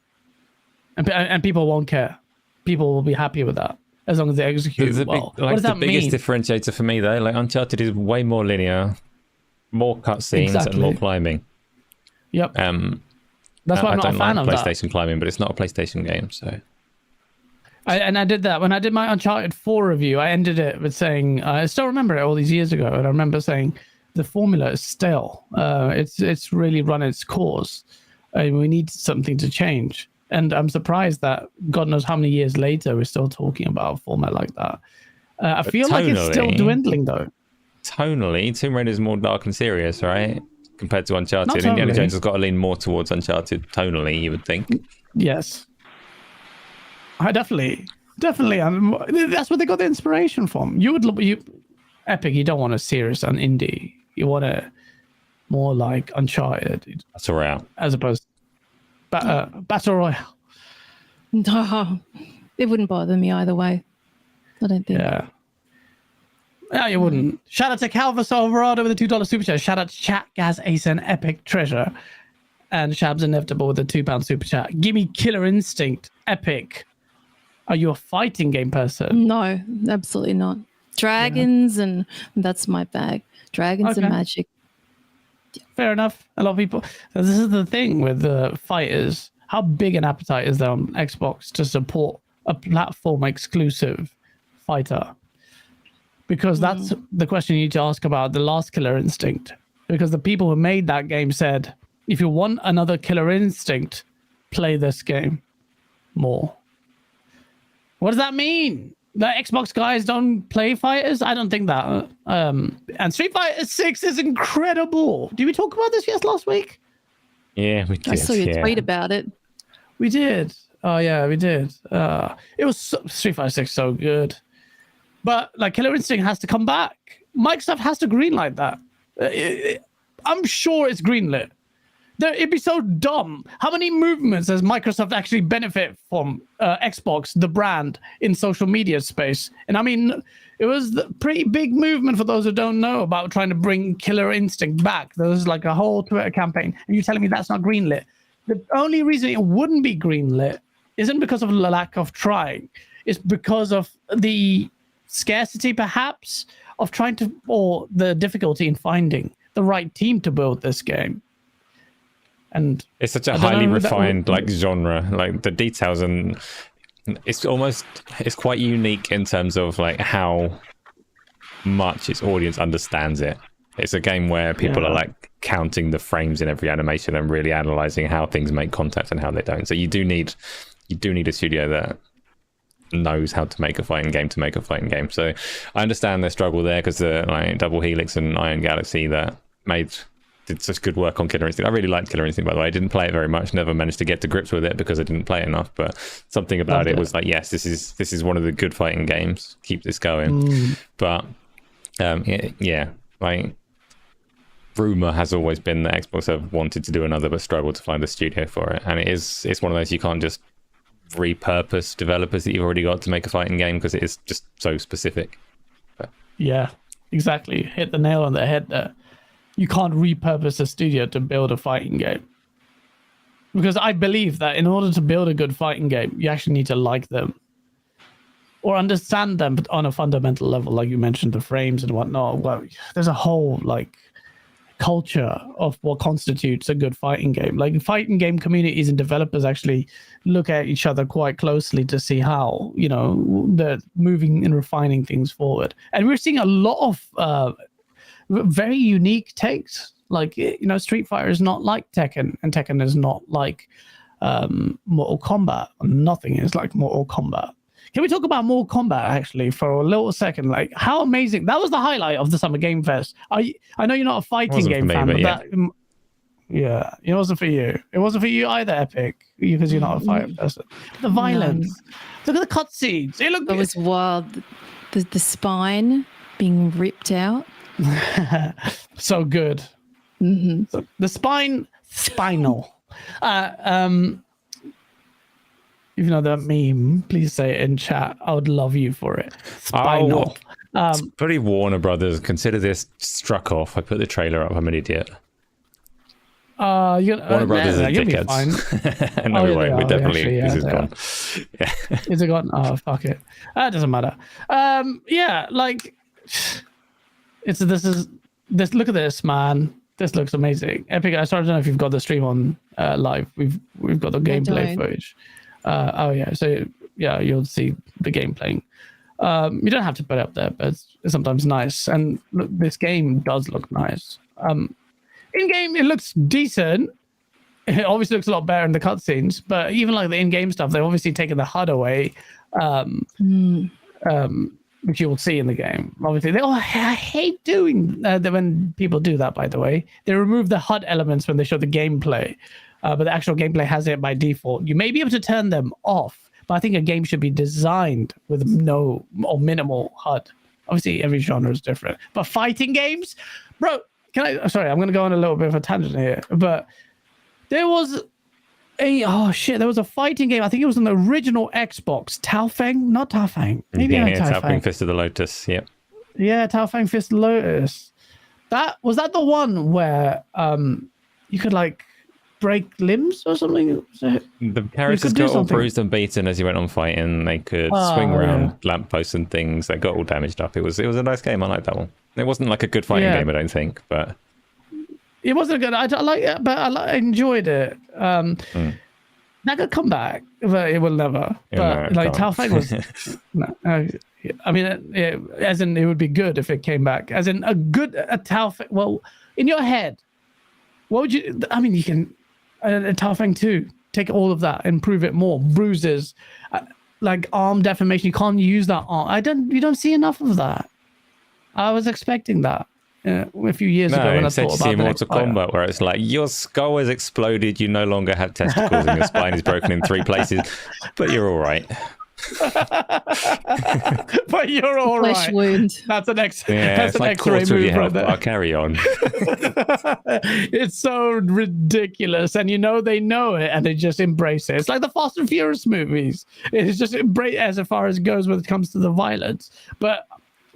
and people won't care. People will be happy with that as long as they execute well. What does that mean? The biggest differentiator for me, though, like Uncharted is way more linear, more cutscenes, and more climbing. Yep. That's why I'm not a fan of that. PlayStation climbing, but it's not a PlayStation game, so. I did that when I did my Uncharted 4 review. I ended it with saying, I still remember it all these years ago, and I remember saying the formula is stale. It's really run its course. We need something to change. And I'm surprised that God knows how many years later we're still talking about a format like that. I feel like it's still dwindling though. Tonally, Tomb Raider is more dark and serious, right? Compared to Uncharted. Not Indiana tonally. Jones has got to lean more towards Uncharted tonally, you would think. Yes. I definitely. That's where they got the inspiration from. Epic, you don't want a serious and indie. You want a more like Uncharted. That's all right. As opposed to Battle Royale. No, it wouldn't bother me either way. I don't think. Yeah. No, you wouldn't. Shout out to Calvis Alvarado with a $2 super chat. Shout out to Chat Gaz Ace and Epic Treasure. And Shabs Inevitable with a £2 super chat. Give me Killer Instinct. Epic. Are you a fighting game person? No, absolutely not. Dragons and that's my bag. Dragons and magic. Fair enough. A lot of people. This is the thing with fighters. How big an appetite is there on Xbox to support a platform exclusive fighter? Because that's the question you need to ask about the last Killer Instinct. Because the people who made that game said, if you want another Killer Instinct, play this game more. What does that mean? The Xbox guys don't play fighters? I don't think that. And Street Fighter 6 is incredible. Did we talk about this last week? Yeah, we did. I saw your tweet about it. We did. Oh, yeah, we did. It was Street Fighter 6 so good. But like Killer Instinct has to come back. Microsoft has to greenlight that. I'm sure it's greenlit. It'd be so dumb. How many movements does Microsoft actually benefit from Xbox, the brand, in social media space? And I mean, it was a pretty big movement for those who don't know about trying to bring Killer Instinct back. There was like a whole Twitter campaign. And you're telling me that's not greenlit. The only reason it wouldn't be greenlit isn't because of the lack of trying. It's because of the scarcity, perhaps, of trying to, or the difficulty in finding the right team to build this game. And it's such a highly refined like genre, like the details, and it's quite unique in terms of like how much its audience understands it. It's a game where people are like counting the frames in every animation and really analyzing how things make contact and how they don't. So you do need a studio that knows how to make a fighting game to make a fighting game. So I understand their struggle there, because the like Double Helix and Iron Galaxy that did such good work on Killer Instinct. I really liked Killer Instinct, by the way. I didn't play it very much, never managed to get to grips with it because I didn't play it enough, but something about it was like, yes, this is one of the good fighting games. Keep this going. But like rumor has always been that Xbox have wanted to do another but struggled to find a studio for it. And it's one of those, you can't just repurpose developers that you've already got to make a fighting game, because it is just so specific. But. Yeah, exactly. Hit the nail on the head there. You can't repurpose a studio to build a fighting game. Because I believe that in order to build a good fighting game, you actually need to like them. Or understand them on a fundamental level, like you mentioned, the frames and whatnot. Well, there's a whole like culture of what constitutes a good fighting game. Like fighting game communities and developers actually look at each other quite closely to see how, they're moving and refining things forward. And we're seeing a lot of very unique takes. Like, Street Fighter is not like Tekken, and Tekken is not like Mortal Kombat. Nothing is like Mortal Kombat. Can we talk about Mortal Kombat actually for a little second? Like, how amazing! That was the highlight of the Summer Game Fest. I know you're not a fighting game fan, but it wasn't for you. It wasn't for you either, Epic, because you're not a fighting person. The violence. Look at the cutscenes. It was wild. The spine being ripped out. So good. So the spinal. If you know that meme, please say it in chat. I would love you for it. Spinal. It's pretty Warner Brothers. Consider this struck off. I put the trailer up. I'm an idiot. Warner Brothers are dickheads. No, we won't. We definitely. This is gone. Yeah. Is it gone? Oh, fuck it. That doesn't matter. Like this. Look at this, man. This looks amazing. Epic. I don't know if you've got the stream on live. We've got the gameplay footage. So you'll see the game playing. You don't have to put it up there, but it's sometimes nice. And look, this game does look nice. In-game, it looks decent. It obviously looks a lot better in the cutscenes, but even like the in-game stuff, they've obviously taken the HUD away, which you will see in the game. Obviously, I hate doing when people do that, by the way. They remove the HUD elements when they show the gameplay, but the actual gameplay has it by default. You may be able to turn them off, but I think a game should be designed with no or minimal HUD. Obviously, every genre is different. But fighting games, bro, sorry, I'm going to go on a little bit of a tangent here, but there was there was a fighting game. I think it was on the original Xbox. Not Tao Fang. Maybe Tao Fang Fist of the Lotus. Yep. Yeah, Tao Fang Fist of the Lotus. Was that the one where you could like break limbs or something? The characters got all bruised and beaten as you went on fighting. They could swing around lampposts and things. They got all damaged up. It was a nice game. I like that one. It wasn't like a good fighting game, I don't think, but it wasn't good. I like it, but I enjoyed it. That could come back, but it will never. But like Tao Fang was, I mean, as in it would be good if it came back. As in a Tao Fang. Well, in your head, what would you? I mean, you can a Tao Fang 2 take all of that, improve it more, bruises, like arm deformation. You can't use that arm. You don't see enough of that. I was expecting that. A few years ago when I thought about Mortal Kombat, where it's like your skull has exploded, you no longer have testicles, and your spine is broken in 3 places, but you're all right. But you're all right. Flesh wound. That's an X-ray move right there. I'll carry on. It's so ridiculous, and they know it, and they just embrace it. It's like the Fast and Furious movies. It's just embrace as far as it goes when it comes to the violence, but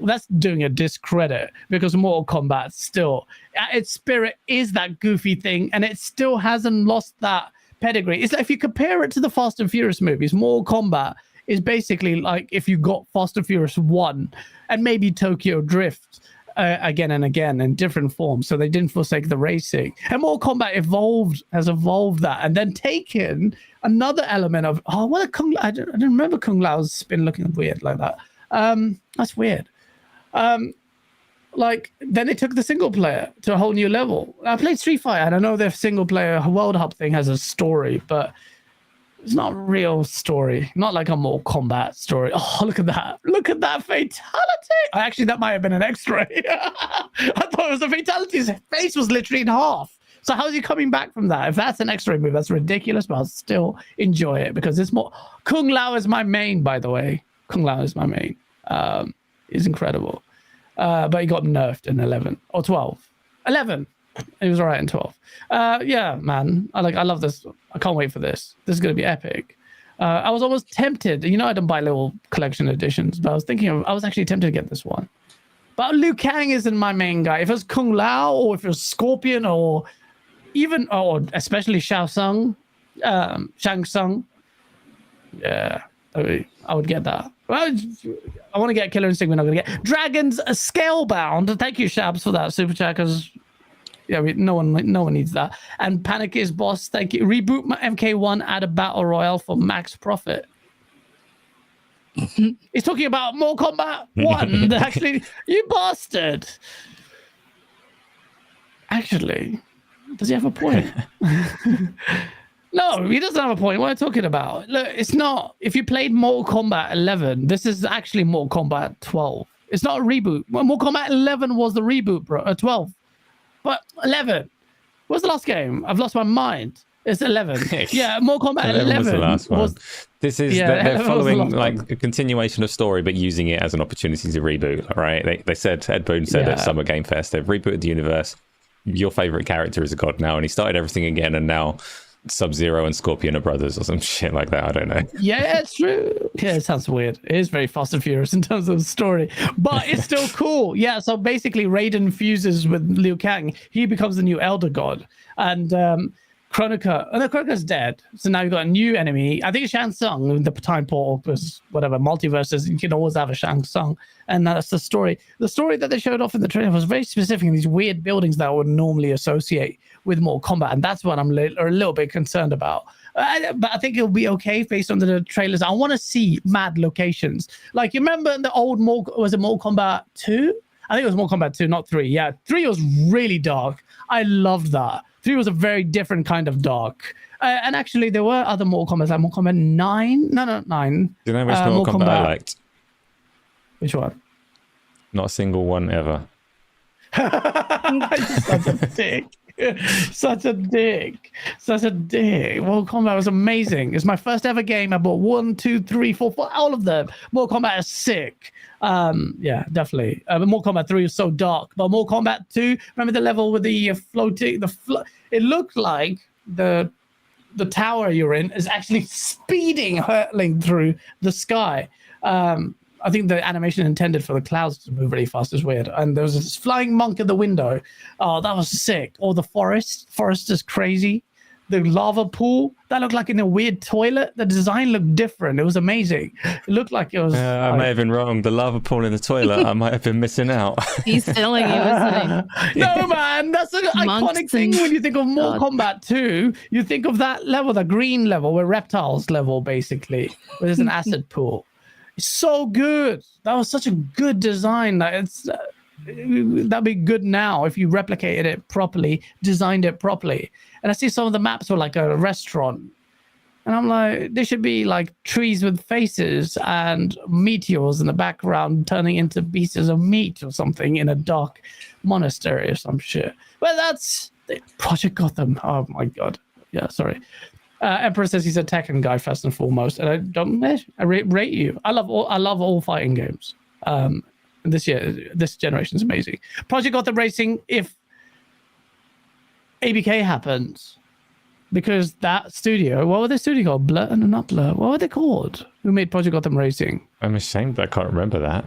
that's doing a discredit because Mortal Kombat still, its spirit is that goofy thing, and it still hasn't lost that pedigree. It's like if you compare it to the Fast and Furious movies, Mortal Kombat is basically like if you got Fast and Furious 1 and maybe Tokyo Drift again and again in different forms, so they didn't forsake the racing. And Mortal Kombat has evolved that, and then taken another element of I don't remember Kung Lao's spin looking weird like that. That's weird. Like then they took the single player to a whole new level. I played Street Fighter, and I know their single player World Hub thing has a story, but it's not a real story. Not like a Mortal Kombat story. Oh, look at that! Look at that fatality! Actually, that might have been an X-ray. I thought it was a fatality. His face was literally in half. So how's he coming back from that? If that's an X-ray move, that's ridiculous. But I'll still enjoy it because it's more. Kung Lao is my main, by the way. Kung Lao is my main. It's incredible. But he got nerfed in 11 or 12. 11. He was all right in 12. Yeah, man. I love this. I can't wait for this. This is going to be epic. I was almost tempted. I don't buy little collection editions, but I was actually tempted to get this one. But Liu Kang isn't my main guy. If it was Kung Lao or if it was Scorpion or especially Shang Tsung. Yeah, I would get that. Well, I want to get Killer Instinct. We're not going to get Dragons Scalebound. Thank you, Shabs, for that super chat. Because no one needs that. And Panic is Boss. Thank you. Reboot my MK1. Add a battle royale for max profit. He's talking about Mortal Kombat 1. Actually, you bastard. Actually, does he have a point? No, he doesn't have a point. What are you talking about? Look, it's not. If you played Mortal Kombat 11, this is actually Mortal Kombat 12. It's not a reboot. Mortal Kombat 11 was the reboot, bro. 12. But 11. What's the last game? I've lost my mind. It's 11. Yeah, Mortal Kombat 11 was the last one. This is they're following like a continuation of story, but using it as an opportunity to reboot. Right? They said Ed Boon said at Summer Game Fest they've rebooted the universe. Your favorite character is a god now, and he started everything again, and now Sub-Zero and Scorpion are brothers or some shit like that. I don't know. Yeah, it's true. Yeah, it sounds weird. It is very Fast and Furious in terms of the story, but it's still cool. Yeah, so basically Raiden fuses with Liu Kang. He becomes the new Elder God. And Kronika's dead. So now you've got a new enemy. I think it's Shang Tsung, the time portal, because whatever, multiverses, you can always have a Shang Tsung. And that's the story. The story that they showed off in the trailer was very specific in these weird buildings that I would normally associate with Mortal Kombat. And that's what I'm a little bit concerned about. But I think it'll be okay based on the trailers. I want to see mad locations. Like, you remember in the old was it Mortal Kombat 2? I think it was Mortal Kombat 2, not 3. Yeah, 3 was really dark. I loved that. 3 was a very different kind of dark. And actually, there were other Mortal Kombats, like Mortal Kombat 9. No, not 9. Do you know which Mortal Kombat I liked? Which one? Not a single one ever. Such a dick. Such a dick. Mortal Kombat was amazing. It's my first ever game. I bought 1, 2, 3, 4, all of them. Mortal Kombat is sick. Yeah, definitely. But Mortal Kombat 3 was so dark. But Mortal Kombat 2, remember the level with the floating? It looked like the tower you're in is actually speeding, hurtling through the sky. I think the animation intended for the clouds to move really fast is weird. And there was this flying monk in the window. Oh, that was sick. Or the forest. Forest is crazy. The lava pool, that looked like in a weird toilet. The design looked different. It was amazing. It looked like it was... I may have been wrong. The lava pool in the toilet, I might have been missing out. He's telling you, isn't he? No, man, that's an iconic thing when you think of Mortal Kombat 2. You think of that level, the green level, where reptiles level, basically, where there's an acid pool. It's so good. That was such a good design. That'd be good now if you replicated it properly, designed it properly. And I see some of the maps were like a restaurant. And I'm like, there should be like trees with faces and meteors in the background turning into pieces of meat or something in a dark monastery or some shit. But that's Project Gotham. Oh my God. Yeah, sorry. Emperor says he's a Tekken guy first and foremost, and I don't. I rate you. I love all fighting games. This generation's amazing. Project Gotham Racing. If ABK happens, because that studio, what were the studio called? Blur? No, not Blur. What were they called? Who made Project Gotham Racing? I'm ashamed that I can't remember that.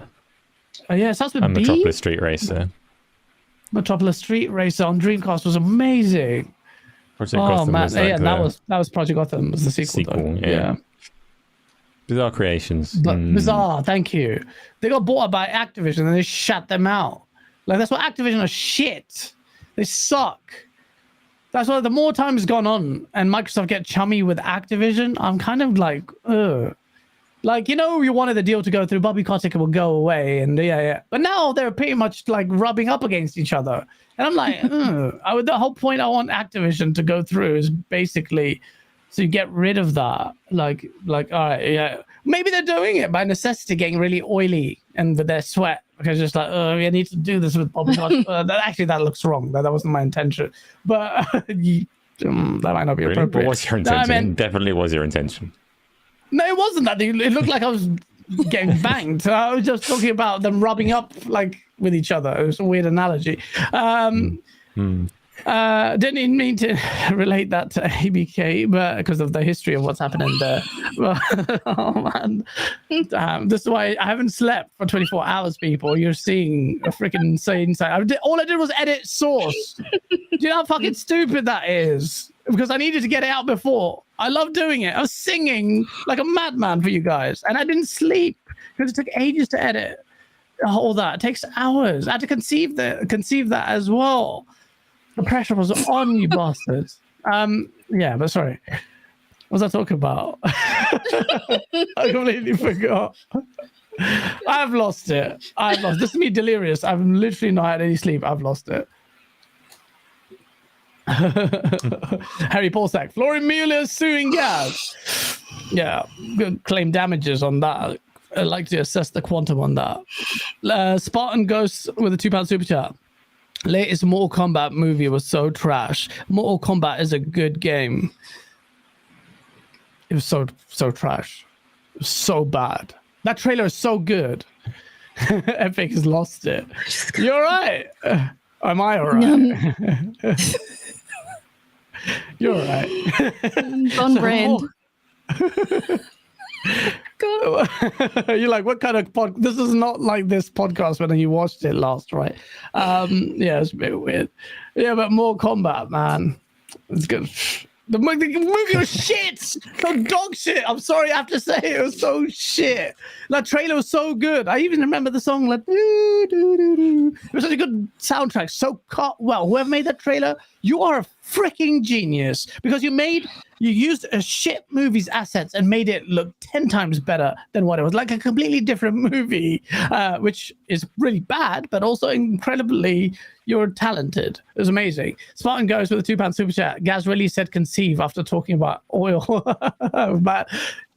Yeah, it starts with B. Metropolis Street Racer. Metropolis Street Racer on Dreamcast was amazing. Project Gotham was like that was Project Gotham. Was the sequel yeah. Bizarre Creations. Bizarre, thank you. They got bought up by Activision and they shut them out. Like, that's what Activision are shit. They suck. That's why the more time has gone on and Microsoft get chummy with Activision, I'm kind of like, ugh. Like, you wanted the deal to go through, Bobby Kotick will go away, and yeah. But now they're pretty much like rubbing up against each other. And I'm like, the whole point I want Activision to go through is basically so you get rid of that. Like, all right, yeah. Maybe they're doing it by necessity, getting really oily and with their sweat. Because just like, oh, we need to do this with Bobby Kotick. Actually, that looks wrong. That wasn't my intention. But that might not be appropriate. What was your intention? It definitely was your intention. No, it wasn't that. It looked like I was getting banged. I was just talking about them rubbing up like with each other. It was a weird analogy. Didn't even mean to relate that to ABK, but because of the history of what's happening there. Oh man, this is why I haven't slept for 24 hours. People, you're seeing a freaking insane side. All I did was edit source. Do you know how fucking stupid that is? Because I needed to get it out before. I love doing it. I was singing like a madman for you guys, and I didn't sleep because it took ages to edit all that. It takes hours. I had to conceive that as well. The pressure was on you bastards. Yeah, but sorry. What was I talking about? I completely forgot. I've lost it. This is me delirious. I've literally not had any sleep. I've lost it. Harry Polsack. Florian Mueller suing Gaz. Yeah, good claim damages on that. I'd like to assess the quantum on that. Spartan Ghost with a £2 super chat. Latest Mortal Kombat movie was so trash. Mortal Kombat is a good game. It was so trash. It was so bad. That trailer is so good. Epic has lost it. You're all right. Am I all right? You're all right. On brand. You're like, what kind of pod? This is not like this podcast when you watched it last, right? Yeah, it's a bit weird. Yeah, but more combat, man. It's good. The movie was shit. So dog shit. I'm sorry I have to say it was so shit. That trailer was so good. I even remember the song like it was such a good soundtrack. So well, whoever made that trailer, you are a freaking genius, because you used a shit movie's assets and made it look 10 times better than what it was. Like a completely different movie, which is really bad, but also incredibly, you're talented. It was amazing. Spartan goes with a £2 super chat. Gaz really said conceive after talking about oil. But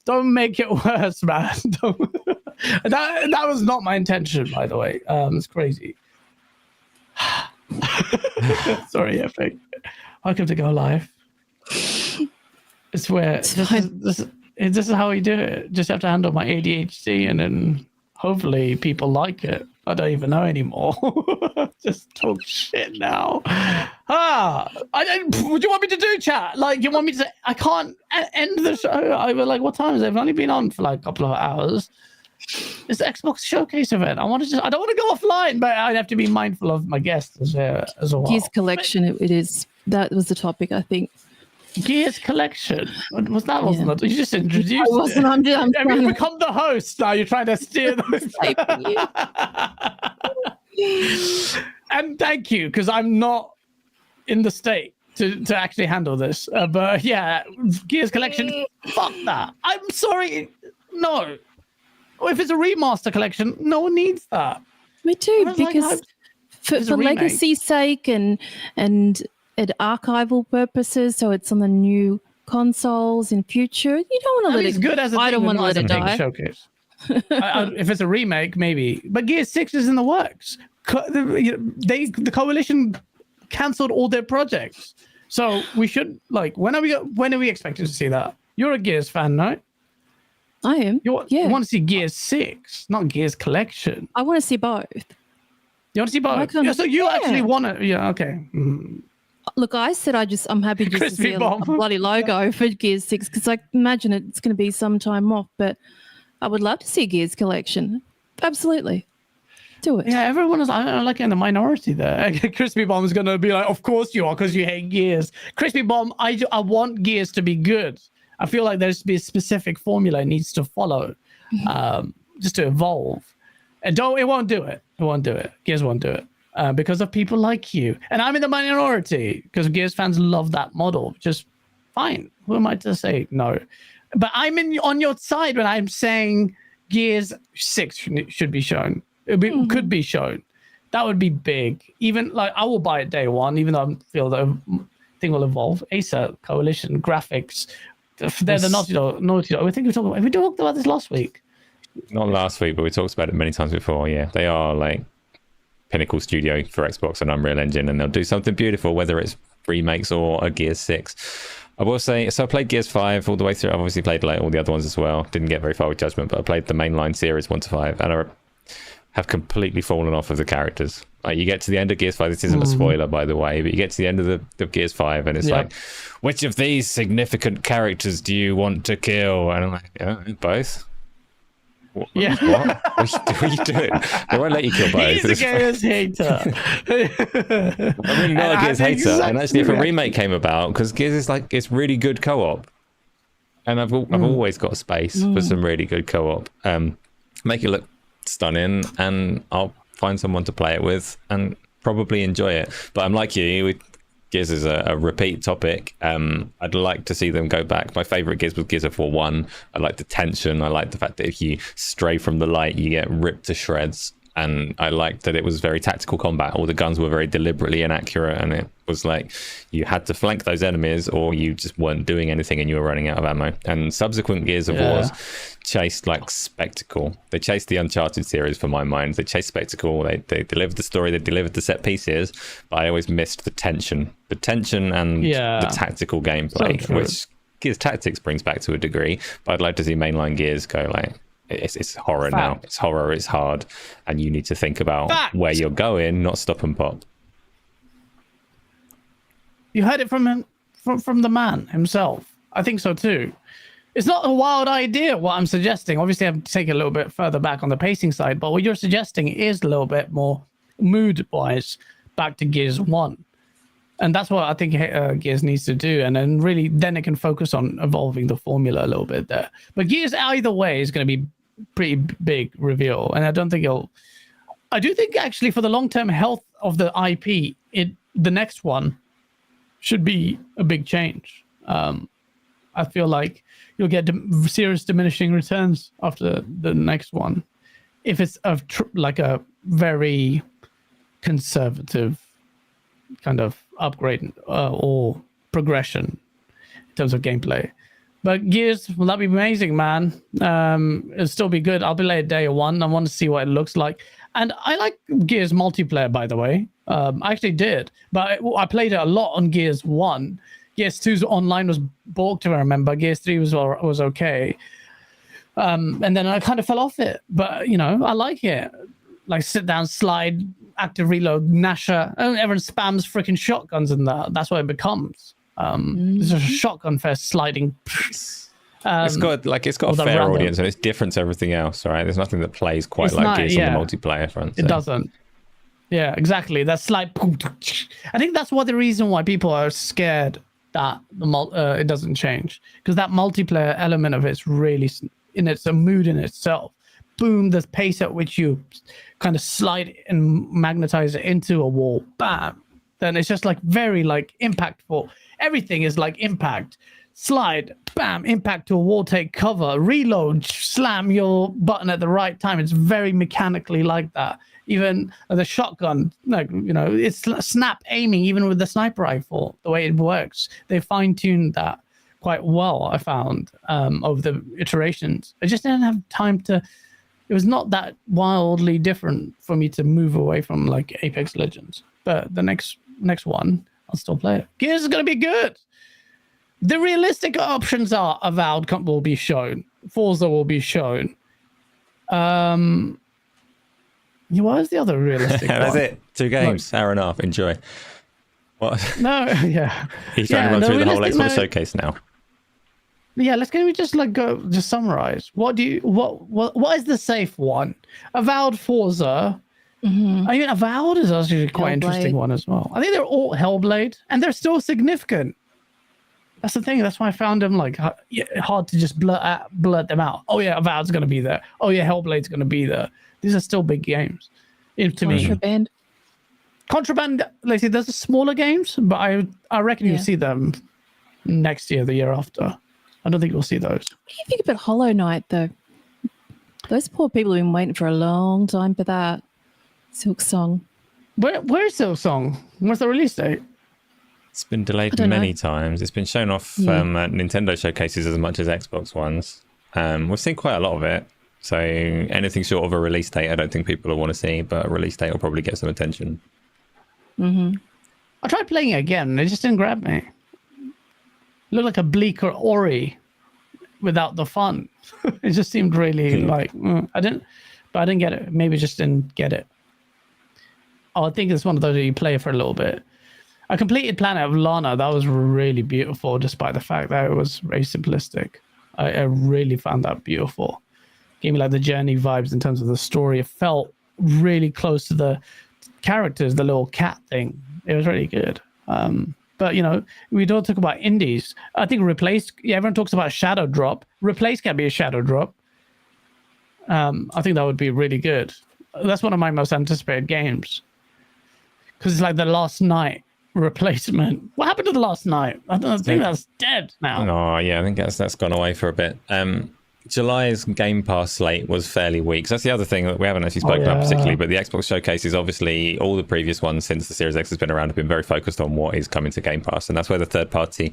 don't make it worse, man. That was not my intention, by the way. It's crazy. Sorry, Epic. Welcome to Go Live. It's where this is how we do it. Just have to handle my ADHD, and then hopefully people like it. I don't even know anymore. Just talk shit now. What do you want me to do, chat? Like, you want me to? I can't end the show. I was like, what time is it? I've only been on for like a couple of hours. It's the Xbox Showcase event. I don't want to go offline, but I'd have to be mindful of my guests as well. Gears collection. It is. That was the topic, I think. Gears collection. Was that? Wasn't it? You just introduced I wasn't. I'm you become the host now. You're trying to steer them. And thank you, because I'm not in the state to actually handle this. But yeah, Gears collection. Fuck that. I'm sorry. No. If it's a remaster collection, no one needs that. Me too, because for legacy's sake and archival purposes, so it's on the new consoles in future. You don't want to let it. Good as I don't want to let it die. Showcase. If it's a remake, maybe. But Gears 6 is in the works. The coalition cancelled all their projects, so we should when are we expecting to see that? You're a Gears fan, right? I am. You want to see Gears 6, not Gears Collection. I want to see both. You want to see both? Yeah, so you actually want to? Yeah, okay. Look, I said I'm happy just to see a bloody logo for Gears 6, because I imagine it's going to be some time off, but I would love to see Gears Collection. Absolutely. Do it. Yeah, everyone is like in the minority there. Crispy Bomb is going to be like, of course you are, because you hate Gears. Crispy Bomb, I want Gears to be good. I feel like there's to be a specific formula it needs to follow, just to evolve. And it won't do it. It won't do it. Gears won't do it because of people like you. And I'm in the minority because Gears fans love that model. Just fine. Who am I to say no? But I'm on your side when I'm saying Gears 6 should be shown. Could be shown. That would be big. Even I will buy it day one, even though I feel the thing will evolve. Acer, Coalition, graphics. They're the Naughty Dog. I think we talked about this last week. Not last week, but we talked about it many times before. Yeah, they are like pinnacle studio for Xbox and Unreal Engine, and they'll do something beautiful, whether it's remakes or a Gears 6. I will say, so I played Gears 5 all the way through. I've obviously played all the other ones as well. Didn't get very far with Judgment, but I played the mainline series 1 to 5, and I have completely fallen off of the characters. Like, you get to the end of Gears 5, this isn't a spoiler, by the way, but you get to the end of the Gears 5, and it's like, which of these significant characters do you want to kill? And I'm like, yeah, both. What? What are you doing? They won't let you kill both. He's a Gears hater. I'm really not a Gears hater. And actually, if a remake came about, because Gears is it's really good co-op, and I've always got space for some really good co-op. Make it look stunning, and I'll find someone to play it with and probably enjoy it. But I'm like you, Gears is a repeat topic. I'd like to see them go back. My favorite Gears was Gears of War 1. I like the tension. I like the fact that if you stray from the light, you get ripped to shreds. And I liked that it was very tactical combat. All the guns were very deliberately inaccurate, and it was like you had to flank those enemies or you just weren't doing anything and you were running out of ammo. And subsequent Gears of Wars chased spectacle. They chased the Uncharted series for my mind. They chased spectacle. They delivered the story. They delivered the set pieces, but I always missed the tension and the tactical gameplay, which Gears Tactics brings back to a degree. But I'd like to see mainline Gears go it's horror now. It's horror. It's hard, and you need to think about where you're going, not stop and pop. You heard it from the man himself. I think so too. It's not a wild idea what I'm suggesting. Obviously, I'm taking a little bit further back on the pacing side, but what you're suggesting is a little bit more mood-wise back to Gears 1. And that's what I think Gears needs to do. And then really, then it can focus on evolving the formula a little bit there. But Gears either way is going to be pretty big reveal. And I don't think I do think actually for the long-term health of the IP, the next one should be a big change. I feel like you'll get serious diminishing returns after the next one if it's like a very conservative kind of upgrade or progression in terms of gameplay. But Gears, will that be amazing, man? It'll still be good. I'll be late day one. I want to see what it looks like. And I like Gears multiplayer, by the way. I actually did. But I played it a lot on Gears 1. Gears 2's online was balked, if I remember. Gears 3 was okay. And then I kind of fell off it. But, you know, I like it. Like sit down, slide, active reload, Nasher. Everyone spams freaking shotguns in that. That's what it becomes. There's a shotgun fest sliding. It's got a fair random audience and it's different to everything else, right? There's nothing that plays quite like Gears on the multiplayer front. So. It doesn't. Yeah, exactly. That slide. I think that's the reason why people are scared that it doesn't change, because that multiplayer element of it's really it's a mood in itself. Boom, the pace at which you kind of slide and magnetize it into a wall, bam. Then it's just like very like impactful. Everything is like impact. Slide, bam, impact to a wall, take cover, reload, slam your button at the right time. It's very mechanically like that. Even the shotgun, like, you know, it's snap aiming even with the sniper rifle, the way it works. They fine-tuned that quite well, I found, over the iterations. I just didn't have time to... It was not that wildly different for me to move away from like Apex Legends. But the next one, I'll still play it. Gears is going to be good. The realistic options are Avowed will be shown. Forza will be shown. What is the other realistic one? That's it. 2 games, hour and a half. Enjoy. What? No, yeah. He's trying to run through the whole Xbox showcase now. Yeah, can we just just summarize? What is the safe one? Avowed, Forza. Mm-hmm. I mean, Avowed is actually quite interesting one as well. I think they're all Hellblade, and they're still significant. That's the thing. That's why I found them like hard to just blurt them out. Oh yeah, Avowed's going to be there. Oh yeah, Hellblade's going to be there. These are still big games. To me, Contraband. Like, there's smaller games, but I reckon you'll see them next year, the year after. I don't think we'll see those. What do you think about Hollow Knight, though? Those poor people have been waiting for a long time for that. Silk Song. Where's Silk Song? What's the release date? It's been delayed many times. It's been shown off at Nintendo showcases as much as Xbox ones. We've seen quite a lot of it. So anything short of a release date, I don't think people will want to see, but a release date will probably get some attention. Mm-hmm. I tried playing it again. It just didn't grab me. It looked like a bleaker Ori without the fun. It just seemed really like I didn't get it. Maybe just didn't get it. Oh, I think it's one of those that you play for a little bit. I completed Planet of Lana. That was really beautiful, despite the fact that it was very simplistic. I really found that beautiful. Gave me like the journey vibes in terms of the story. It felt really close to the characters, the little cat thing. It was really good. But, you know, we don't talk about indies. I think everyone talks about Shadow Drop. Replace can be a Shadow Drop. I think that would be really good. That's one of my most anticipated games. Because it's like the Last Night replacement. What happened to the Last Night? I think that's dead now. Oh, yeah, I think that's gone away for a bit. July's Game Pass slate was fairly weak. So that's the other thing that we haven't actually spoken about particularly, but the Xbox showcase is obviously all the previous ones since the Series X has been around have been very focused on what is coming to Game Pass. And that's why third party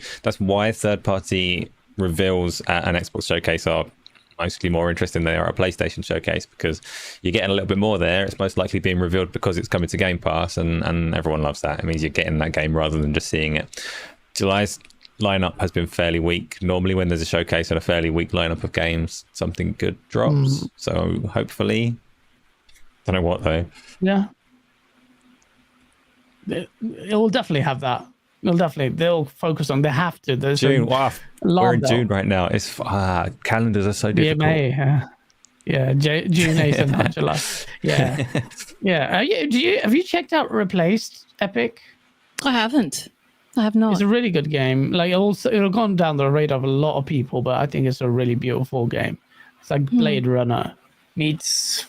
reveals at an Xbox showcase are mostly more interesting than they are at a PlayStation showcase, because you're getting a little bit more there. It's most likely being revealed because it's coming to Game Pass, and everyone loves that. It means you're getting that game rather than just seeing it. July's lineup has been fairly weak. Normally when there's a showcase and a fairly weak lineup of games, something good drops. So hopefully, don't know what though. Yeah, it will definitely have that. They'll focus on. They have to. There's June. Wow, we're in June right now. It's calendars are so difficult. May, June 8th and not July. Yeah, yeah. Have you checked out Replaced Epic? I haven't. I have not. It's a really good game. Like it'll gone down the radar of a lot of people, but I think it's a really beautiful game. It's like Blade Runner meets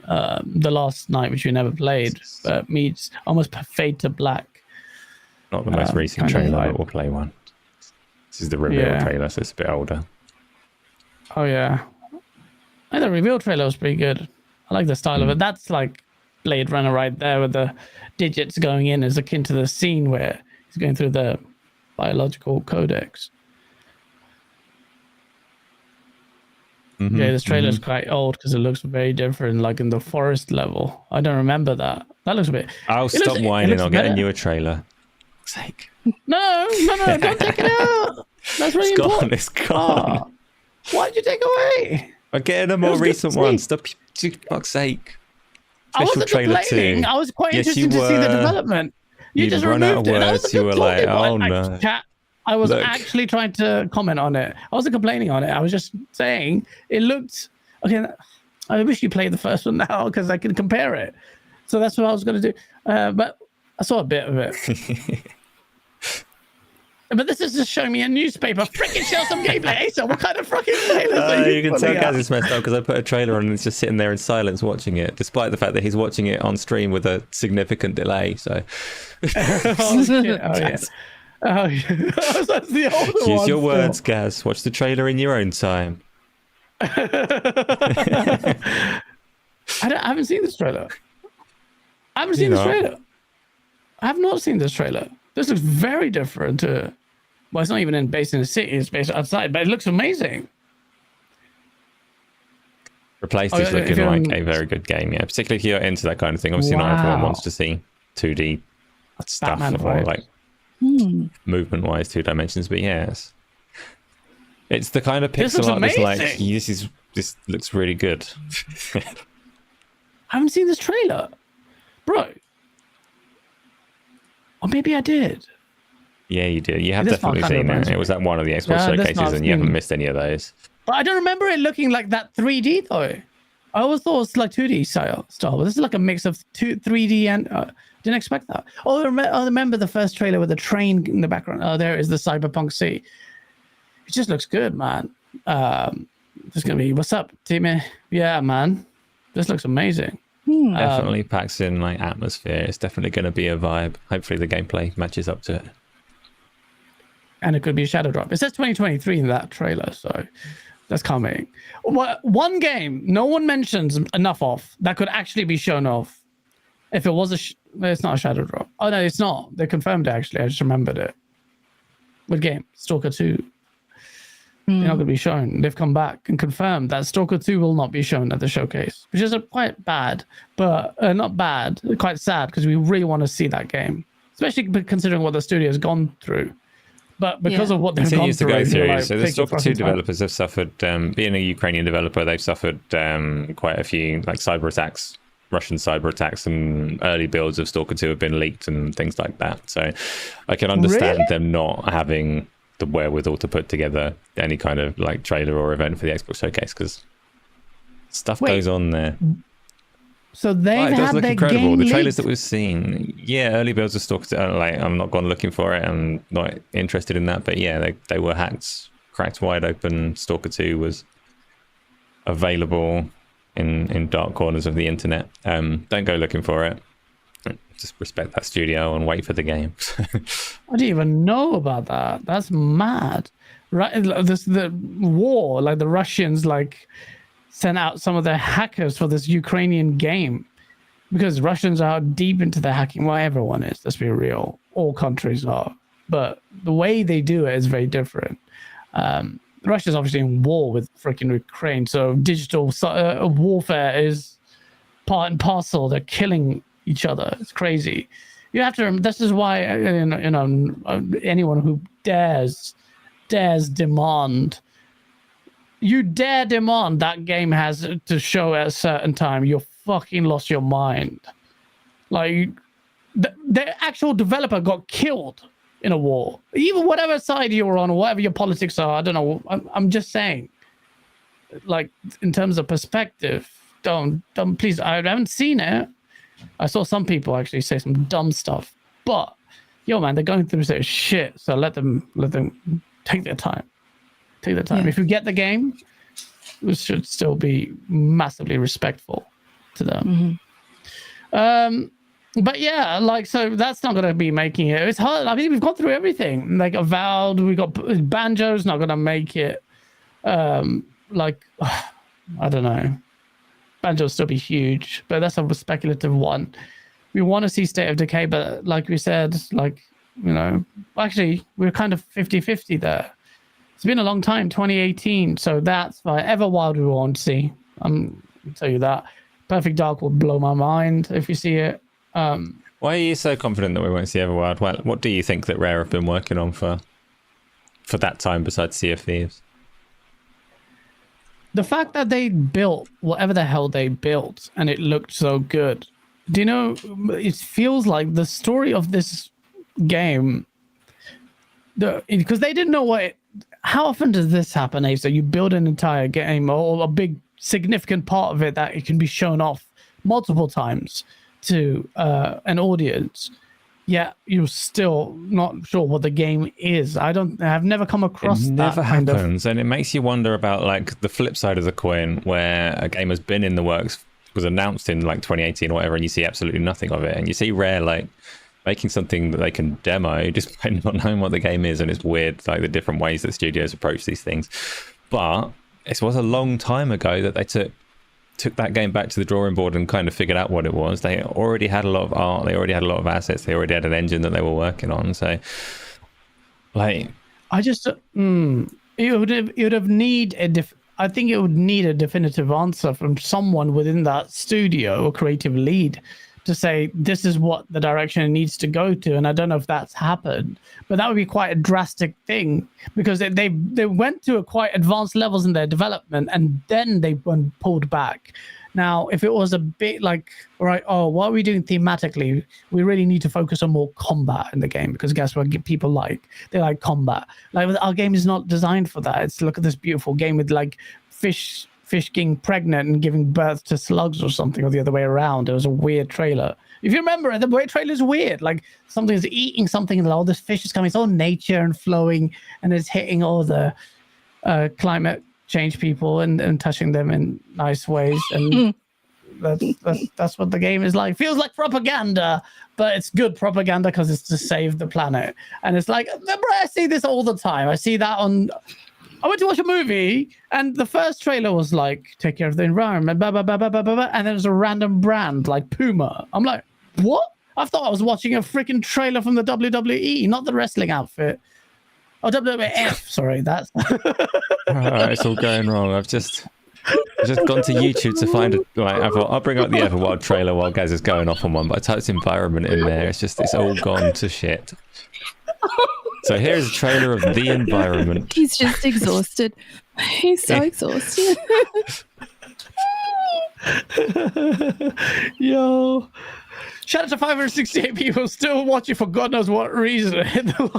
The Last Night, which we never played, but meets almost Fade to Black. Not the most recent kind of trailer, like- but we'll play one. This is the reveal trailer, so it's a bit older. Oh yeah, and the reveal trailer was pretty good. I like the style of it. That's like Blade Runner right there, with the digits going in, is akin to the scene where he's going through the biological codex. Yeah, this trailer is quite old because it looks very different, like in the forest level. I don't remember that. That looks a bit. I'll stop whining. I'll get a newer trailer. Sake. No, don't take it out. That's really important. It's gone. Oh, why'd you take away? I'm getting a more recent one. Stop, for fuck's sake. I wasn't complaining. I was quite interested to see the development. You just run out of removed it. words. You were like, oh no. I was actually trying to comment on it. I wasn't complaining on it. I was just saying it looked okay. I wish you played the first one now because I can compare it. So that's what I was going to do. But I saw a bit of it. But this is just showing me a newspaper. Freaking show some gameplay. So what kind of fucking trailers are you can tell Gaz is messed up because I put a trailer on and he's just sitting there in silence watching it, despite the fact that he's watching it on stream with a significant delay. So. Oh, shit. Oh, yeah. Oh, yeah. That's the older one. Use your words, Gaz. Watch the trailer in your own time. I haven't seen this trailer. I have not seen this trailer. This looks very different. Well, it's not even based in the city. It's based outside, but it looks amazing. Replaced is looking like a very good game, yeah. Particularly if you're into that kind of thing. Obviously, not everyone wants to see 2D stuff or like movement-wise 2 dimensions, but yes, it's the kind of pixel art that's like this looks really good. I haven't seen this trailer, bro. Or maybe I did. Yeah, you did. You have definitely seen it. It was at one of the Xbox showcases, and you haven't missed any of those. But I don't remember it looking like that 3D though. I always thought it was like 2D style, but this is like a mix of 3D and didn't expect that. Oh, I remember the first trailer with the train in the background. Oh, there is the Cyberpunk Sea. It just looks good, man. There's gonna be what's up, Timmy? Yeah, man. This looks amazing. Definitely packs in like atmosphere. It's definitely going to be a vibe. Hopefully the gameplay matches up to it. And it could be a shadow drop. It says 2023 in that trailer, so that's coming. One game no one mentions enough of that could actually be shown off. If it was it's not a shadow drop. Oh no, it's not. They confirmed it actually. I just remembered it. What game? Stalker 2. They're not going to be shown. They've come back and confirmed that Stalker 2 will not be shown at the showcase, which is quite bad, but not bad, quite sad because we really want to see that game, especially considering what the studio has gone through. But because of what they've gone through, like, so the Stalker 2 developers have suffered, being a Ukrainian developer, they've suffered quite a few like cyber attacks, Russian cyber attacks, and early builds of Stalker 2 have been leaked and things like that. So I can understand them not having the wherewithal to put together any kind of like trailer or event for the Xbox showcase because stuff goes on there. So they've had their incredible. game the trailers leaked. that we've seen, early builds of Stalker 2, like I'm not gone looking for it. I'm not interested in that, but yeah, they were hacked, cracked wide open. Stalker 2 was available in dark corners of the internet. Don't go looking for it. Just respect that studio and wait for the game. I didn't even know about that. That's mad. Right, the war, like the Russians, like sent out some of their hackers for this Ukrainian game because Russians are deep into the hacking. Well, everyone is. Let's be real. All countries are, but the way they do it is very different. Russia's obviously in war with freaking Ukraine, so digital warfare is part and parcel. They're killing each other. It's crazy. You have to. This is why anyone who dares demand. You dare demand that game has to show at a certain time. You're fucking lost your mind. Like the actual developer got killed in a war. Even whatever side you're on, or whatever your politics are. I don't know. I'm just saying. Like in terms of perspective, don't please. I haven't seen it. I saw some people actually say some dumb stuff, but man, they're going through their shit. So let them take their time. Take their time. Yeah. If you get the game, we should still be massively respectful to them. But yeah, like, so that's not going to be making it. It's hard. I mean, we've gone through everything. Like Avowed, we got Banjo's not going to make it. Like, I don't know. Banjo'll still be huge, but that's a speculative one. We want to see State of Decay, but like we said, like, you know, actually, we're kind of 50-50 there. It's been a long time, 2018, so that's why Everwild we won't see. I'll tell you that. Perfect Dark will blow my mind if you see it. Why are you so confident that we won't see Everwild? What do you think that Rare have been working on for that time besides Sea of Thieves? The fact that they built whatever the hell they built and it looked so good. Do you know, it feels like the story of this game, because they didn't know how often does this happen, Ace? So you build an entire game or a big significant part of it that it can be shown off multiple times to an audience, yet you're still not sure what the game is. I've never come across that. It never happens, and it makes you wonder about like the flip side of the coin, where a game has been in the works, was announced in like 2018 or whatever, and you see absolutely nothing of it, and you see Rare like making something that they can demo despite not knowing what the game is. And it's weird, like the different ways that studios approach these things. But it was a long time ago that they took that game back to the drawing board and kind of figured out what it was. They already had a lot of art, they already had a lot of assets, they already had an engine that they were working on. So like, I just I think it would need a definitive answer from someone within that studio or creative lead to say this is what the direction it needs to go to. And I don't know if that's happened, but that would be quite a drastic thing, because they went to a quite advanced levels in their development and then they went pulled back. Now, if it was a bit like, all right, what are we doing thematically? We really need to focus on more combat in the game, because guess what people like? They like combat. Like, our game is not designed for that. It's, look at this beautiful game with like fish getting pregnant and giving birth to slugs or something, or the other way around. It was a weird trailer. If you remember, the way trailer is weird. Like something's eating something, and all this fish is coming. It's all nature and flowing, and it's hitting all the climate change people and touching them in nice ways. And that's what the game is like. Feels like propaganda, but it's good propaganda because it's to save the planet. And it's like, I see this all the time. I see that on. I went to watch a movie, and the first trailer was like, take care of the environment, blah, blah, blah, blah, blah, blah, blah, and then there's a random brand like Puma. I'm like, what? I thought I was watching a freaking trailer from the WWE, not the wrestling outfit. Oh, WWF, sorry, that's... it's all going wrong. I've just gone to YouTube to find I'll bring up the Everwild trailer while Gaz is going off on one, but I typed environment in there. It's all gone to shit. So here's a trailer of the environment. He's just exhausted. He's so exhausted. Yo. Shout out to 568 people still watching for God knows what reason.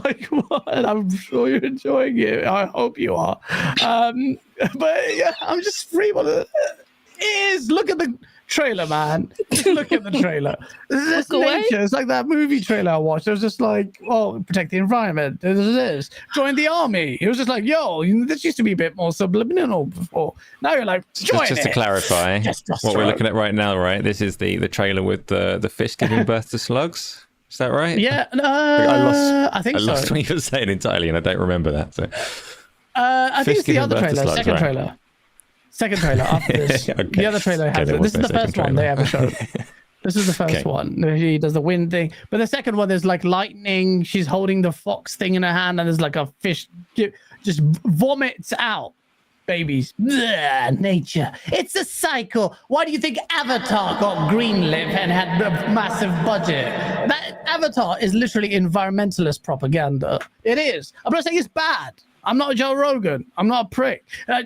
Like, what? I'm sure you're enjoying it. I hope you are. But yeah, I'm just free. Look at the trailer, man. Just look at the trailer. This nature. It's like that movie trailer I watched. It was just like, protect the environment. This. Join the army. It was just like, yo, this used to be a bit more subliminal before. Now you're like, join just to clarify, what we're looking at right now, right? This is the trailer with the fish giving birth to slugs. Is that right? Yeah. I think so. I lost what you were saying entirely, and I don't remember that. So, I think it's the other trailer, second trailer. Second trailer after this. Okay. The other trailer has it. This is the first one they ever showed. This is the first one. He does the wind thing. But the second one, there's like lightning. She's holding the fox thing in her hand, and there's like a fish just vomits out babies. Blech, nature. It's a cycle. Why do you think Avatar got greenlit and had a massive budget? That Avatar is literally environmentalist propaganda. It is. I'm not saying it's bad. I'm not Joe Rogan. I'm not a prick.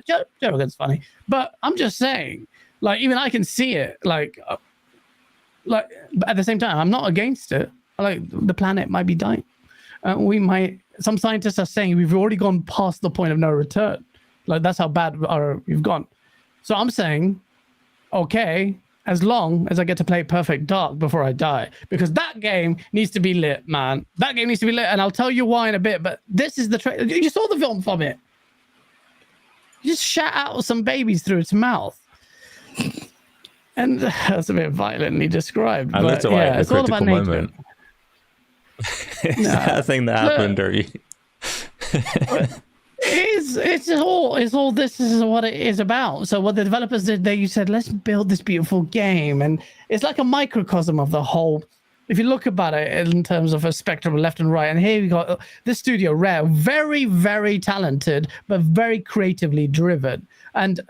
Joe Rogan's funny, but I'm just saying, like, even I can see it. Like, but at the same time, I'm not against it. Like, the planet might be dying. Some scientists are saying we've already gone past the point of no return. Like, that's how bad we've gone. So I'm saying, okay, as long as I get to play Perfect Dark before I die, because that game needs to be lit, man. That game needs to be lit, and I'll tell you why in a bit, but this is the trailer. You saw the film from it. You just shat out some babies through its mouth. And that's a bit violently described. I But looked away yeah, at the it's all about critical nature. moment. Is that a thing that happened, or you? It's all this is what it is about. So what the developers did, you said, let's build this beautiful game, and it's like a microcosm of the whole. If you look about it in terms of a spectrum of left and right, and here we got this studio, Rare, very, very talented, but very creatively driven, and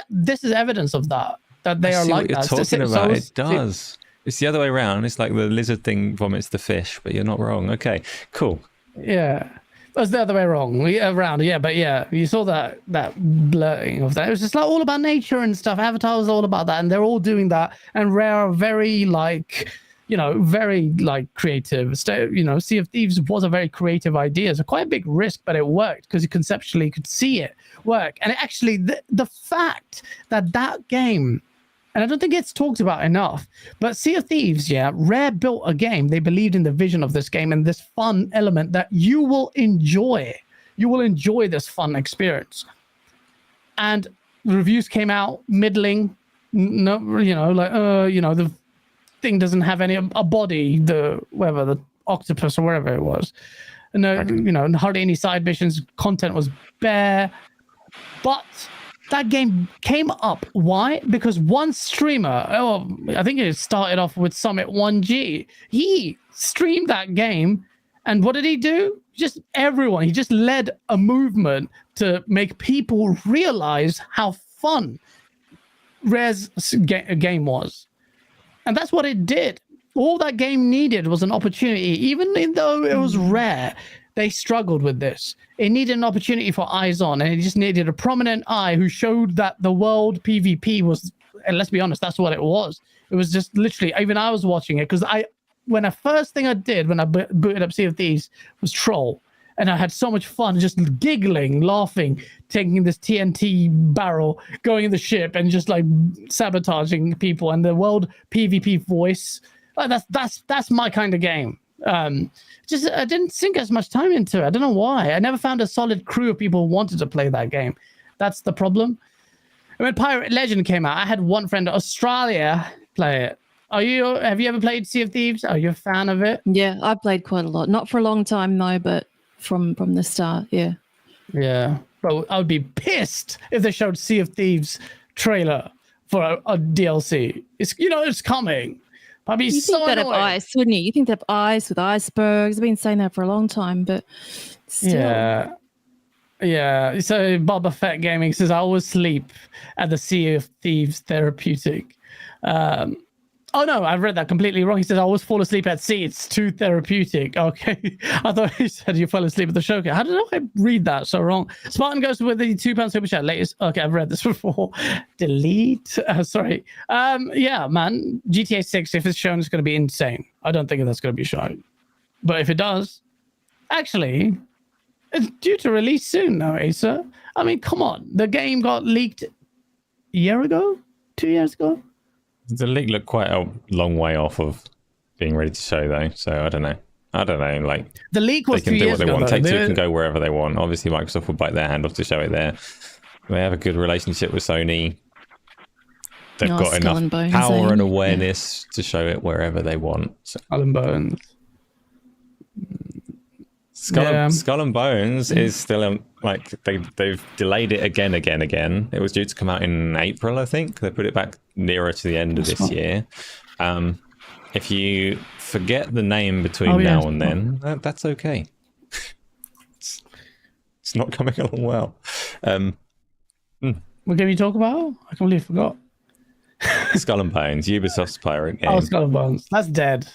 this is evidence of that they are like that. What you're talking about. It does. It's the other way around. It's like the lizard thing vomits the fish, but you're not wrong. Okay, cool. Yeah. That's the other way around. Yeah, but yeah, you saw that blurring of that. It was just like all about nature and stuff. Avatar was all about that, and they're all doing that. And Rare are very very creative. Sea of Thieves was a very creative idea. It's quite a big risk, but it worked because you conceptually could see it work. And it actually, the fact that game, and I don't think it's talked about enough, but Sea of Thieves, Rare built a game. They believed in the vision of this game and this fun element that you will enjoy. You will enjoy this fun experience. And the reviews came out middling. No, the thing doesn't have a body, the octopus or wherever it was. No, hardly any side missions. Content was bare. But that game came up. Why? Because one streamer, I think it started off with Summit1G. He streamed that game, and what did he do? He just led a movement to make people realize how fun Rare's game was. And that's what it did. All that game needed was an opportunity, even though it was Rare. They struggled with this. It needed an opportunity for eyes on, and it just needed a prominent eye who showed that the world PvP was, and let's be honest, that's what it was. It was just literally, even I was watching it, because first thing I did when I booted up Sea of Thieves was troll. And I had so much fun just giggling, laughing, taking this TNT barrel, going in the ship and just like sabotaging people, and the world PvP voice. That's my kind of game. I didn't sink as much time into it. I don't know why. I never found a solid crew of people who wanted to play that game. That's the problem. And when Pirate Legend came out, I had one friend in Australia play it. Have you ever played Sea of Thieves? Are you a fan of it? Yeah, I played quite a lot. Not for a long time though, but from the start, yeah. Yeah. But I would be pissed if they showed Sea of Thieves trailer for a DLC. It's coming. I'd be so think they'd have annoyed. ice, wouldn't you? You think they'd have ice with icebergs. I've been saying that for a long time, but still. Yeah. So Boba Fett Gaming says, I always sleep at the Sea of Thieves therapeutic. Oh no, I've read that completely wrong. He says, I always fall asleep at sea. It's too therapeutic. Okay. I thought he said you fell asleep at the showcase. How did I read that so wrong? Spartan goes with the £2 super chat. Latest. Okay, I've read this before. Delete. Sorry. Yeah, man. GTA 6, if it's shown, it's going to be insane. I don't think that's going to be shown. But if it does, actually, it's due to release soon now, Asa. I mean, come on. The game got leaked a year ago? 2 years ago? The leak looked quite a long way off of being ready to show, though. So I don't know. Like, the leak was they can 2 do years what they ago, want. though. Take-Two can go wherever they want. Obviously, Microsoft will bite their hand off to show it there. They have a good relationship with Sony. They've got Skull and enough Bones, power and eh? awareness to show it wherever they want. So. Skull and Bones. Skull and Bones is still they've delayed it again. It was due to come out in April, I think. They put it back nearer to the end of this year. If you forget the name between now and then, that's okay. It's not coming along well. What game you talk about? I completely forgot. Skull and Bones, Ubisoft's pirate game. Oh, Skull and Bones. That's dead.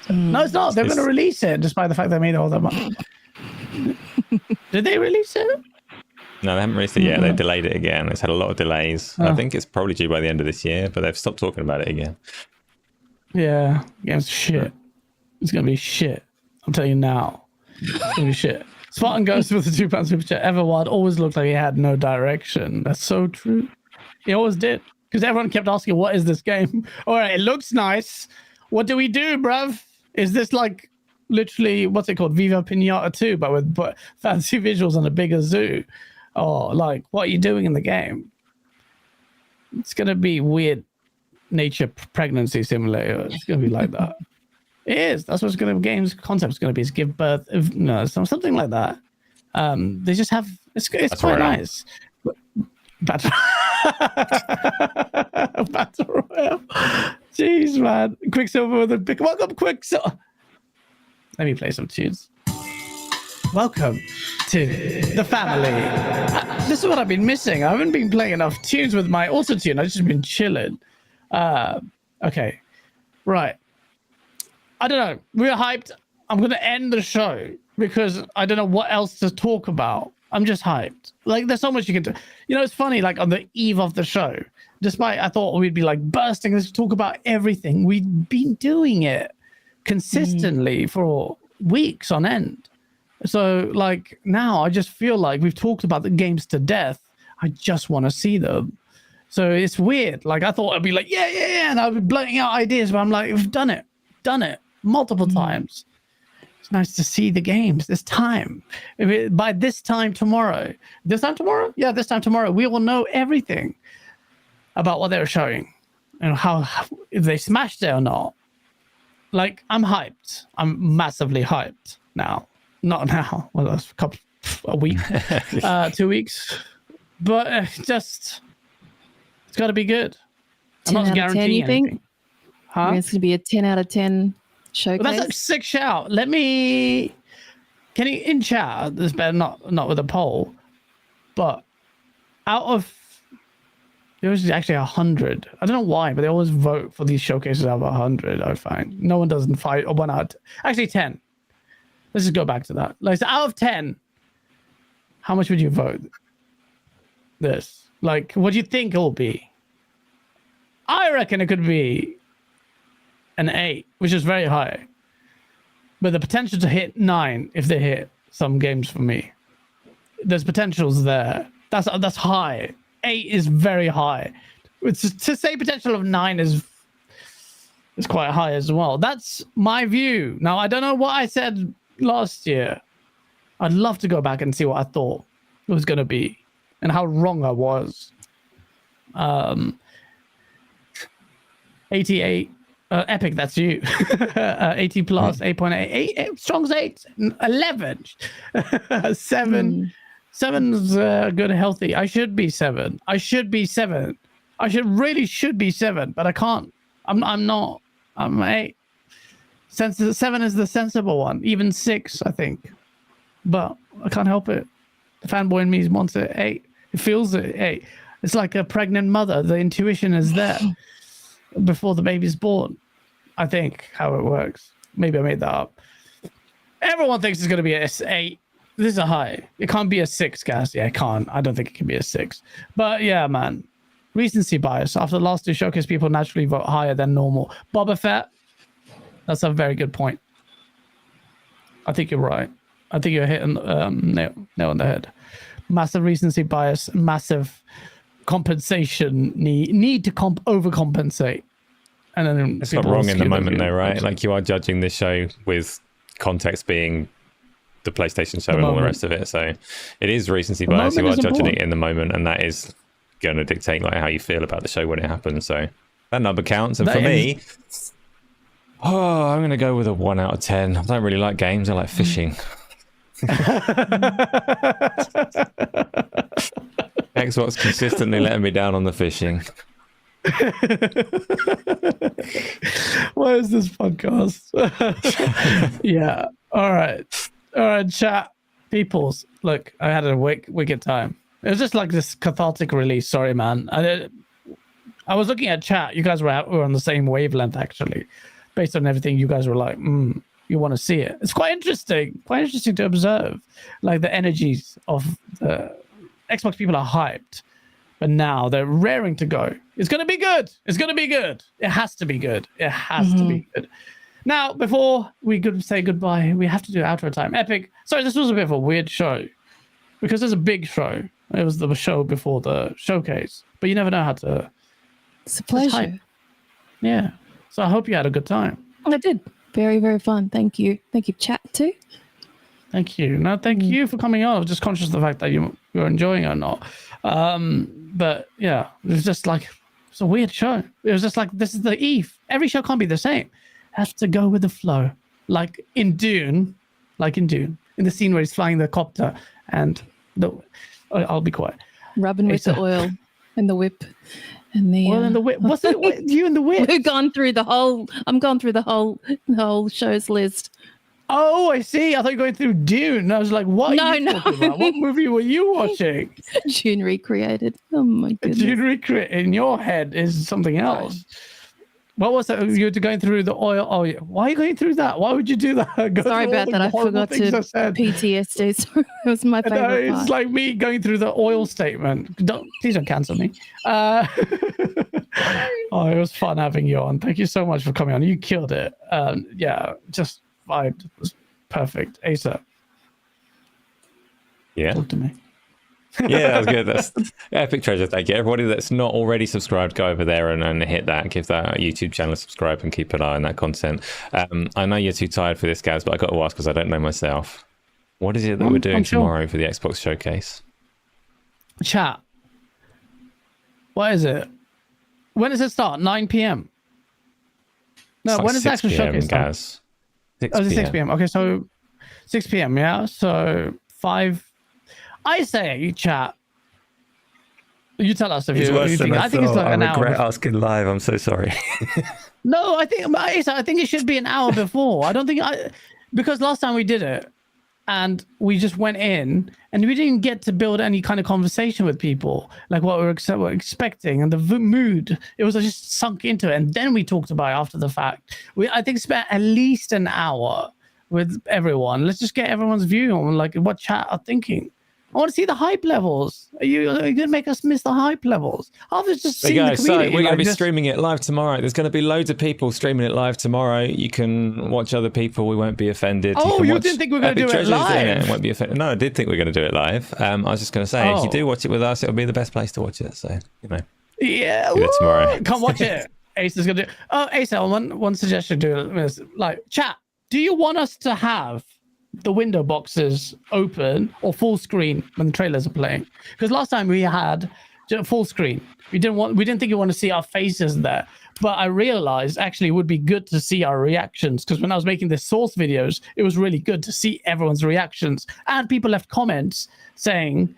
No, it's not. They're going to release it, despite the fact they made all that money. Did they release it? No, they haven't released it yet. They delayed it again. It's had a lot of delays. I think it's probably due by the end of this year, but they've stopped talking about it again. Yeah, game's shit. It's going to be shit. I'm telling you now. It's going to be shit. Spartan Ghost with the £2 super chat. Everwild always looked like he had no direction. That's so true. He always did. Because everyone kept asking, what is this game? All right, it looks nice. What do we do, bruv? Is this like literally, what's it called? Viva Pinata 2, but with fancy visuals and a bigger zoo? Or like, what are you doing in the game? It's going to be weird. nature pregnancy simulator. It's going to be like that. It is. That's what game's concept is going to be. Is give birth. Something like that. They just have. It's quite nice. Battle Royale. Jeez, man. Quicksilver with a big welcome, Quicksilver. Let me play some tunes. Welcome to the family. This is what I've been missing. I haven't been playing enough tunes with my auto tune. I've just been chilling. Okay. Right. I don't know. We're hyped. I'm going to end the show because I don't know what else to talk about. I'm just hyped. Like, there's so much you can do. You know, it's funny, like, on the eve of the show, despite I thought we'd be, like, bursting, let's talk about everything. We've been doing it consistently for weeks on end. So, like, now I just feel like we've talked about the games to death. I just want to see them. So it's weird. Like, I thought I'd be like, yeah. And I'd be blowing out ideas, but I'm like, we've done it multiple times. It's nice to see the games this time. By this time tomorrow, yeah, this time tomorrow, we will know everything about what they're showing and how, if they smashed it or not. Like, I'm hyped. I'm massively hyped now. Not now. Well, that's a week, 2 weeks. But it's got to be good. I'm not guaranteeing anything. Huh? It's going to be a 10 out of 10 showcase. Well, that's a sick shout. Can you in chat? This better not with a poll, but out of there was actually 100. I don't know why, but they always vote for these showcases out of 100. I find no one doesn't fight or 1 out. Actually, 10. Let's just go back to that. Like, so out of 10, how much would you vote this? Like, what do you think it will be? I reckon it could be an 8, which is very high. But the potential to hit 9 if they hit some games for me. There's potentials there. That's high. 8 is very high. To say potential of 9 is quite high as well. That's my view. Now, I don't know what I said last year. I'd love to go back and see what I thought it was going to be and how wrong I was. 88 Epic, that's you. 80 plus 8.8 Strong's 8 11 7 7's good, healthy. I should be 7. I should be 7, but I can't. I'm not. I'm 8. 7 is the sensible one. Even 6, I think, but I can't help it. The fanboy in me wants it 8. It feels it 8. It's like a pregnant mother. The intuition is there before the baby's born. I think how it works. Maybe I made that up. Everyone thinks it's going to be a 8. This is a high. It can't be a 6, guys. Yeah, it can't. I don't think it can be a 6. But yeah, man. Recency bias. After the last 2 showcase, people naturally vote higher than normal. Boba Fett. That's a very good point. I think you're right. I think you're hitting nail on the head. Massive recency bias. Massive compensation need to overcompensate. And then it's not wrong in the moment though, right? Like, you are judging this show with context being the PlayStation show and all the rest of it. So it is recency bias. You are judging it in the moment, and that is going to dictate like how you feel about the show when it happens. So that number counts. And for me, I'm going to go with a 1 out of 10. I don't really like games. I like fishing. Xbox consistently letting me down on the fishing. What is this podcast? Yeah. All right, chat peoples. Look, I had a wicked time. It was just like this cathartic release. Sorry, man. I was looking at chat. You guys were on the same wavelength, actually, based on everything. You guys were like, you want to see it. It's quite interesting to observe, like the energies of the Xbox people are hyped, but now they're raring to go. It's going to be good. It has to be good. To be good. Now, before we could say goodbye, we have to do outro time. Epic. Sorry, this was a bit of a weird show because there's a big show. It was the show before the showcase, but you never know how to. It's a pleasure. Yeah. So I hope you had a good time. I did. Very, very fun. Thank you. Thank you, chat, too. Thank you. No, thank you for coming on. I was just conscious of the fact that you're enjoying it or not. But yeah, it was just like It's a weird show. It was just like, this is the Eve. Every show can't be the same. It has to go with the flow. Like in Dune, in the scene where he's flying the copter and I'll be quiet. Rubbing with the oil and the whip. And the oil and the whip. What's it? You and the whip? We've gone through the whole. I'm gone through the whole show's list. Oh, I see. I thought you were going through Dune. I was like, what? No, are you talking about? What movie were you watching? Dune recreated. Oh my goodness. Dune recreated in your head is something else. What was that? You were going through the oil. Oh, yeah. Why are you going through that? Why would you do that? Sorry about that. I forgot to PTSD. Sorry, it was my favorite part. It's like me going through the oil statement. Please don't cancel me. Oh, it was fun having you on. Thank you so much for coming on. You killed it. Yeah, just vibed. It was perfect. Asa. Yeah. Talk to me. Yeah, that was good. That's epic treasure. Thank you. Everybody that's not already subscribed, go over there and hit that. Give that YouTube channel a subscribe and keep an eye on that content. I know you're too tired for this, Gaz, but I got to ask because I don't know myself. What is it that we're doing tomorrow for the Xbox showcase? Chat. What is it? When does it start? 9 p.m. No, like when is the actual showcase start? Gaz. 6 oh, 6 p.m. Okay, so 6 p.m. Yeah, so 5. I say, chat. You tell us if you think. I think it's like an hour. I regret asking live. I'm so sorry. No, I think it should be an hour before. I don't think because last time we did it, and we just went in, and we didn't get to build any kind of conversation with people, like what we were expecting, and the mood. It was just sunk into it, and then we talked about it after the fact. I think spent at least an hour with everyone. Let's just get everyone's view on like what chat are thinking. I want to see the hype levels. Are you going to make us miss the hype levels? After just seeing the community. So we're going to be streaming it live tomorrow. There's going to be loads of people streaming it live tomorrow. You can watch other people. We won't be offended. Oh, you didn't think we were going to do it live? Won't be offended. No, I did think we were going to do it live. I was just going to say, if you do watch it with us, it'll be the best place to watch it. So, yeah, do it tomorrow. Come watch it. Ace is going to do. Oh, Ace, one suggestion to do is like chat. Do you want us to have the window boxes open or full screen when the trailers are playing? Because last time we had full screen. We didn't think you want to see our faces there, but I realized actually it would be good to see our reactions, because when I was making the source videos, it was really good to see everyone's reactions, and people left comments saying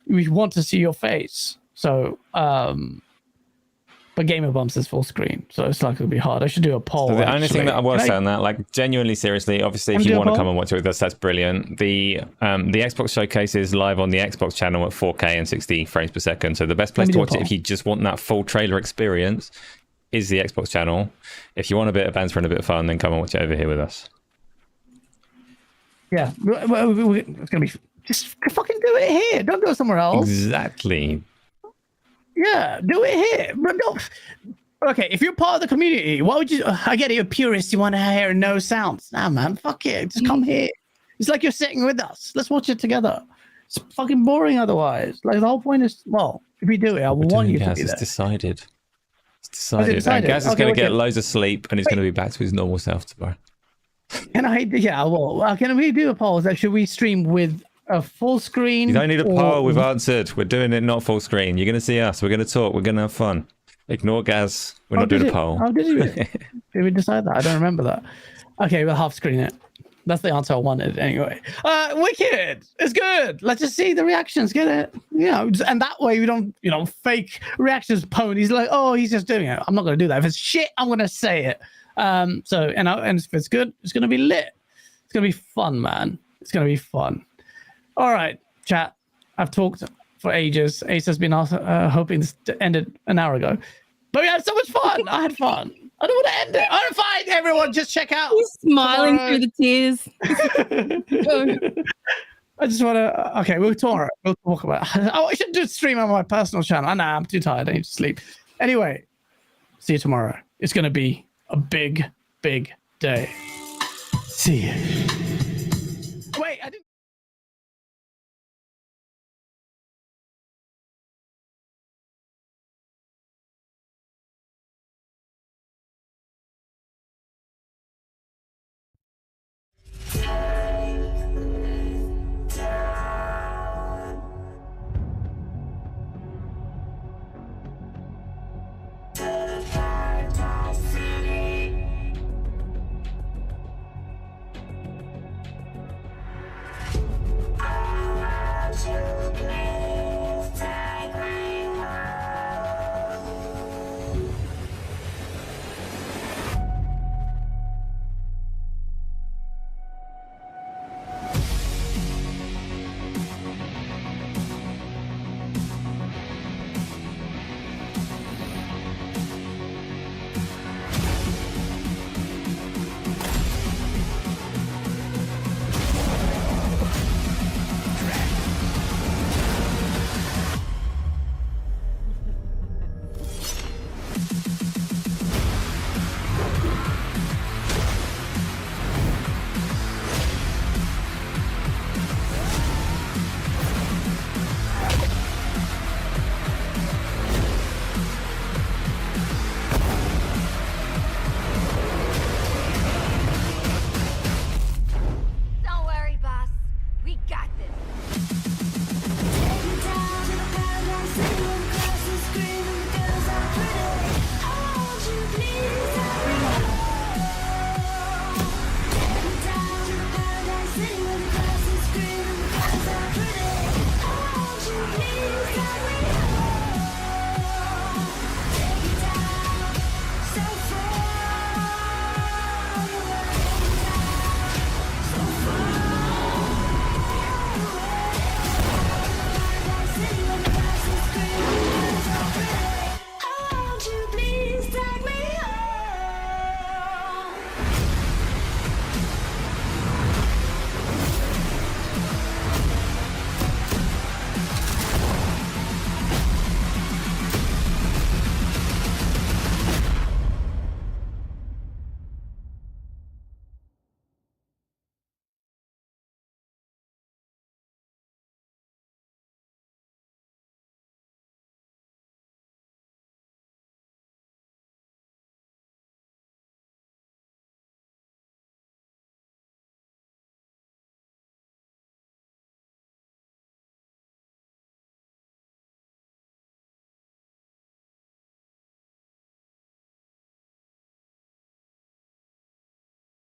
we want to see your face. So but Gamer Bumps is full screen, so it's like it'll be hard. I should do a poll. So the only thing that I will say on that, like genuinely seriously, obviously, if you want to come and watch it with us, that's brilliant. The Xbox showcase is live on the Xbox channel at 4K and 60 frames per second. So the best place to watch it if you just want that full trailer experience is the Xbox channel. If you want a bit of banter and a bit of fun, then come and watch it over here with us. Yeah, it's gonna be just fucking do it here. Don't go somewhere else. Exactly. Yeah, do it here. But no. Okay, if you're part of the community, why would you? I get it, you're a purist. You want to hear no sounds. Nah, man, fuck it. Just come here. It's like you're sitting with us. Let's watch it together. It's fucking boring otherwise. Like the whole point is, well, if we do it, I want you to be there. It's decided. It's decided. And Gaz is going to get loads of sleep, and he's going to be back to his normal self tomorrow. Can we do a poll? Like, should we stream with a full screen? You don't need a poll. We've answered. We're doing it not full screen. You're going to see us. We're going to talk. We're going to have fun. Ignore Gaz. We're not doing a poll. How did you? Did we decide that? I don't remember that. Okay, we'll half screen it. That's the answer I wanted anyway. Wicked. It's good. Let's just see the reactions. Get it? And that way we don't, fake reactions ponies like, oh, he's just doing it. I'm not going to do that. If it's shit, I'm going to say it. And if it's good, it's going to be lit. It's going to be fun, man. It's going to be fun. All right, chat. I've talked for ages. Ace has been hoping this ended an hour ago. But we had so much fun. I had fun. I don't want to end it. I'm fine, everyone. Just check out. He's smiling through the tears. I just want to... Okay, we'll talk about it. I should do a stream on my personal channel. Nah, I'm too tired. I need to sleep. Anyway, see you tomorrow. It's going to be a big, big day. See you.